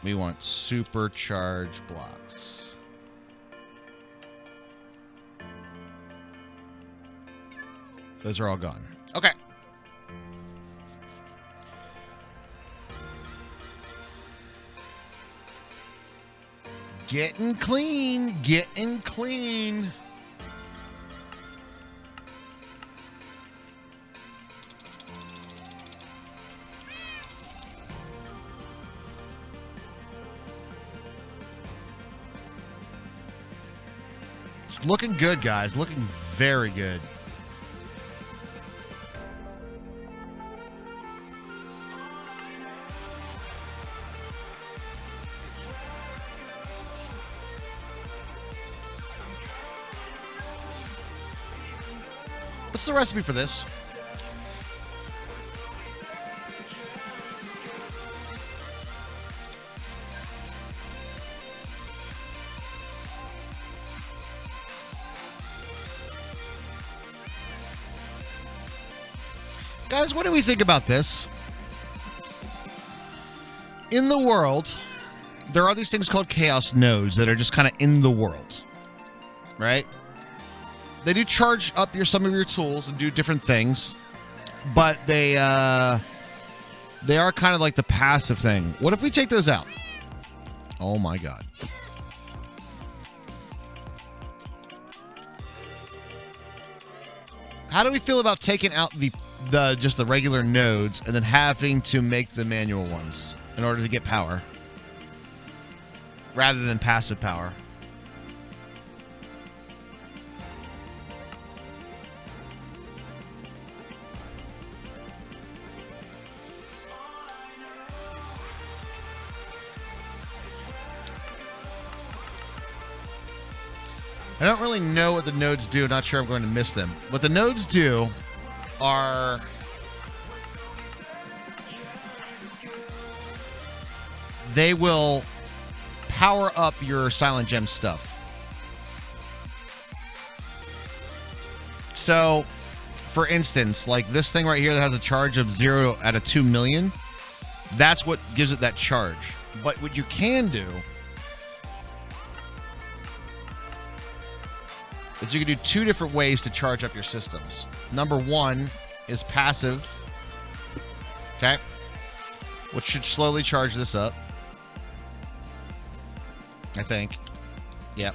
we want supercharge blocks. Those are all gone. Okay. Getting clean. Looking good, guys. Looking very good. What's the recipe for this? Guys, what do we think about this? In the world, there are these things called chaos nodes that are just kind of in the world, right? They do charge up some of your tools and do different things, but they are kind of like the passive thing. What if we take those out? Oh my god. How do we feel about taking out just the regular nodes and then having to make the manual ones in order to get power rather than passive power? I don't really know what the nodes do. Not sure I'm going to miss them. What the nodes do are they will power up your Silent Gem stuff. So, for instance, like this thing right here that has a charge of 0 out of 2 million, that's what gives it that charge. But what you can do is you can do two different ways to charge up your systems. Number one is passive, okay, which should slowly charge this up, I think. Yep.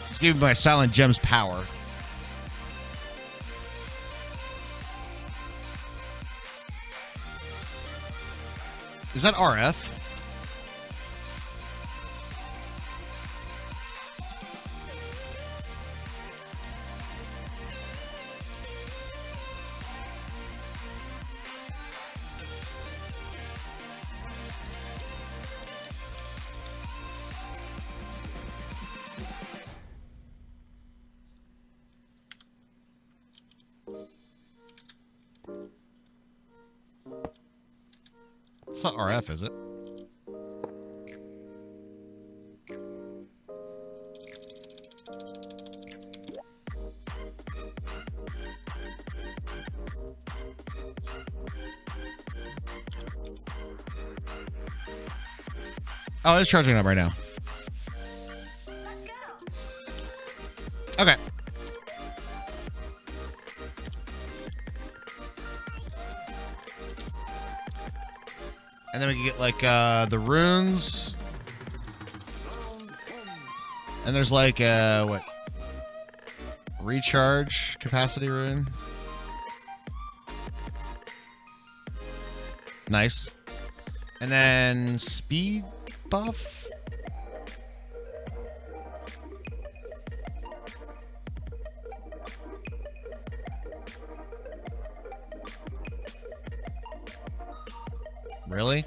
Let's give my Silent Gems power. Is that RF? It's not RF, is it? Oh, it's charging up right now. Okay. And then we can get like the runes. And there's like what? Recharge capacity rune. Nice. And then speed buff. Really?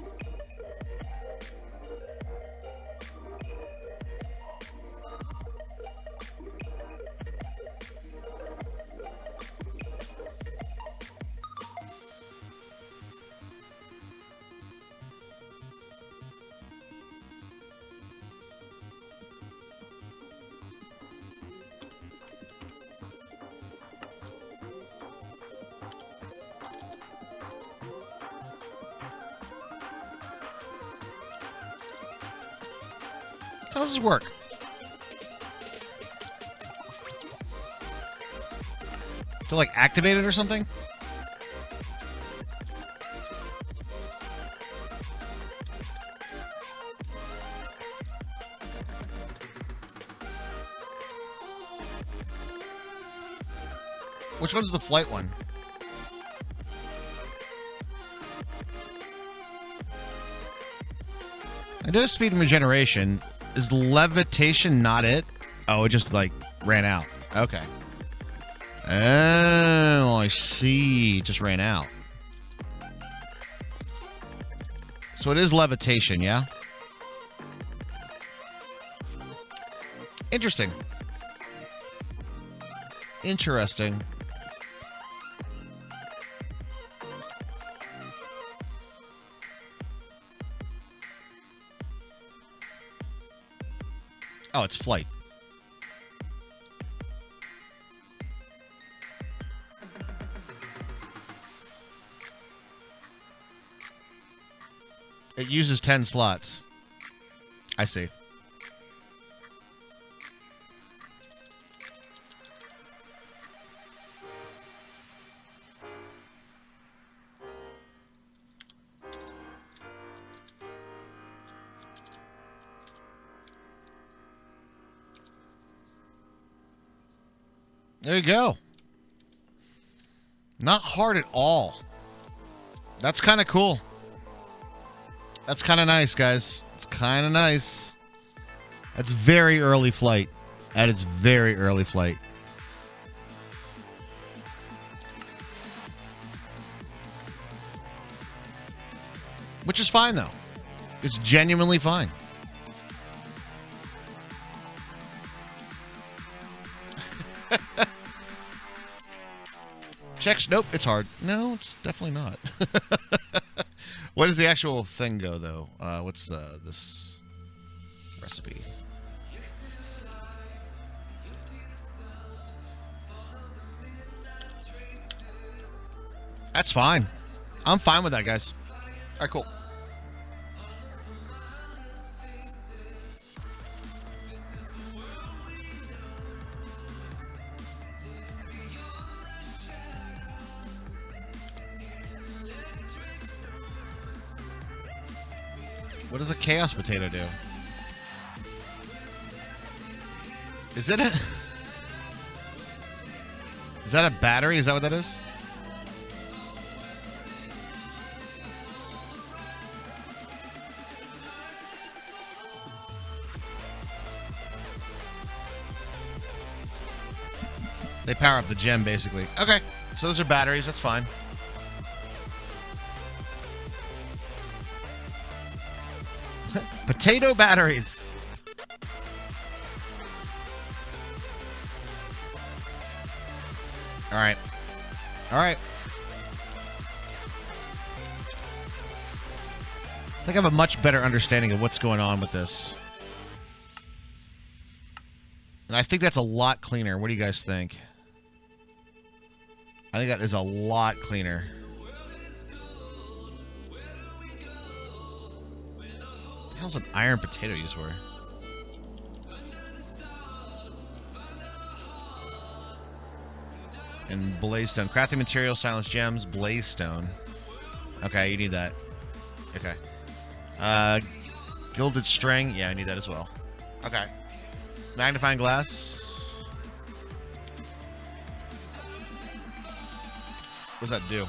How does this work? To like activate it or something? Which one's the flight one? I did a speed and regeneration. Is levitation not it? Oh, it just, like, ran out. Okay. Oh, I see. It just ran out. So it is levitation, yeah? Interesting. Interesting. Oh, it's flight. It uses 10 slots. I see. There you go. Not hard at all. That's kind of cool. That's kind of nice, guys. It's kind of nice. That's very early flight. That is very early flight. Which is fine, though. It's genuinely fine. Checks. Nope, it's hard. No, it's definitely not. What does the actual thing go, though? What's this recipe? That's fine. I'm fine with that, guys. All right, cool. What does a chaos potato do? Is it a... Is that a battery? Is that what that is? They power up the gem, basically. Okay, so those are batteries. That's fine. Potato batteries. All right. All right. I think I have a much better understanding of what's going on with this. And I think that's a lot cleaner. What do you guys think? I think that is a lot cleaner. What the hell's an iron potato used for? And blaze stone. Crafting material, silence gems, blaze stone. Okay, you need that. Okay. Gilded string. Yeah, I need that as well. Okay. Magnifying glass. What does that do?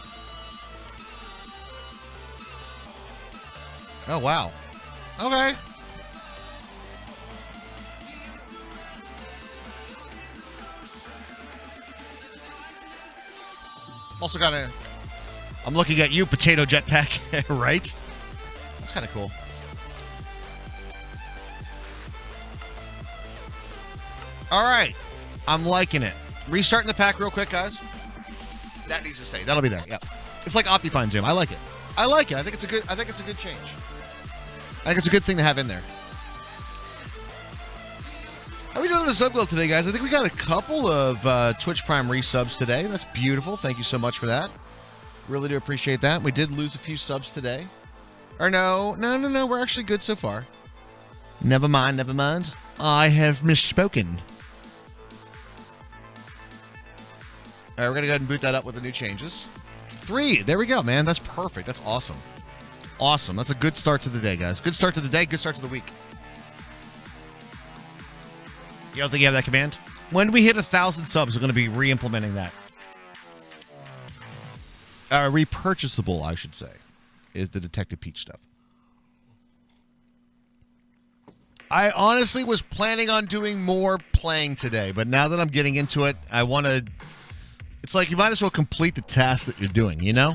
Oh, wow. Okay. Also got a... I'm looking at you, potato jetpack. Right? That's kind of cool. All right. I'm liking it. Restarting the pack real quick, guys. That needs to stay. That'll be there. Yep. It's like Optifine Zoom. I like it. I like it. I think it's a good change. I think it's a good thing to have in there. How are we doing in the sub globe today, guys? I think we got a couple of Twitch Prime resubs today. That's beautiful. Thank you so much for that. Really do appreciate that. We did lose a few subs today. Or no. We're actually good so far. Never mind. I have misspoken. All right, we're going to go ahead and boot that up with the new changes. 3. There we go, man. That's perfect. That's awesome. Awesome. That's a good start to the day, guys. Good start to the day. Good start to the week. You don't think you have that command? When we hit 1,000 subs, we're going to be re-implementing that. Repurchasable, I should say, is the Detective Peach stuff. I honestly was planning on doing more playing today, but now that I'm getting into it, I want to... It's like you might as well complete the task that you're doing, you know?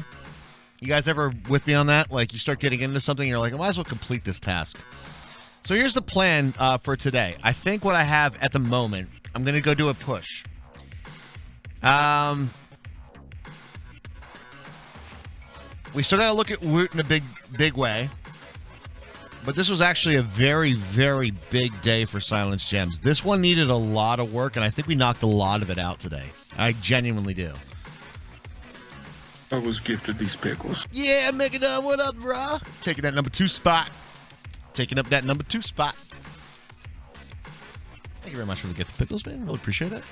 You guys ever with me on that? Like, you start getting into something, you're like, I might as well complete this task. So here's the plan for today. I think what I have at the moment, I'm going to go do a push. We still got to look at Woot in a big way. But this was actually a very, very big day for Silence Gems. This one needed a lot of work, and I think we knocked a lot of it out today. I genuinely do. I was gifted these pickles. Yeah, Megadon, what up, brah? Taking that number 2 spot. Taking up that number 2 spot. Thank you very much for the gift of pickles, man. Really appreciate it.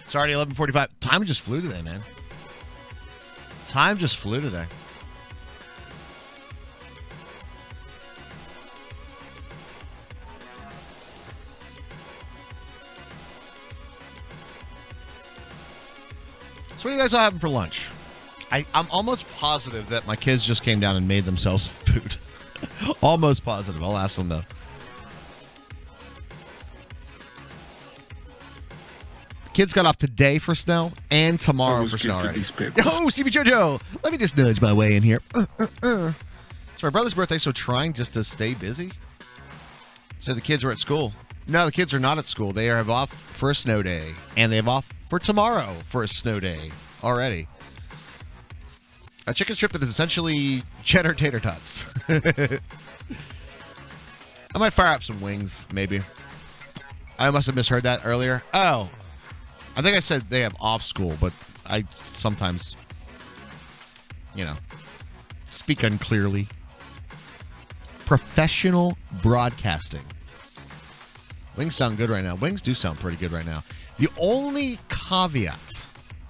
It's already 11:45. Time just flew today, man. Time just flew today. So what are you guys all having for lunch? I'm almost positive that my kids just came down and made themselves food. Almost positive. I'll ask them though. Kids got off today for snow and tomorrow for snow already. Oh, CB JoJo! Let me just nudge my way in here. It's my brother's birthday, so trying just to stay busy. So the kids are at school. No, the kids are not at school. They have off for a snow day, and they have off for tomorrow for a snow day already. A chicken strip that is essentially cheddar tater tots. I might fire up some wings, maybe. I must have misheard that earlier. Oh, I think I said they have off school, but I sometimes, speak unclearly. Professional broadcasting. Wings sound good right now. Wings do sound pretty good right now. The only caveat,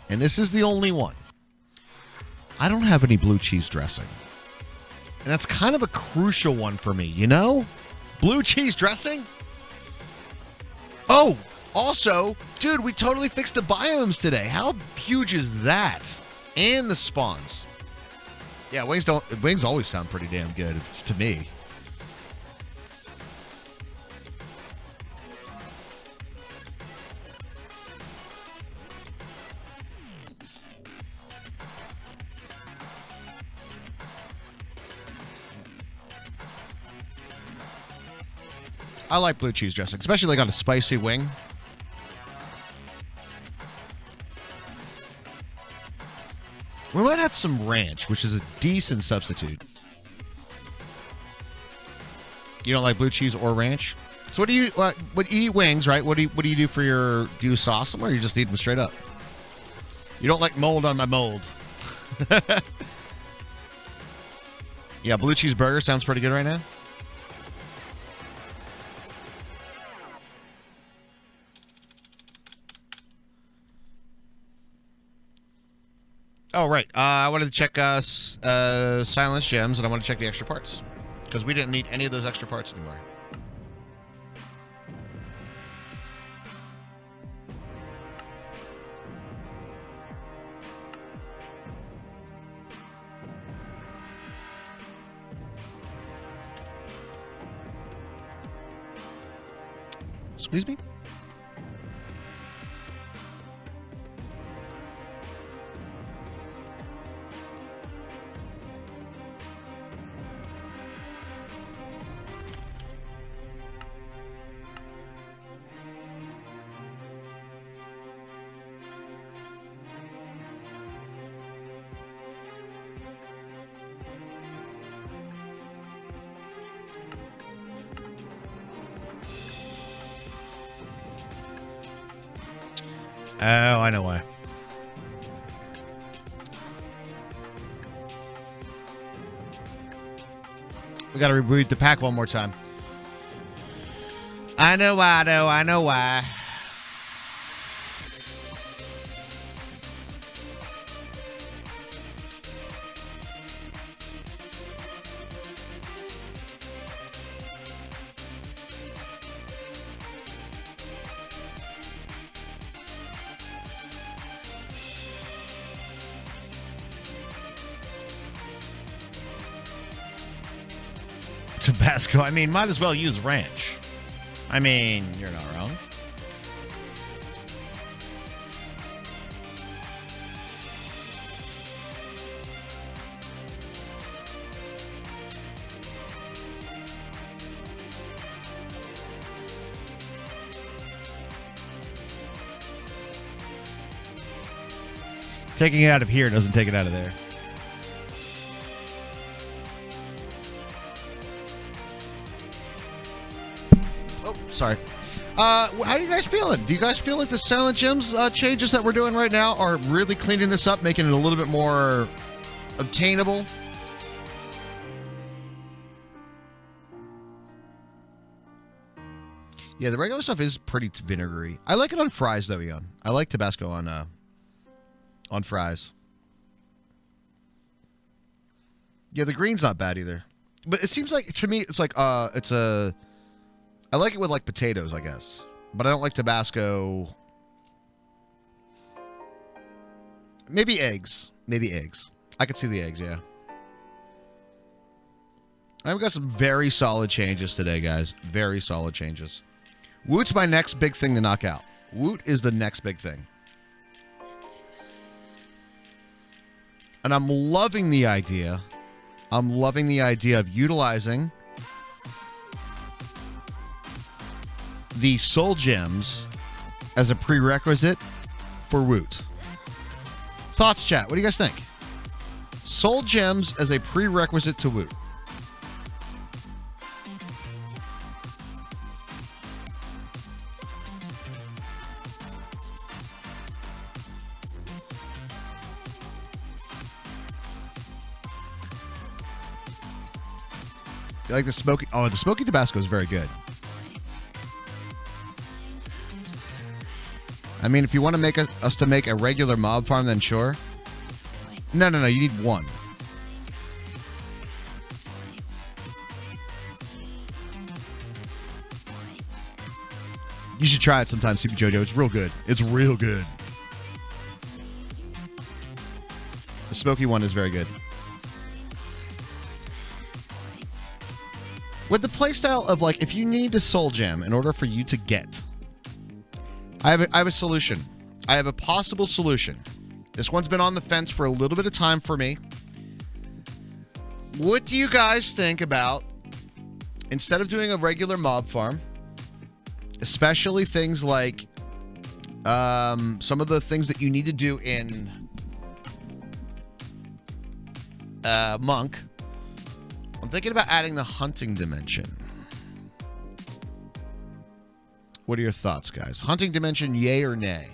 and this is the only one, I don't have any blue cheese dressing. And that's kind of a crucial one for me, you know? Blue cheese dressing? Oh, also, dude, we totally fixed the biomes today. How huge is that? And the spawns. Yeah, wings always sound pretty damn good to me. I like blue cheese dressing, especially like on a spicy wing. We might have some ranch, which is a decent substitute. You don't like blue cheese or ranch? So what do you eat wings, right? What do you do for your? Do you sauce them or you just eat them straight up? You don't like mold on my mold. Yeah, blue cheese burger sounds pretty good right now. Oh, right. I wanted to check Silence Gems, and I want to check the extra parts. Because we didn't need any of those extra parts anymore. Excuse me? Oh, I know why. We gotta reboot the pack one more time. I know why, though. I know why. Tabasco. I mean, might as well use ranch. I mean, you're not wrong. Taking it out of here doesn't take it out of there. Oh, sorry. How are you guys feeling? Do you guys feel like the Silent Gems changes that we're doing right now are really cleaning this up, making it a little bit more obtainable? Yeah, the regular stuff is pretty vinegary. I like it on fries, though, Eon. I like Tabasco on fries. Yeah, the green's not bad either. But it seems like, to me, it's like, I like it with, like, potatoes, I guess. But I don't like Tabasco. Maybe eggs. Maybe eggs. I could see the eggs, yeah. I've got some very solid changes today, guys. Very solid changes. Woot's my next big thing to knock out. Woot is the next big thing. And I'm loving the idea. I'm loving the idea of utilizing the soul gems as a prerequisite for Woot. Thoughts, chat? What do you guys think? Soul gems as a prerequisite to Woot. You like the smoky? Oh, the smoky Tabasco is very good. I mean, if you want to make us to make a regular mob farm, then sure. No. You need one. You should try it sometime, Super Jojo. It's real good. It's real good. The smoky one is very good. With the playstyle of, like, if you need a soul gem in order for you to get... I have a solution. I have a possible solution. This one's been on the fence for a little bit of time for me. What do you guys think about, instead of doing a regular mob farm, especially things like some of the things that you need to do in Monk, I'm thinking about adding the hunting dimension. What are your thoughts, guys? Hunting dimension, yay or nay?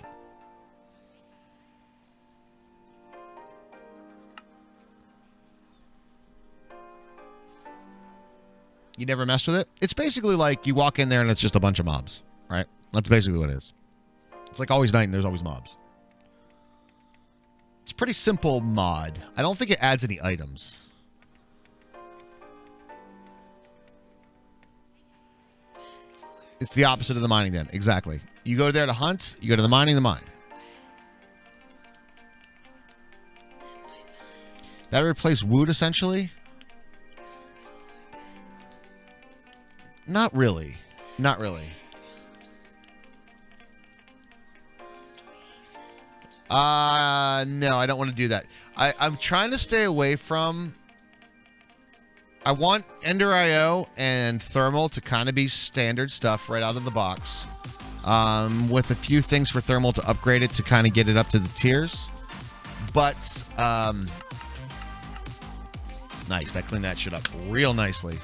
You never messed with it? It's basically like you walk in there and it's just a bunch of mobs, right? That's basically what it is. It's like always night and there's always mobs. It's a pretty simple mod. I don't think it adds any items. It's the opposite of the mining den. Exactly. You go there to hunt, you go to the mining, the mine. That replace Wood, essentially? Not really. Not really. No, I don't want to do that. I'm trying to stay away from... I want Ender IO and Thermal to kind of be standard stuff right out of the box. With a few things for Thermal to upgrade it to kind of get it up to the tiers. But, nice. That cleaned that shit up real nicely.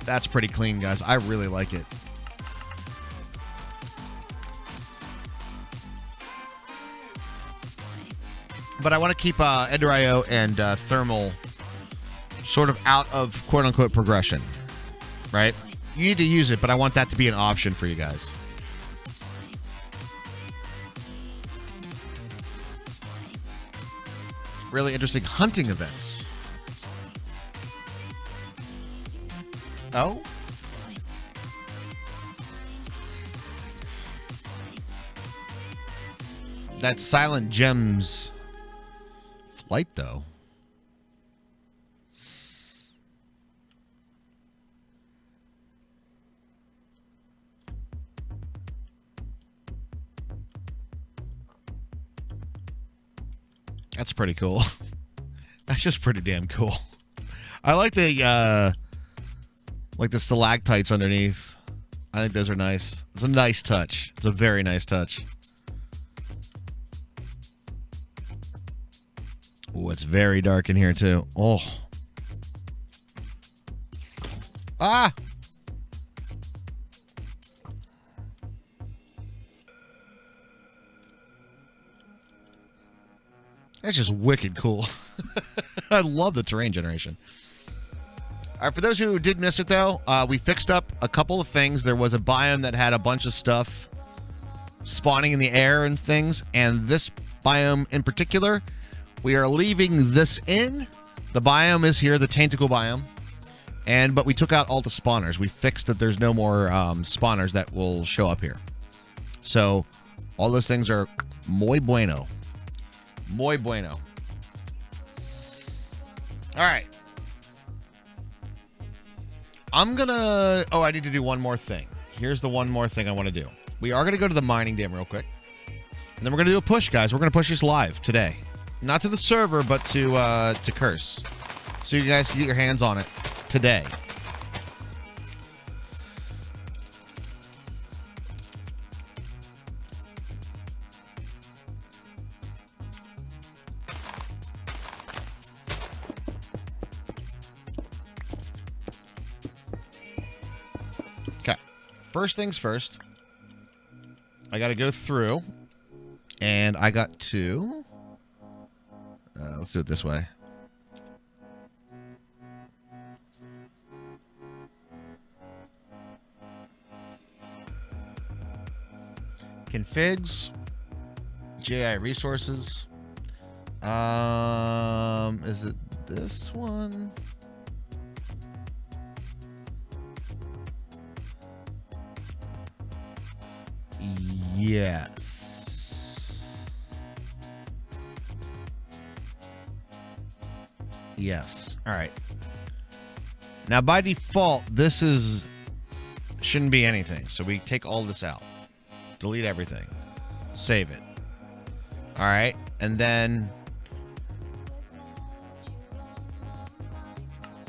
That's pretty clean, guys. I really like it. But I want to keep Ender IO and Thermal sort of out of quote-unquote progression, right? You need to use it, but I want that to be an option for you guys. Really interesting hunting events. Oh? That Silent Gems flight, though. That's pretty cool. That's just pretty damn cool. I like the stalactites underneath. I think those are nice. It's a nice touch. It's a very nice touch. Oh, it's very dark in here, too. Oh. Ah! That's just wicked cool. I love the terrain generation. All right, for those who did miss it, though, we fixed up a couple of things. There was a biome that had a bunch of stuff spawning in the air and things, and this biome in particular, we are leaving this in. The biome is here, the tentacle biome, but we took out all the spawners. We fixed that there's no more spawners that will show up here. So all those things are muy bueno. Muy bueno. All right. I'm gonna... Oh, I need to do one more thing. Here's the one more thing I want to do. We are going to go to the mining dam real quick. And then we're going to do a push, guys. We're going to push this live today. Not to the server, but to Curse. So you guys can get your hands on it today. First things first, I got to go through, and I got to, let's do it this way. Configs, JI resources, is it this one? Yes. Yes. All right. Now, by default, this shouldn't be anything. So we take all this out. Delete everything. Save it. All right. And then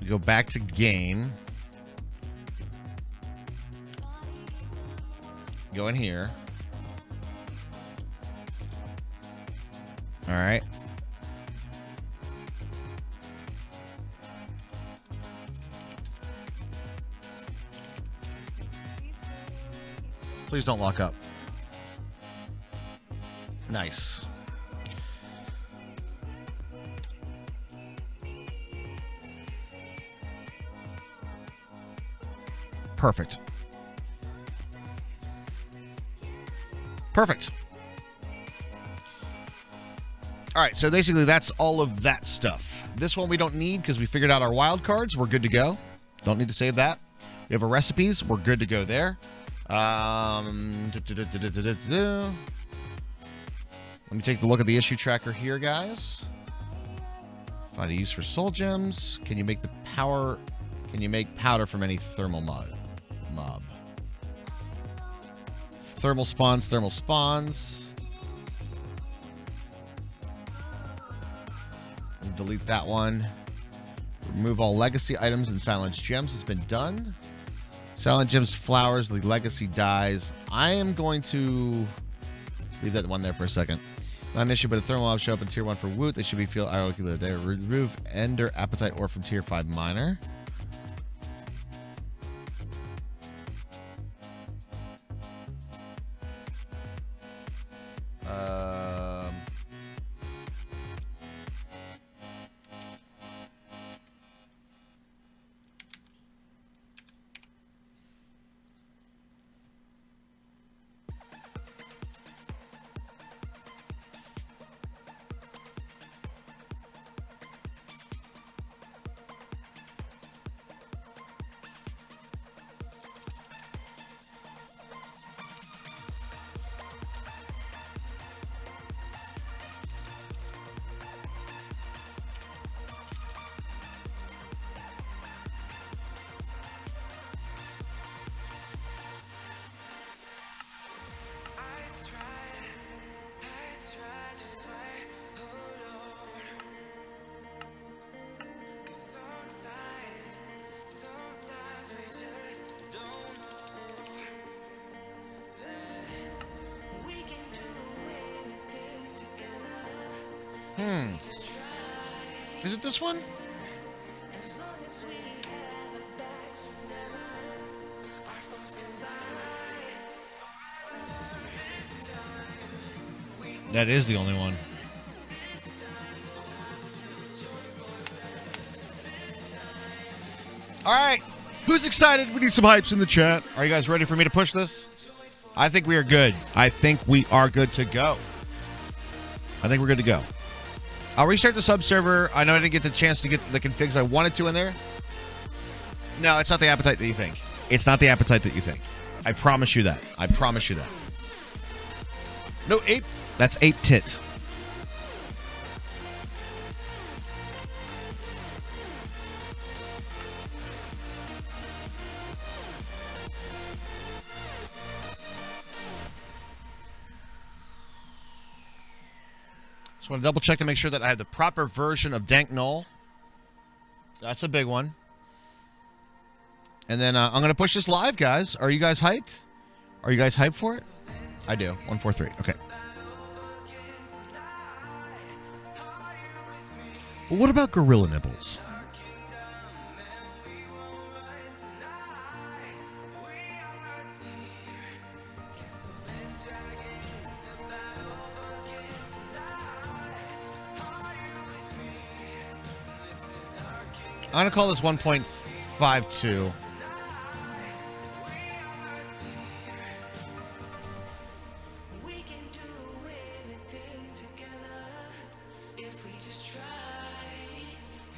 we go back to game. Go in here. All right. Please don't lock up. Nice. Perfect. Perfect. All right, so basically that's all of that stuff. This one we don't need because we figured out our wild cards. We're good to go. Don't need to save that. We have our recipes. We're good to go there. Let me take a look at the issue tracker here, guys. Find a use for soul gems. Can you make the power? Can you make powder from any thermal mob? Thermal spawns, thermal spawns. We'll delete that one. Remove all legacy items and silent gems has been done. Silent gems flowers, the legacy dies. I am going to leave that one there for a second. Not an issue, but a thermal mob show up in tier 1 for Woot. They should be feel irregular. They remove Ender Appetite ore from tier 5 miner. Is it this one? That is the only one. All right. Who's excited? We need some hypes in the chat. Are you guys ready for me to push this? I think we are good. I think we are good to go. I think we're good to go. I'll restart the sub server. I know I didn't get the chance to get the configs I wanted to in there. No, it's not the appetite that you think. It's not the appetite that you think. I promise you that. I promise you that. No, 8. That's 8 tit. Just want to double check to make sure that I have the proper version of Dank Null. That's a big one. And then I'm going to push this live, guys. Are you guys hyped? Are you guys hyped for it? I do. 143. Okay. Well, what about Gorilla Nibbles? I'm going to call this 1.52.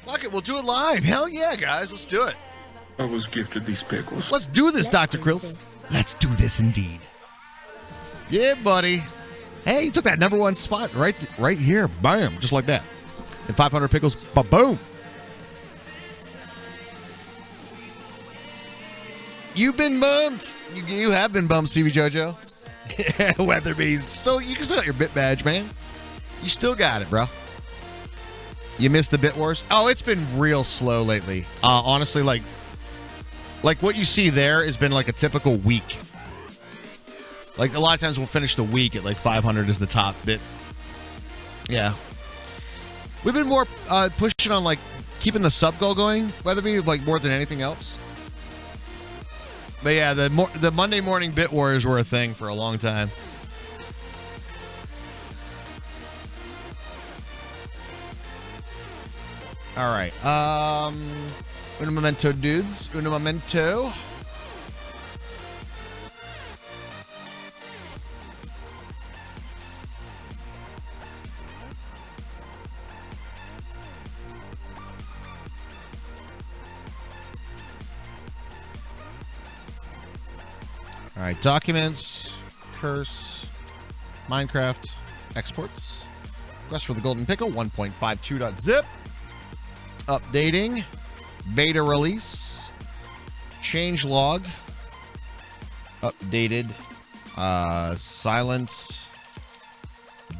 Fuck it, we'll do it live. Hell yeah, guys. Let's do it. I was gifted these pickles. Let's do this, Dr. Krills. Let's do this indeed. Yeah, buddy. Hey, you took that number one spot right here. Bam, just like that. And 500 pickles. Ba-boom. You've been bummed. You have been bummed, CB JoJo. Weatherby's. So you can still got your bit badge, man. You still got it, bro. You missed the Bit Wars? Oh, it's been real slow lately. Honestly, like what you see there has been like a typical week. Like a lot of times we'll finish the week at like 500 is the top bit. Yeah. We've been more pushing on like keeping the sub goal going, Weatherby, like more than anything else. But yeah, the Monday morning Bit Wars were a thing for a long time. All right. Uno momento, dudes. Uno momento. All right, documents, curse, Minecraft, exports, request for the golden pickle, 1.52.zip, updating, beta release, change log, updated, silence,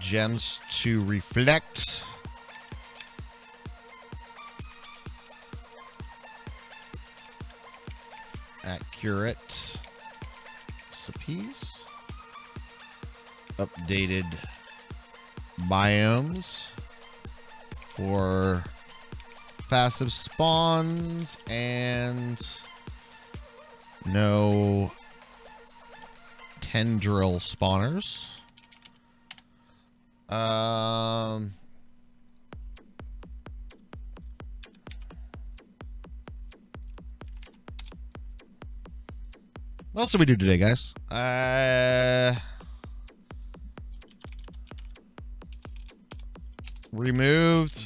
gems to reflect, accurate, piece, updated biomes for passive spawns and no tendril spawners. What else did we do today, guys? Removed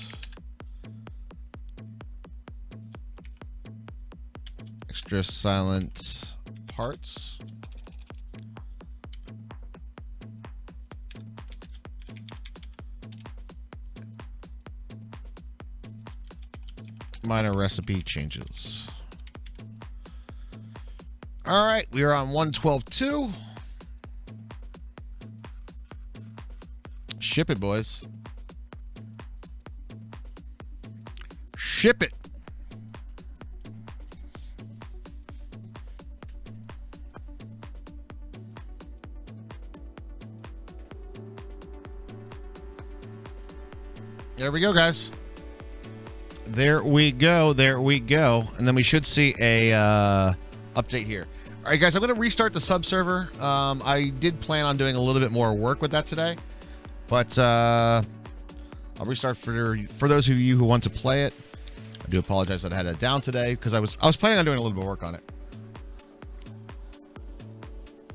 extra silent parts. Minor recipe changes. All right, we are on 112.2. Ship it, boys. Ship it. There we go, guys. There we go. There we go. And then we should see a update here. All right, guys, I'm going to restart the sub server. I did plan on doing a little bit more work with that today, but I'll restart for those of you who want to play it. I do apologize that I had it down today because I was planning on doing a little bit of work on it.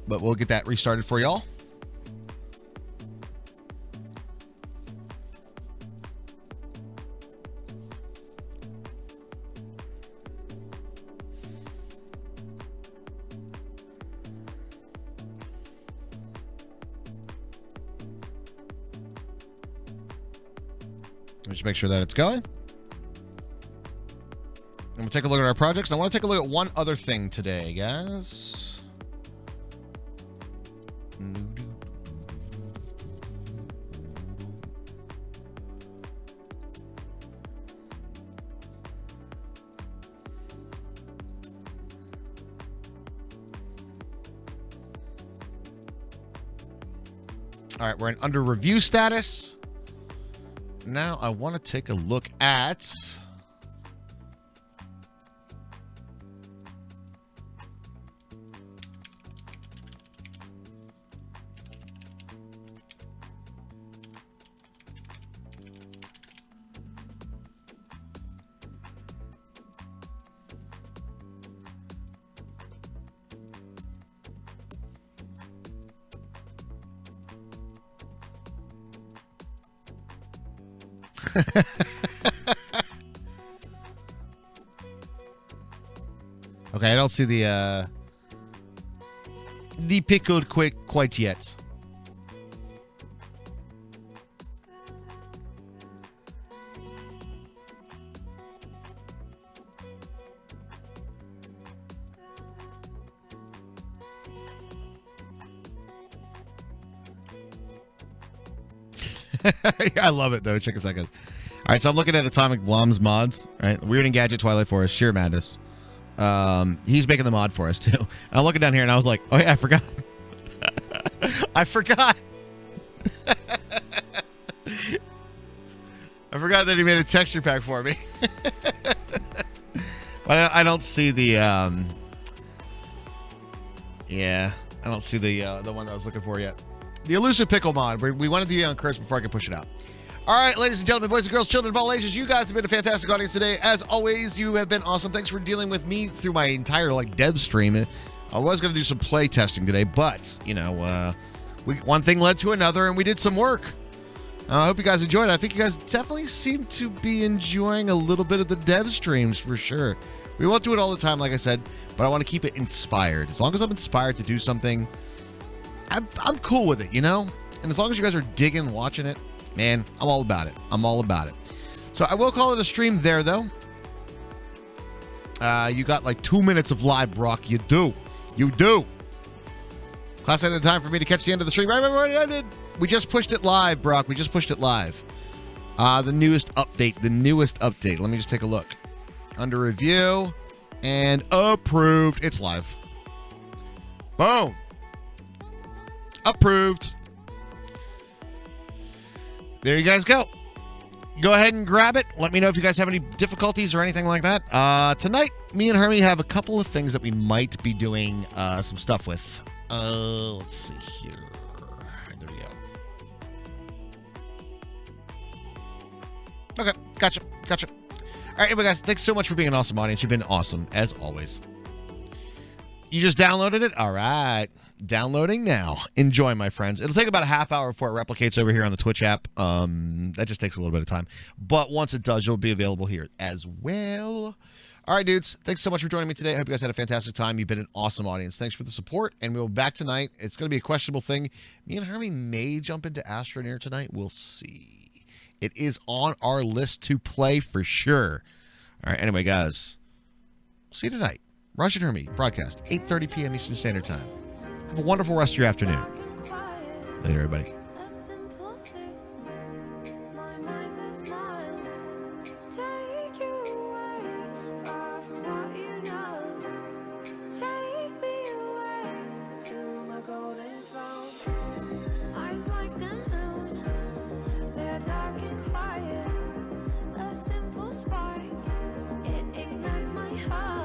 But we'll get that restarted for y'all. Let's make sure that it's going. And we'll take a look at our projects. And I want to take a look at one other thing today, guys. All right, we're in under review status. Now I want to take a look at okay, I don't see the pickled quite yet. I love it though. Check a second. All right, so I'm looking at Atomic Blom's mods. All right, Weird and Gadget, Twilight Forest, Sheer Madness. He's making the mod for us too. And I'm looking down here and I was like, oh yeah, I forgot. I forgot. I forgot that he made a texture pack for me. But I don't see the yeah, I don't see the one that I was looking for yet. The elusive pickle mod. We wanted to be on curse before I could push it out. All right, ladies and gentlemen, boys and girls, children of all ages, you guys have been a fantastic audience today. As always, you have been awesome. Thanks for dealing with me through my entire dev stream. I was going to do some play testing today, but you know, one thing led to another, and we did some work. I hope you guys enjoyed it. I think you guys definitely seem to be enjoying a little bit of the dev streams for sure. We won't do it all the time, like I said, but I want to keep it inspired. As long as I'm inspired to do something, I'm cool with it, you know? And as long as you guys are digging watching it, man, I'm all about it. I'm all about it. So I will call it a stream there, though. You got like 2 minutes of live, Brock. You do. You do. Class ended time for me to catch the end of the stream. Right. We just pushed it live, Brock. We just pushed it live. The newest update. The newest update. Let me just take a look. Under review. And approved. It's live. Boom. Approved. There you guys go. Go ahead and grab it. Let me know if you guys have any difficulties or anything like that. Tonight, me and Hermie have a couple of things that we might be doing some stuff with. Let's see here. There we go. Okay, gotcha. All right, anyway, guys, thanks so much for being an awesome audience. You've been awesome, as always. You just downloaded it? All right. Downloading now. Enjoy, my friends. It'll take about a half hour before it replicates over here on the Twitch app. That just takes a little bit of time. But once it does, it'll be available here as well. All right, dudes. Thanks so much for joining me today. I hope you guys had a fantastic time. You've been an awesome audience. Thanks for the support. And we'll be back tonight. It's going to be a questionable thing. Me and Hermie may jump into Astroneer tonight. We'll see. It is on our list to play for sure. All right. Anyway, guys. See you tonight. Rush and Hermie broadcast 8:30 p.m. Eastern Standard Time. Have a wonderful rest of your afternoon. Later, everybody. Eyes like the moon, they're dark and quiet. heart.